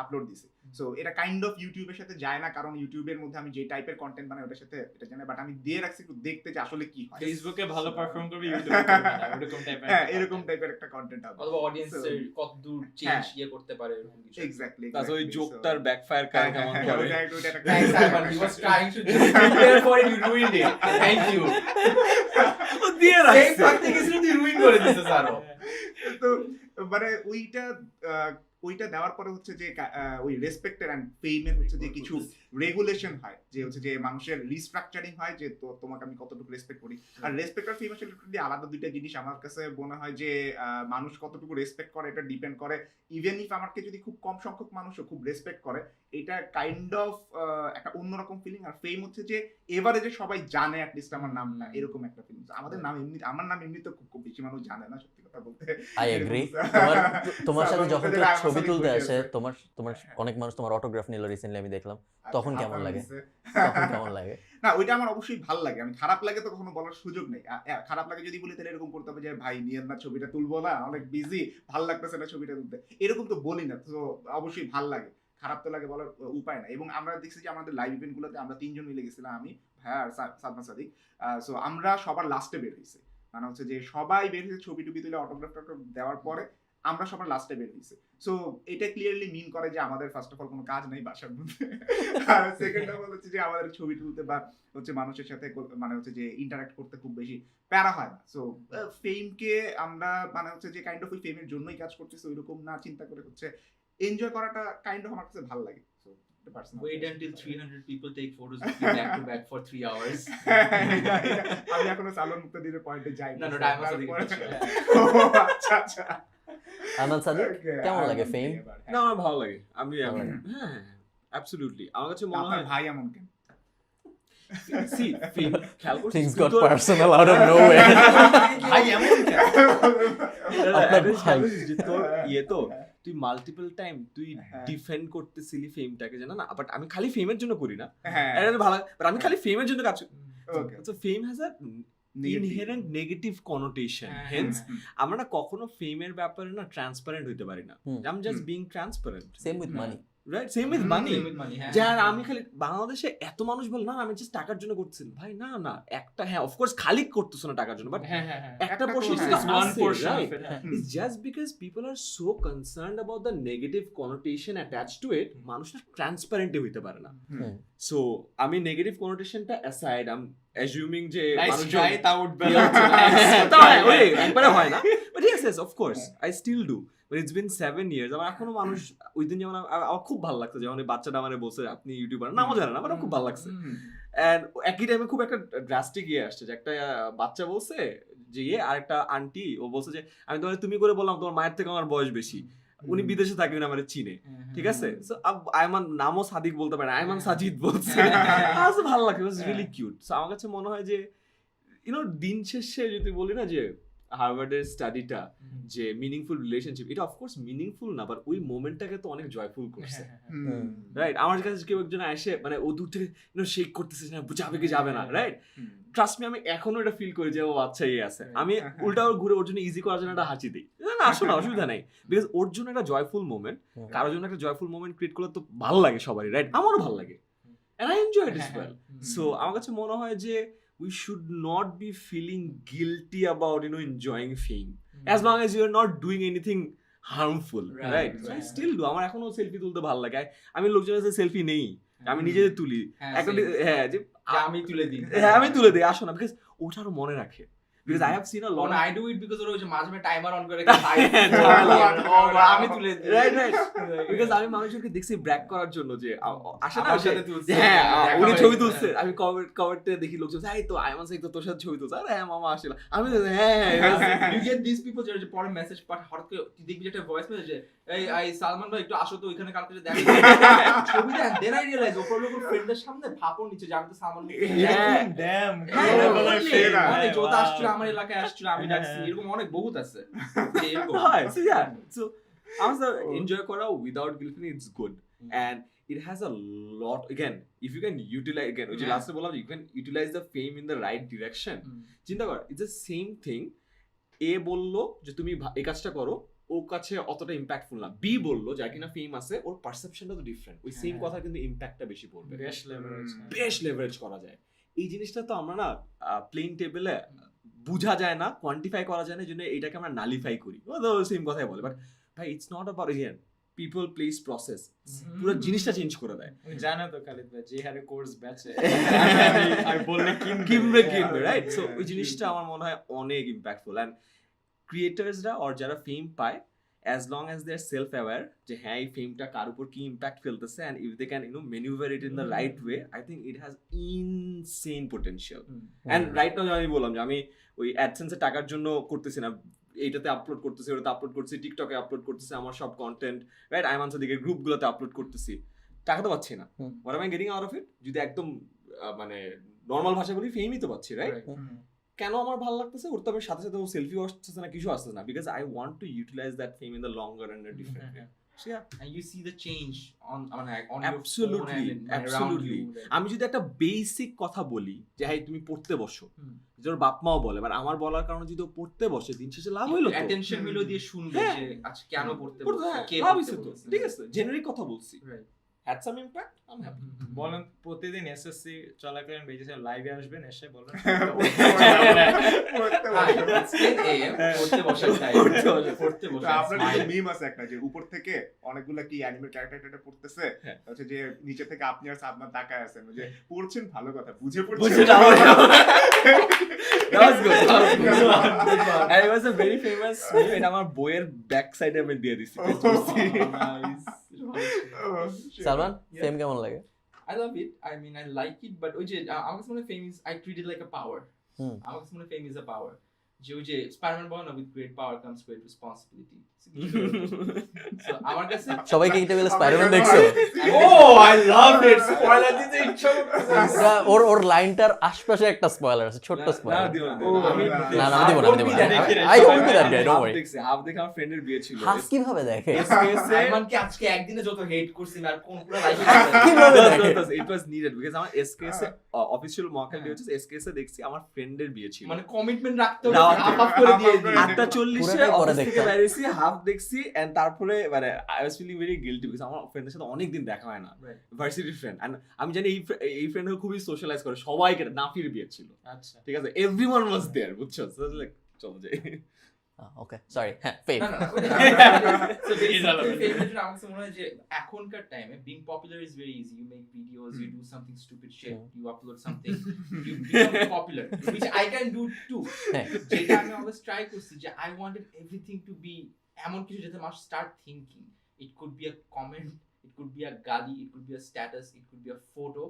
আপলোড দিছি। সো এটা কাইন্ড অফ ইউটিউবের সাথে যায় না, কারণ ইউটিউবের মধ্যে আমি যে টাইপের কন্টেন্ট বানাই ওটার সাথে এটা জানি, বাট আমি দিয়ে রাখছি একটু দেখতে যে আসলে কি হয়। ফেসবুকে ভালো পারফর্ম করবে, ইউটিউবে করবে না, এরকম টাইপের। হ্যাঁ, এরকম টাইপের একটা কন্টেন্ট হবে, অথবা অডিয়েন্সের কত দূর চেঞ্জ ইয়ে করতে পারে এরকম কিছু। এক্স্যাক্টলি। তারপর ওই জোকটার ব্যাকফায়ার করে কেমন করে। Thanks Simon, he was trying to just prepare for it, you ruined it. Thank you. ও দিয়ে Same রাখছে। fucking is তুই ruin করে দিছিস আরো। তো মানে ওইটা দেওয়ার পরে হচ্ছে যে ওই রেসপেক্টের এন্ড ফেমের হচ্ছে যে কিছু রেগুলেশন হয়, যে হচ্ছে যে মানুষের রিস্ট্রাকচারিং হয়, যে তো তোমাকে আমি কতটুকু রেসপেক্ট করি। আর রেসপেক্ট আর ফেম আসলে টোটালি আলাদা দুইটা জিনিস। আমার কাছে মনে হয় যে মানুষ কতটুকু রেসপেক্ট করে এটা ডিপেন্ড করে, ইভেন ইফ আমাকে যদি খুব কম সংখ্যক মানুষও খুব রেসপেক্ট করে, এটা কাইন্ড অফ একটা অন্যরকম ফিলিং। আর ফেম হচ্ছে যে এবারে যে সবাই জানে অ্যাটলিস্ট আমার নামটা, এরকম একটা ফিলিং। আমাদের নাম এমনি, আমার নাম এমনি তো খুব বেশি মানুষ জানে না সত্যি কথা বলতে। I agree. তোমার সাথে যখন কেউ ছবি তুলতে আসে, তোমার অনেক মানুষ তোমার অটোগ্রাফ নিল রিসেন্টলি, আমি দেখলাম, তখন কেমন লাগে? না ওইটা আমার অবশ্যই ভালো লাগে। আমি খারাপ লাগে তো কখনো বলার সুযোগ নেই। খারাপ লাগে যদি বলি তাহলে এরকম করতে হবে যে ভাই নিয়েন না, ছবিটা তুলবো না, অনেক বিজি, ভাল লাগতেছে না ছবিটা তুলতে, এরকম তো বলি না। তো অবশ্যই ভাল লাগে, খারাপ তো লাগে, বলার উপায় না। এবং আমরা দেখছি যে আমাদের লাইভ ইভেন্ট গুলোতে আমরা 3 জন মিলে গেছিলাম, আমি, ভাইয়া আর সাদমান সাদিক। সো আমরা সবার লাস্টে বের হয়েছি, মানে হচ্ছে যে সবাই বের হয়েছে ছবি টুবি তুলে অটোগ্রাফ দেওয়ার পরে আমরা সবার লাস্টে বের হয়েছে। সো এটা ক্লিয়ারলি মিন করে যে আমাদের ফার্স্ট অফ অল কোনো কাজ নেই বাসার মধ্যে, আর সেকেন্ড অফ অল হচ্ছে যে আমাদের ছবি তুলতে বা হচ্ছে মানুষের সাথে মানে হচ্ছে যে ইন্টারঅ্যাক্ট করতে খুব বেশি প্যারা হয় না। সো ফেমকে আমরা মানে হচ্ছে যে কাইন্ড অফ ওই ফেমের জন্যই কাজ করতেছি ওইরকম না চিন্তা করে, হচ্ছে এনজয় করাটা কাইন্ড অফ আমার কাছে ভালো লাগে। So Wait until 300 people take photos with you back to back for 3 hours. আমি এখনো সালন মুক্ত দিয়ে পয়েন্টে যাই না না ডায়মন্ড সাদিক। আচ্ছা আচ্ছা। আমান সাদিক, কেমন লাগে ফেম? না আমার ভালো লাগে। আমি হ্যাঁ অ্যাবসলিউটলি আমার কাছে মনে হয় ভাই এমন কেন? সি ফেম খেয়াল করছিস Things got personal out of nowhere. ভাই এমন কেন? তোর ইয়ে তো তুই মাল্টিপল টাইম তুই ডিফেন্ড করতেছিলি ফেমটাকে, জানা না, বাট আমি খালি ফেমের জন্য করি না, এটা ভালো, বাট আমি খালি ফেমের জন্য কাজ করি। So fame has a inherent negative connotation, hence আমরা না কখনো ফেমের ব্যাপারে না ট্রান্সপারেন্ট হইতে পারি না। I am just being transparent. Same with money. Right same with money Same with money, হ্যাঁ। যার আমি খালি বাংলাদেশে এত মানুষ বলে না আমি জাস্ট টাকার জন্য করছি ভাই না একটা হ্যাঁ অফকোর্স খালি করতেছো না টাকার জন্য বাট হ্যাঁ একটা একটা পোর্শন তো ইজ হ্যাঁ, one portion of it, হ্যাঁ। It's just because people are so concerned about the negative connotation attached to it, মানুষটা ট্রান্সপারেন্টই হইতে পারে না। হুম। সো আমি নেগেটিভ কনোটেশনটা অ্যাসাইড আই এম অ্যাজিউমিং যে Nice মানুষজন- try, that would be তা হয়, ওই একবারে হয় না but yes of course I still do but it's been 7 years আমার এখনো মানুষ ওই দিন যেমন আমার খুব ভালো লাগছে যখন ওই বাচ্চাটা মানে বলছে আপনি ইউটিউবার নামও জানে না বাট খুব ভালো লাগছে এন্ড একই টাইমে খুব একটা ড্রাস্টিক ইয়ে আসছে যে একটা বাচ্চা বলছে যে আর একটা আন্টি ও বলছে যে আমি তোমার তুমি করে বললাম তোমার মায়ের থেকে আমার বয়স বেশি উনি বিদেশে থাকেন আমার চিনে ঠিক আছে সো আইমান নামও সাদিক বলতে পারে আইমান সাজিদ বলছে আসলে ভালো লাগে ইট ওয়াজ রিয়েলি কিউট সো আমার কাছে মনে হয় যে দিন শেষে যদি বলি না যে হার্ভার্ডের স্টাডিটা যে মিনিংফুল রিলেশনশিপ এটা অফকোর্স মিনিংফুল না বাট ওই মোমেন্টটাকে তো অনেক জয়ফুল করছে রাইট আমার কাছে কেউ একজন আসে মানে ও দূর থেকে শেক করতেছে না যাবে কি যাবে না রাইট ট্রাস্ট মি আমি এখনো এটা ফিল করি যে ও আচ্ছা এই আছে আমি উল্টা ঘুরে ওর জন্য ইজি করার জন্য একটা হাসি দিই না আসো না অসুবিধা নাই বিকজ ওর জন্য একটা জয়ফুল মোমেন্ট কারোর জন্য একটা জয়ফুল মোমেন্ট ক্রিয়েট করলে তো ভালো লাগে সবারই রাইট আমারও ভালো লাগে and I enjoy it as well so আমার কাছে মনে হয় যে we should not be feeling guilty about enjoying fame as long as you're not doing anything harmful right so I still do আমার এখনো সেলফি তুলতে ভালো লাগে আমি লোকজনের কাছে সেলফি নেই আমি নিজে তুলি একটা হ্যাঁ যে আমি তুলে দিই হ্যাঁ আমি তুলে দিই আসো না বিকজ ওটা আরো মনে রাখে because I have seen a lot I do it because ওর ওই যে মাঝে মাঝে টাইমার অন করে আমি তুলে দিই right because আমি মানুষজনকে দেখছি ব্র্যাক করার জন্য যে আসে না আমার সাথে তুলছে। হ্যাঁ দেখা উনি হয়েছে। ছবি তুলছে আমি কমেন্টে দেখি লোকজন এই তো আইমান সাইদ তো তোর সাথে ছবি তুলছে আরে হ্যাঁ মামা আসলে আমি তো, হ্যাঁ you get these people যে পরে মেসেজ পাঠ হঠাৎ করে তুই দেখবি যে একটা ভয়েস মেসেজ যে এই সালমান ভাই একটু আসো তো ওইখানে কালকে যে দেখা ছবি দেন দেন আই রিয়েলাইজ ওপর লোকের ফ্রেন্ডের সামনে ভাপর নিচে যাবে তো সালমান damn মানে জোতা আসছিল আমার এলাকায় আসছিল আমি ডাকছি এরকম অনেক বহুত আছে যে এরকম হয় so yeah so আমার এনজয় করা without guilt it's good and it has a lot again if you can utilize again which last বললাম you can utilize the fame in the right direction চিন্তা কর it's the same thing এ বললো যে তুমি এই কাজটা করো ও কাছে অতটা ইম্প্যাক্টফুল না বি বললো যার কিনা ফেম আছে ওর পারসেপশনটা তো ডিফারেন্ট ওই সেম কথা কিন্তু ইম্প্যাক্টটা বেশি পড়বে বেশ লেভারেজ করা যায় এই জিনিসটা তো আমরা না প্লেন টেবিলে বোঝা যায় না কোয়ান্টিফাই করা যায় না এই জন্য এটাকে আমরা নালিফাই করি সেম কথাই বলে বাট ভাই it's not about here people place process পুরো জিনিসটা চেঞ্জ করে দেয় জানো তো খালিদ ভাই যে হারে কোর্স ব্যাচে আমি বললে কিনবে রাইট সো ওই জিনিসটা আমার মনে হয় অনেক ইম্প্যাক্টফুল এন্ড ক্রিয়েটার্সরা আর যারা ফেম পায় as long as they're self aware যে হ্যাঁ এই ফেমটা কার উপর কি ইম্প্যাক্ট ফেলতেছে and if they can maneuver it in the right way I think it has insane potential and right now আমি বললাম যে আমি ওই অ্যাডসেন্স এর টাকার জন্য করতেছি না এইটাতে আপলোড করতেছি ওটাতে আপলোড করতেছি টিকটকে আপলোড করতেছি আমার সব কন্টেন্ট রাইট আইমান সাদিকের গ্রুপগুলোতে আপলোড করতেছি টাকা তো পাচ্ছি না what am I getting out of it যদি একদম মানে নরমাল ভাষা বলি ফেমই তো পাচ্ছি রাইট কেন আমার ভালো লাগতেছে ওর তো আমি সাথে সাথে ও সেলফি আসতেছে না কিছু আসতেছে না because I want to utilise that fame in the longer and different way so yeah and you see the change on absolutely absolutely আমি যদি একটা বেসিক কথা বলি যে হ্যাঁ তুমি পড়তে বসো যেটা বাপ মাও বলে বাট আমার বলার কারণে যদি ও পড়তে বসে দিন শেষে লাভ হইলো তো attention হলো দিয়ে শুনবে হ্যাঁ। যে আচ্ছা কেন পড়তে পড়তে বলছে হ্যাঁ, কে লাভ পড়তে হইছে তো বলছে। ঠিক আছে জেনারিক কথা বলছি Right. had some impact I'm happy বলেন প্রতিদিন এসএসসি চলাকালীন বেজেছে লাইভে আসবেন এসে বলেন It's 10 AM, পড়তে বসার time। পড়তে বসার আপনার time। কিন্তু মিম আছে একটা যে উপর থেকে অনেকগুলা কি অ্যানিমেল ক্যারেক্টার পড়তেছে হ্যাঁ। হচ্ছে যে নিচে থেকে আপনি আর সাদমান তাকায় আছেন যে পড়ছেন ভালো কথা বুঝে বুঝে পড়ছেন যাও। that was good and it was a very famous meme এটা আমার বইয়ের ব্যাক সাইডে আমি দিয়ে দিছি সালমান ফেম কেমন লাগে I love it. I mean, I like it, but ওই যে আমার কাছে মনে হয় fame is I treat it like a power. আমার কাছে মনে হয় fame is a power. যে ওই যে স্পাইডারম্যান বলে না with great power comes great responsibility. So আমার কাছে সবাই কি টেবিলে স্পাইডারম্যান দেখছো Oh, I love it. Spoiler দিতে ইচ্ছা করতেছে। ওর লাইনটার আশপাশে একটা স্পয়লার আছে, ছোট্ট না, স্পয়লার। দিও না, ও, দিও না। আমি না না, আমি দিব না, আমি দিব না। দেখি রে, I won't be that guy, don't half worry. দেখছি, হাফ দেখে আমার ফ্রেন্ডের বিয়ে ছিল। হাস কিভাবে দেখে? সালমান কি আজকে একদিনে যত হেট করছি আর কোন পুরো লাইফে কিভাবে দেখে? It was needed because আমার SKS এ অফিশিয়াল মকটেল বিয়ে হচ্ছে, SKS এ দেখছি আমার ফ্রেন্ডের বিয়ে ছিল। মানে কমিটমেন্ট রাখতে হবে, দাও, হাফ হাফ করে দিয়ে দিই। 8:40 পুরোটাই পরে অফিস থেকে দেখতাম। বেরিয়েছি, হাফ দেখছি এন্ড তারপরে মানে I was feeling very guilty because আমার ফ্রেন্ডের সাথে অনেক দিন দেখা হয় না, Right. ভার্সিটির ফ্রেন্ড। এন্ড আমি জানি এই ফ্রেন্ড খুবই সোশ্যালাইজ করে সবাইকে, নাফির বিয়ে ছিল, আচ্ছা ঠিক আছে, এভরিওয়ান ওয়াজ দেয়ার, বুঝছো, সো লাইক চলো যাই। ওকে সরি, হ্যাঁ ফেম। না, না, না, So basically, favorite আমার কাছে মনে হয় যে এখনকার টাইমে being popular is very easy. You make videos, you do something stupid shit, you upload something, you become popular, which I can do too. হ্যাঁ। যেটা আমি always try করছি যে I wanted everything to be এমন কিছু যেটা মানুষ start thinking. It could be a comment, it could be a gali, it could be a status, it could be a photo.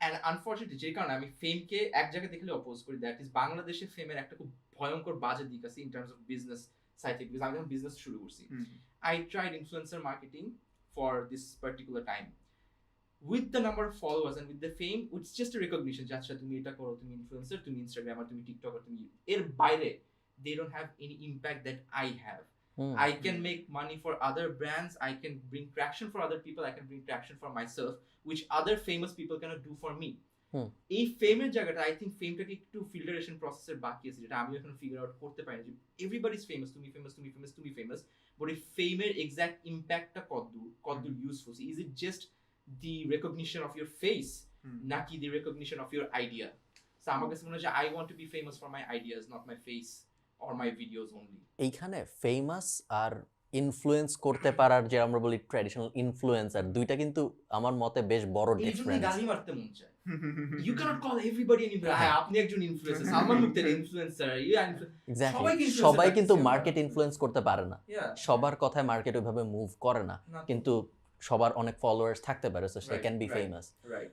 And unfortunately যে কারণে আমি ফেমকে এক জায়গায় দেখলে অপোজ করি, দ্যাট ইজ বাংলাদেশে ফেমের একটা খুব ভয়ঙ্কর বাজে দিক আছে in terms of business side থেকে, বিকজ আমি যখন বিজনেস শুরু করছি I tried influencer marketing for this particular time. With the number of followers and with the fame, it's just a recognition যে আচ্ছা তুমি এটা করো, তুমি ইনফ্লুয়েন্সার, তুমি ইনস্টাগ্রামার, তুমি টিকটকার, তুমি এর বাইরে they don't have any impact that I have. I can make money for other brands, I can bring traction for other people, I can bring traction for myself, which other famous people cannot do for me. এই ফেমের জায়গাটা আই থিঙ্ক ফেমটাকে একটু ফিল্টারেশন প্রসেসের বাকি আছে, যেটা আমি এখন ফিগার আউট করতে পারি যে এভরিবডি ইজ ফেমাস, তুমি ফেমাস, তুমি ফেমাস, তুমি ফেমাস, বাট এই ফেমের এক্সাক্ট ইম্প্যাক্টটা কতদূর useful, is it just the recognition of your face নাকি the recognition of your idea? So আমার কাছে মনে হয় যে I want to be famous for my ideas, not my face or my videos only. এইখানে ফেমাস আর ইনফ্লুয়েন্স করতে পারার যে আমরা বলি ট্র্যাডিশনাল ইনফ্লুয়েন্সার, দুইটা কিন্তু আমার মতে বেশ বড় এই জন্যই ডিফারেন্স। গালি মারতে মন চায়। You cannot call everybody an influencer. আপনি একজন ইনফ্লুয়েন্সার, সালমান মুক্তের ইনফ্লুয়েন্সার, এক্স্যাক্টলি, সবাইকে influencer সবাই কিন্তু লাগছে, মার্কেট ইনফ্লুয়েন্স করতে পারে না, yeah. সবার কথায় মার্কেট ওইভাবে মুভ করে না, না, কিন্তু সবার অনেক ফলোয়ার্স থাকতে পারে, so they Right, can be right. Famous. Right.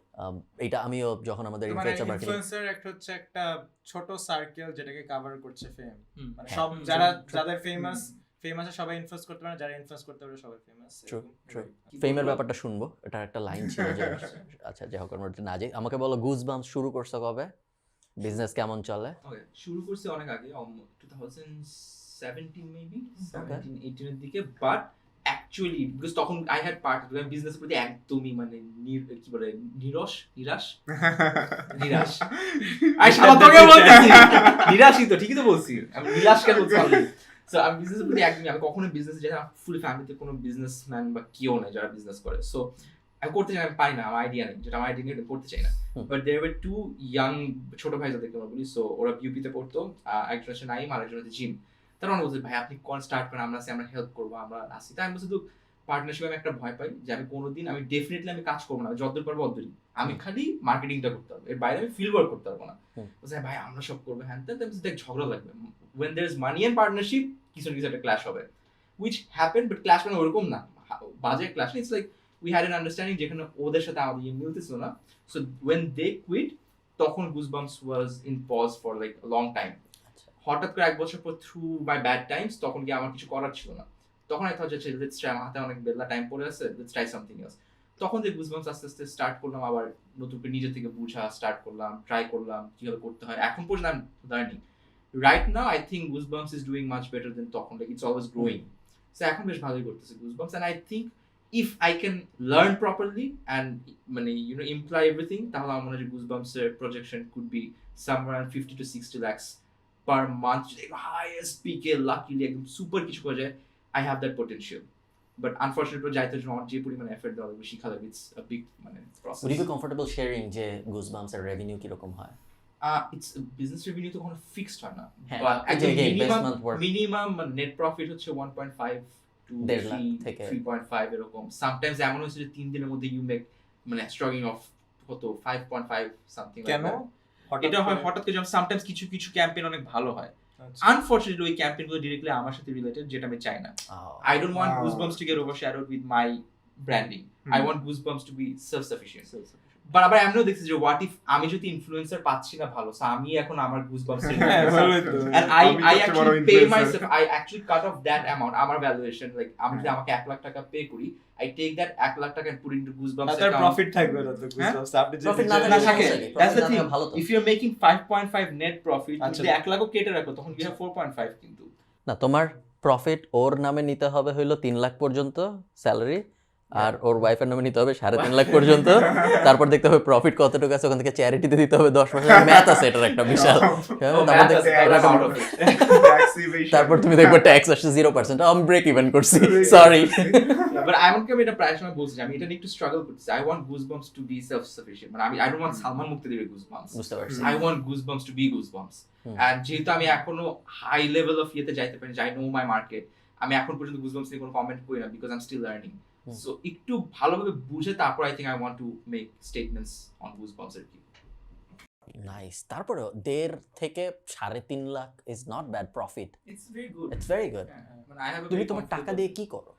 এটা আমিও যখন আমাদের মানে ইনফ্লুয়েন্সার মার্কেটিং, ইনফ্লুয়েন্সার একটা হচ্ছে একটা ছোট সার্কেল যেটাকে কভার করছে ফেম, মানে হ্যাঁ। সব যাদের ফেমাস সবাই ইনফ্লুয়েন্স করতে পারে, যারা ইনফ্লুয়েন্স করতে পারে সবাই ফেমাস। True. ফেমের ব্যাপারটা শুনবো, এটা একটা লাইন ছিল যে আচ্ছা যাই হোক আমরা না যাই, আমাকে বলো গুজবাম্পস শুরু করছো কবে, বিজনেস কেমন চলে? Okay, শুরু করছি অনেক আগে, 2017 মেবি, 17-18 এর দিকে, বাট অ্যাকচুয়ালি বিকজ তখন আই হ্যাড পার্ট বিজনেসের প্রতি একদমই মানে কি বলে নিরাশ আই সারা তোকে বলতেছি নিরাশই তো, ঠিকই তো বলছি, আমি নিরাশ কেন বলছি? সো আমি বিজনেসের প্রতি একদমই, আমি কখনো বিজনেস, যেটা ফুল ফ্যামিলিতে কোনো বিজনেসম্যান বা কেউ নেই যারা বিজনেস করে, সো আমি করতে চাই, আমি পারি না, আমার আইডিয়া নেই, যেটা আমার আইডিয়া নেই করতে চাই না। But there were two young ছোট ভাই যাদেরকে আমরা বলি, সো ওরা বিউপিতে পড়তো, একজন হচ্ছে নাইম, আরেকজন হচ্ছে জিম। তারা অনেক বলছে ভাই আপনি কোন স্টার্ট করেন, আমরা হেল্প করবো, আমরা আসি। তাই আমি বলছি তো পার্টনারশিপে আমি একটা ভয় পাই যে আমি কোনোদিন, আমি ডেফিনেটলি আমি কাজ করবো না, যতদূর পারবো অতদূরই, আমি খালি মার্কেটিংটা করতে হবে, এর বাইরে আমি ফিল্ড ওয়ার্ক করতে পারবো না। বলছে ভাই আমরা সব করবো, হ্যাঁ দেখ ঝগড়া লাগবে, when there is money and partnership কিছু না কিছু একটা ক্ল্যাশ হবে, উইচ হ্যাপেন, বাট ক্ল্যাশ মানে ওরকম না, বাজে clash, it's like we had an understanding যেখানে ওদের সাথে আমাদের মিলতেছিল না। সো ওয়েন দে কুইট, তখন goosebumps was in pause for like long time. হঠাৎ করে এক বছর পর থ্রু মাই ব্যাড টাইমস, তখন কি আমার কিছু করার ছিল না, তখন আমি যে লেটস ট্রাই, আমার হাতে অনেক বেলা টাইম পড়ে আছে, লেটস ট্রাই সামথিং এলস। তখন যে গুজবাম্পস আস্তে আস্তে স্টার্ট করলাম, আবার নতুন করে নিজে থেকে বুঝা স্টার্ট করলাম, ট্রাই করলাম কিভাবে করতে হয়, এখন পর্যন্ত আমি learning. Right now I think Goosebumps is doing much better than তখন, like it's always growing. So এখন বেশ ভালোই করতেছে Goosebumps, and I think if I can learn properly and imply everything, তাহলে আমার মনে হয় গুজবাম্পসের projection could be somewhere around 50 to 60 lakhs per month, highest peak luckily একদম সুপার কিছু করা যায়, I have that potential, but unfortunately যাইতে জন্য আমার যে পরিমাণ এফর্ট দেওয়া লাগবে, শিখা লাগবে, it's a big process. Would you be comfortable sharing যে গুজবাম্পস এর রেভিনিউ কি রকম হয়? It's business revenue তো কোনো ফিক্সড হয় না, হ্যাঁ, but যে best month work minimum net profit হচ্ছে 1.5 to 1.5 লাখ থেকে 3.5 এরকম। সামটাইমস এমন হচ্ছে যে 3 দিনের মধ্যে ইউ মেক মানে স্ট্রাগলিং অফ কত 5.5 সামথিং লাইক কেন দ্যাট। এটা হয় হঠাৎ করে, যেমন সামটাইমস কিছু কিছু ক্যাম্পেইন অনেক ভালো হয়, আনফরচুনেটলি ওই ক্যাম্পেইনগুলো ডিরেক্টলি আমার সাথে রিলেটেড, যেটা আমি চাই না। I don't want Goosebumps to get overshadowed with my branding. I want Goosebumps to be self-sufficient. But আবার এমনও দেখছি যে হোয়াট ইফ আমি যদি ইনফ্লুয়েন্সার পাচ্ছি না ভালো, সো আমি এখন আমার গুজবাম্পস and I আমি সবচেয়ে বড় actually pay influencer। myself, I actually cut off that amount, আমার valuation, like আমি যদি আমাকে 1 লাখ টাকা পে করি, I take that 1 লাখ টাকা and put it into Goosebumps আপনার account. প্রফিট থাকবে না তো Goosebumps, আপনি যদি Profit না না থাকলে থাকে, সমস্যা নেই, that's the profit না thing, থাকলে ভালো তো। if you're making 5.5 net profit, আচ্ছা। যদি 1 লাখও কেটে রাখো তখন you have 4.5 কিন্তু। না, তোমার প্রফিট ওর নামে নিতে হবে হইলো 3 লাখ পর্যন্ত স্যালারি, আর ওর ওয়াইফের নামে নিতে হবে 3.5 লাখ পর্যন্ত, তারপর দেখতে হবে প্রফিট কতটুকু আছে, ওখান থেকে চ্যারিটিতে দিতে হবে 10 মাসের ম্যাথ আছে, এটার একটা বিশাল। Oh, তারপর math দেখ- আছে, এটা একটা- out of it. Tax evasion। তারপর তুমি দেখবে ট্যাক্স আসছে 0%, আমি ব্রেক ইভেন করছি, sorry. But I want to এটা প্রায় সময় বলছি, আমি এটা নিয়ে একটু স্ট্রাগল করতেছি। I want Goosebumps to be self-sufficient, মানে I don't want Salman মুক্তাদিরের Goosebumps, বুঝতে পারছি। I want Goosebumps to be Goosebumps, and যেহেতু আমি এখনো হাই লেভেল অফ ইয়েতে যাইতে পারি, I know my market, আমি এখন পর্যন্ত Goosebumps নিয়ে কোনো কমেন্ট করি না because I'm still learning, so একটু ভালোভাবে বুঝে তারপর I think I want to make statements on Goosebumps আর কি। নাইস। তারপরে 1.5 থেকে 3.5 lakh is not bad profit, It's very good. It's very good. মানে I have a তুমি very তোমার টাকা comfortable- দিয়ে কি করো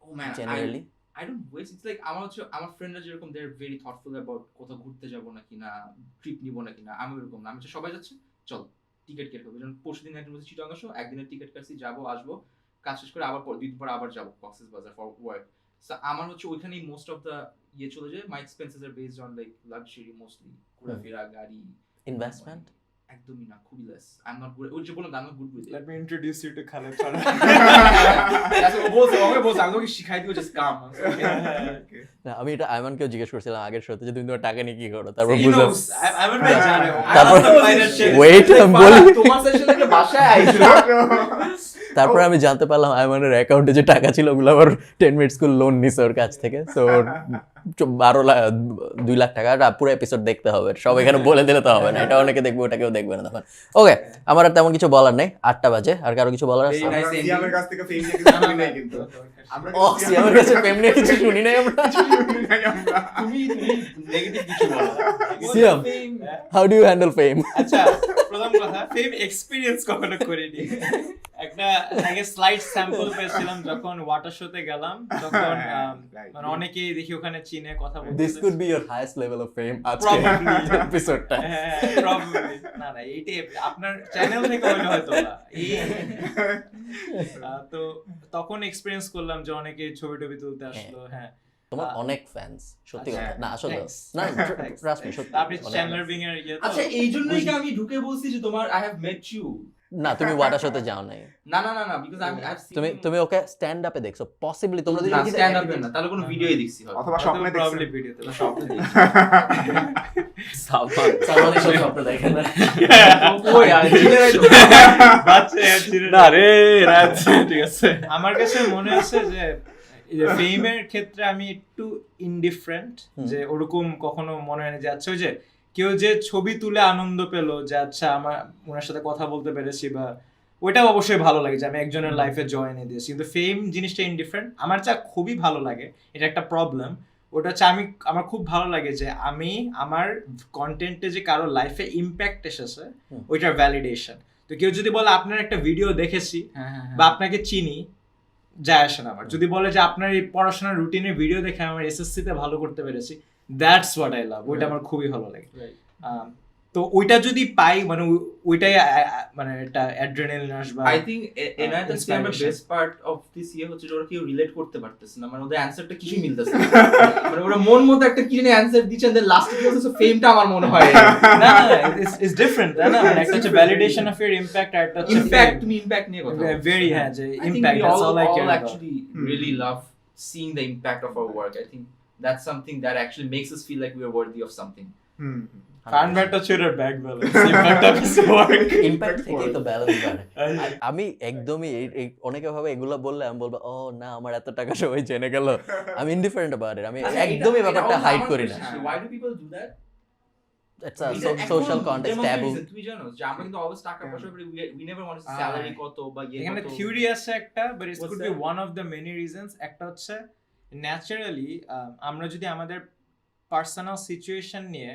Oh man, generally? I don't waste. It's like আমার ফ্রেন্ডরা যেরকম they're very thoughtful about কোথাও ঘুরতে যাবো নাকি না, ট্রিপ নিবো নাকি না, আমি এরকম না। আমি হচ্ছে সবাই যাচ্ছে, চল টিকিট কেটে ফেলবো। যেমন পরশুদিন একজন বলছে চিটাগাং আসো, একদিনের টিকিট কাটছি, যাবো আসবো, কাজ শেষ করে আবার 2 দিন পর আবার যাবো কক্সেস বাজার ফর ওয়ার্ক। সো আমার হচ্ছে ওইখানেই মোস্ট অফ দ্য ইয়ে চলে যায়। My expenses are based on like luxury mostly, ঘোরাফেরা, গাড়ি। ইনভেস্টমেন্ট? একদমই না, খুবই less. I am not good, ওই যে বললাম I'm not good with it. Let me introduce you to Khaled Farah. That's what ও বলছে, আমাকে বলছে, আমি তোকে শিখাই দিব, just come. না, আমি এটা আইমানকেও জিজ্ঞেস করছিলাম আগের শোতে যে তুমি তোমার টাকা নিয়ে কি করো, তারপর He বুঝলাম। knows. I'm ভাই জানে তারপর wait, আমি বলি। তোমার সেশনে একটা বাসায় আইছো। তারপর আমি জানতে পারলাম আইমানের অ্যাকাউন্টে যে টাকা ছিল ওগুলো আবার 10 মিনিট স্কুল লোন নিছে ওর কাছ থেকে, সো 2 লাখ টাকা। পুরো এপিসোড দেখতে হবে, সব এখানে বলে দিলে তো হবে না, এটা অনেকে দেখবে ওটা কেউ দেখবে না তখন। ওকে, আমার আর তেমন কিছু বলার নেই, 8টা বাজে। আর কারো কিছু বলার আছে? Very nice আমরা ending. সিয়ামের কাছ থেকে ফেম নিয়ে কিছু শুনি নাই কিন্তু। আমরা ও, সিয়ামের কাছে প্রেম নিয়ে কিছু শুনি নাই আমরা। শুনি নাই আমরা। তুমি নেগেটিভ কিছু বলো। সিয়াম, হাউ ডু ইউ হ্যান্ডেল ফেম? আচ্ছা, প্রথম কথা, ফেম এক্সপেরিয়েন্স কখনো করিনি। একটা আগে স্লাইড স্যাম্পল পেয়েছিলাম যখন ওয়াটার শোতে গেলাম, তখন মানে অনেকেই দেখি ওখানে চীনে কথা বলতে। This could be your highest level of fame আজকে Probably. এপিসোডটা। হ্যাঁ, probably। না না, এইটাই আপনার চ্যানেল থেকে হইলে হয়তো না। তো তখন এক্সপেরিয়েন্স করলাম যে অনেকে ছবি টবি তুলতে আসলো। হ্যাঁ, তোমার অনেক ফ্যান্স, সত্যি আচ্ছা, কথা না আসলে thanks. না, Thanks. ট্রাস্ট মি, সত্যি আপনি অনেক চ্যানেলার fans। বিং এর ইয়ে তো? আচ্ছা, এই জন্যই কি আমি ঢুকে বলছি যে তোমার I have met you? না, তুমি ওয়াটার শোতে যাও নাই, না না না না, because I've seen তুমি ওকে স্ট্যান্ড আপে দেখছো, পসিবলি তোমরা না দুজন স্ট্যান্ড আপ না, তাহলে কোনো ভিডিওই দেখছি হয়তো। অথবা স্বপ্নে প্রবাবলি দেখছেন। ভিডিওতে। স্বপ্নে দেখছি। সালমান সালমানের সাথে স্বপ্ন দেখেন না। কই আর চিনেরাই তো। না রে রাত, ঠিক আছে। আমার কাছে মনে হচ্ছে যে ফেমের ক্ষেত্রে আমি একটু ইনডিফারেন্ট, যে ওরকম কখনো মনে হয় না যে আচ্ছা ওই যে কেউ যে ছবি তুলে আনন্দ পেলো যে আচ্ছা আমার ওনার সাথে কথা বলতে পেরেছি, বা ওইটা অবশ্যই ভালো লাগে যে আমি একজনের লাইফে জয়েন দিয়েছি। কিন্তু ফেম জিনিসটা ইনডিফারেন্ট। আমার যা খুবই ভালো লাগে, এটা একটা প্রবলেম, ওটা হচ্ছে আমার খুব ভালো লাগে যে আমি আমার কন্টেন্টে যে কারো লাইফে ইম্প্যাক্ট এসেছে, ওইটার ভ্যালিডেশন। তো কেউ যদি বলে আপনার একটা ভিডিও দেখেছি বা আপনাকে চিনি, যায় আসে না আমার। যদি বলে যে আপনার এই পড়াশোনার রুটিনের ভিডিও দেখে আমার এসএসসি তে ভালো করতে পেরেছি, দ্যাটস হোয়াট আই লাভ। ওইটা আমার খুবই ভালো লাগে। তো ওইটা যদি পাই, মানে ওইটাই মানে একটা অ্যাড্রেনালিন রাশ বা I think এনায়েত আর সিয়ামের inspiration. Best part of this ইয়ে হচ্ছে যে ওরা কেউ রিলেট করতে পারতেছে না, মানে ওদের অ্যানসারটা কিছুই মিলতেছে না। মানে ওরা মন মতো একটা কি জানি অ্যানসার দিচ্ছেন, দেন লাস্টে কি হচ্ছে ফেমটা আমার মনে হয় না ইটস ডিফারেন্ট, তাই না? মানে একটা হচ্ছে ভ্যালিডেশন অফ ইওর ইমপ্যাক্ট, আর একটা হচ্ছে ইমপ্যাক্ট। তুমি ইমপ্যাক্ট নিয়ে কথা বলছো। ভেরি, হ্যাঁ, যে I think impact, we that's all all eye care actually really love seeing the impact of our work. I think that's something that actually makes us feel like we are worthy of something. Hmm. Fun ব্যাটটা ছিল back balance, impact of his work. Impact থেকেই তো ব্যালেন্স বাড়ে। আমি একদমই অনেকে ভাবে এগুলো বললে আমি বলবো ও না আমার এত টাকা সবাই জেনে গেল, আমি ইনডিফারেন্ট অ্যাবাউট ইট, আমি একদমই ব্যাপারটা হাইড করি না। Why do people do that? It's a social context taboo. তুই জানো যে আমরা কিন্তু অলওয়েজ টাকা পয়সা করে we never want to see salary কত বা ইয়ে এখানে কত। থিওরি আছে একটা, but it What's could be that? One of the many reasons. একটা হচ্ছে ন্যাচারালি আমরা যদি আমাদের পার্সোনাল সিচুয়েশন নিয়ে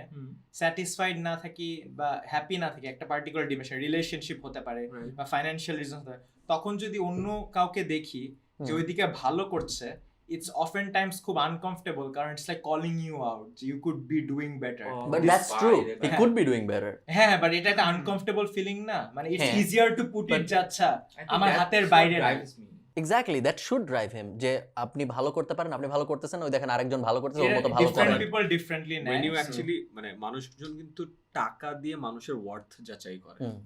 স্যাটিসফাইড না থাকি বা হ্যাপি না থাকি, একটা পার্টিকুলার ডিমেনশন, রিলেশনশিপ হতে পারে বা ফাইন্যান্সিয়াল রিজন হতে পারে, তখন যদি অন্য কাউকে দেখি যে ওইদিকে ভালো করছে, it's oftentimes খুব uncomfortable কারণ it's like calling you out you could be doing better But This that's true. vibe, He could be doing better. হ্যাঁ বাট এটা একটা আনকমফর্টেবল ফিলিং না মানে ইটস হ্যাঁ। Easier to put it But- যে আচ্ছা I think আমার that's হাতের what বাইরে না। drives me. Exactly, that should drive him. যে আপনি ভালো করতে পারেন, আপনি ভালো করতেছেন, ওই দেখেন আরেকজন ভালো করতেছে, ওর মতো ভালো ডিফারেন্ট করেন। পিপল ডিফারেন্টলি when নেয় you actually মানে মানুষজন কিন্তু টাকা দিয়ে মানুষের ওয়ার্থ যাচাই করে হুম।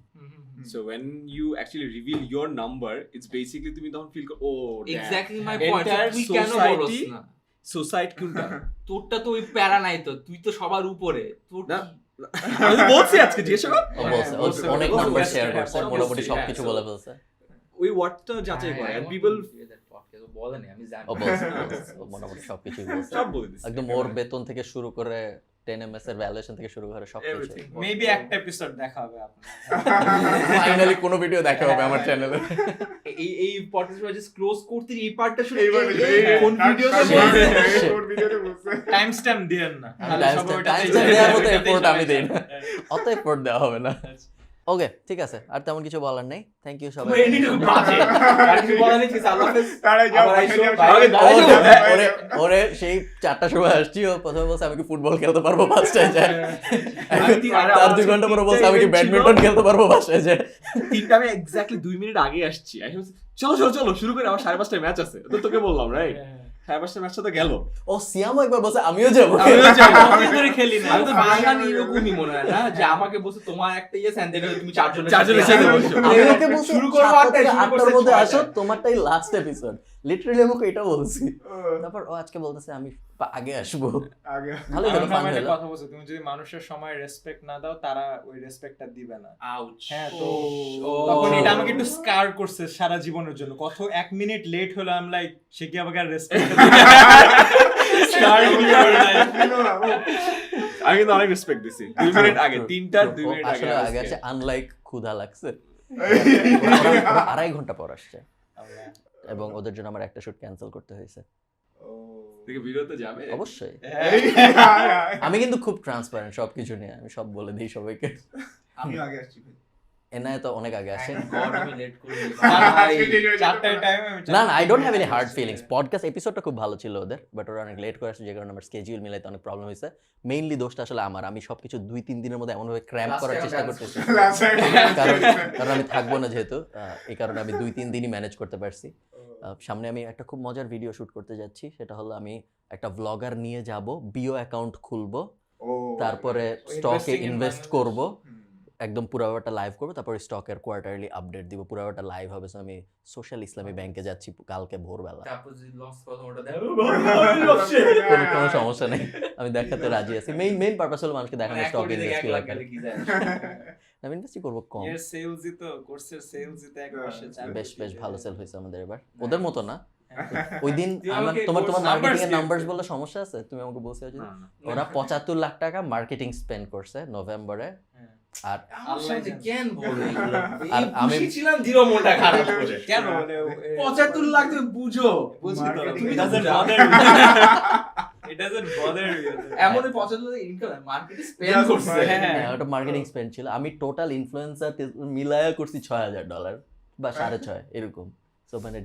so when you actually reveal your number it's basically তুমি তখন ফিল করো oh damn, Exactly my point. entire তুই কেন বলস society না? society কোনটা তোরটা তো ওই প্যারা নাই তো, তুই তো সবার উপরে। তোর না, কি- আমি তো বলছি আজকে জিজ্ঞেস করো ও বলছে, ও বলছে, অনেক বলছে, নাম্বার বলছে, শেয়ার হ্যাঁ, করছে, বলছে, মোটামুটি হ্যাঁ, সবকিছু so বলে ফেলছে। ওই ওয়ার্ডটা যাচাই করে I and want people to hear that podcast. ও বলে নাই, আমি জানি। ও বলছে, ও মোটামুটি সবকিছুই বলছে। সব বলে দিচ্ছে একদম ওর বেতন থেকে শুরু করে 10 MS এর ভ্যালুয়েশন থেকে শুরু করে সবকিছু। Everything. মেবি একটা এপিসোড দেখা হবে আপনার ফাইনালি কোনো ভিডিও দেখা হবে আমার চ্যানেলে। এই পডকাস্ট জাস্ট ক্লোজ করতে এই পার্টটা শুনে এইবার কোন ভিডিওতে বলছে? কোন ভিডিওতে বলছে টাইম স্ট্যাম্প দিয়েন না তাহলে Time সবাই stamp- ওটাতেই time stamp দেওয়ার মতো ওটাতেই effort আমি সবাই দেই না। যায়। অত এফোর্ট দেওয়া হবে না। ওকে, ঠিক আছে, আর তেমন কিছু বলার নেই। থ্যাংক ইউ সবাই। Wait, এটা বাজে। আর কিছু বলার নেই, ঠিক আছে, আল্লাহ হাফেজ। তারাই যাও আবার আইসো, যাও, বাইরে যাও, দাঁড়াও। যাও, যাও, ওরে যাও। ওরে সেই 4টার সময় আসছি, ও প্রথমে বলছে আমি কি ফুটবল খেলতে পারবো বাসায় যায়। তার 2 ঘন্টা পরে বলছে আমি কি ব্যাডমিন্টন খেলতে পারবো বাসায় যায়। তিনটা আমি এক্স্যাক্টলি 2 মিনিট আগে আসছি আমি বলছি, চলো চলো চলো শুরু করে আমার 5:30টায় ম্যাচ আছে তো তোকে বললাম রাইট 5:30টায় ম্যাচটা তো গেল ও সিয়ামও একবার বলছে আমিও যাবো। কতদিন ধরে খেলি না আমি তো বাঙালি এরকমই মনে হয় না যে আমাকে বলছে তোমার একটা ইয়ে স্যান্ডেল তুমি চারজনের চারজনের সাথে বসো। আমি ওকে বলছি শুরু করবো 7টা 8টায়, থেকে শুরু 8টার করছে মধ্যে 6টায়। আসো, তোমারটাই লাস্ট এপিসোড। লিটারালি আমি ওকে এটা বলছি। তারপর ও আজকে বলতেছে আমি আগে আসবো। আগে ভালোই হলো, ফান আমার একটা হলো। কথা বলছো তুমি যদি মানুষের সময় রেসপেক্ট না দাও তারা ওই রেসপেক্টটা দিবে না আউচ। হ্যাঁ তো তখন এটা আমাকে একটু স্কার করছে সারা জীবনের জন্য কত 1 মিনিট লেট হলো আই এম লাইক সে কি আমাকে রেসপেক্ট স্কার আমি কিন্তু অনেক রেসপেক্ট দিছি 2 মিনিট আগে 3টার 2 ও মিনিট আগে আসলে আগে আজকে। আসে, আনলাইক ক্ষুধা লাগছে। ওরা 2.5 ঘন্টা পর আসছে এবং ওদের জন্য আমার একটা শুট ক্যান্সেল করতে হয়েছে। দেখে ভিডিওতে যাবে অবশ্যই আমি কিন্তু খুব ট্রান্সপারেন্ট সবকিছু নিয়ে, আমি সব বলে দিই সবাইকে। আমিও আগে আসছি ভাই। এনআই তো অনেক আগে আসে। God, আমি লেট করে দিয়েছি। চারটার টাইমে না না, I don't have any hard feelings. Podcast এপিসোডটা খুব ভালো ছিল ওদের, বাট ওরা অনেক লেট করে আসছে, যে কারণে আমার স্কেডিউল মিলাইতে অনেক প্রবলেম হয়েছে। মেইনলি দোষটা আসলে আমার, আমি সবকিছু 2-3 দিনের মধ্যে এমনভাবে ক্র্যাম্প করার চেষ্টা করতেছি, কারণ আমি থাকবো না যেহেতু, এই কারণে আমি 2-3 দিনই ম্যানেজ করতে পারছি। সামনে আমি একটা খুব মজার ভিডিও শুট করতে যাচ্ছি, সেটা হলো আমি একটা ব্লগার নিয়ে যাব, বিও অ্যাকাউন্ট খুলবো, তারপরে স্টকে Investing in ইনভেস্ট Bangladesh. করব, একদম পুরো ব্যাপারটা লাইভ করবো, তারপরে স্টকের কোয়ার্টারলি আপডেট দিব, পুরো ব্যাপারটা লাইভ হবে। So আমি সোশ্যাল ইসলামী ব্যাংকে যাচ্ছি কালকে ভোরবেলা। তারপর যদি লস কথা ওটা দেয়, কোনো সমস্যা নেই, আমি দেখাতে রাজি আছি। মেইন পারপাস হলো মানুষকে দেখানো এক স্টক কোটি থেকে ইনভেস্ট 1 কি লাখ লাগে। গেলে কি যায়? আমি ইনভেস্ট করব কম। এর সেলসই তো কোর্সের সেলসই তো এক মাসে 4 বেশ বেশ ভালো সেল হয়েছে আমাদের এবার, ওদের মতো না। হ্যাঁ। ওই দিন তুই আমার আমাকে তোমার course মার্কেটিং এর numbers নাম্বারস দিয়েছে। বললে সমস্যা আছে, তুমি আমাকে বলছো যে না, না। ওরা 75 লাখ টাকা মার্কেটিং স্পেন্ড করছে নভেম্বরে। আর আমার সাথে কেন বলে এগুলো? আর এই আমি- খুশি ছিলাম জিরো মনটা খারাপ করে। কেন মানে 75 লাখ তুমি বুঝো। বুঝি তো Marketing তুমি it doesn't বুঝা। bother me. It doesn't bother me. এমন 75 লাখ ইনকাম মার্কেটে স্পেন্ড করছে। হ্যাঁ। হ্যাঁ, ওটা মার্কেটিং স্পেন্ড ছিল। আমি টোটাল ইনফ্লুয়েন্সার মিলায়া করছি $6,000 বা 6.5 এরকম। সো মানে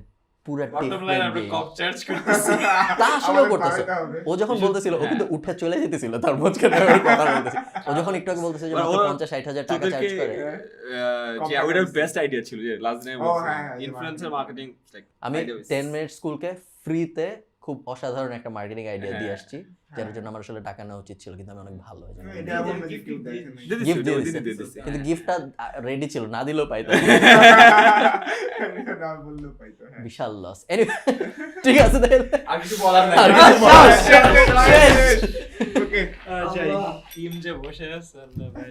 পুরো Bottom line আমরা কপ চার্জ করতেছি। তা আসলেও আমাদের করতেছে। বাড়াইতে হবে। ও যখন বলতেছিল ও কিন্তু উঠে চলে যেতেছিল, তার মাঝখানে আমি কথা বলতেছি। ও যখন একটু আগে বলতেছে যে মানে মাত্র ওরা 50-60 হাজার টাকা তোদেরকে চার্জ করে। যে ওইটা বেস্ট আইডিয়া ছিল যে লাস্ট টাইম ও, হ্যাঁ, হ্যাঁ, ইনফ্লুয়েন্সার মার্কেটিং লাইক আমি 10 মিনিট স্কুলকে ফ্রিতে খুব অসাধারণ একটা মার্কেটিং আইডিয়া দিয়ে আসছি, যার জন্য আমার আসলে টাকা নেওয়া উচিত ছিল, কিন্তু আমি অনেক ভালো এই জন্য এটা এমন না যে কেউ দেখে নাই। গিফট দিয়ে দিছি। কিন্তু গিফটটা রেডি ছিল, না দিলেও পাইতাম। না বললেও পাইতো, হ্যাঁ। বিশাল লস। এনিওয়ে, ঠিক আছে তাহলে। আর কিছু বলার নাই। আর কিছু বলার নাই। Okay. যাই টিম যে বসে আছে আল্লাহ ভাই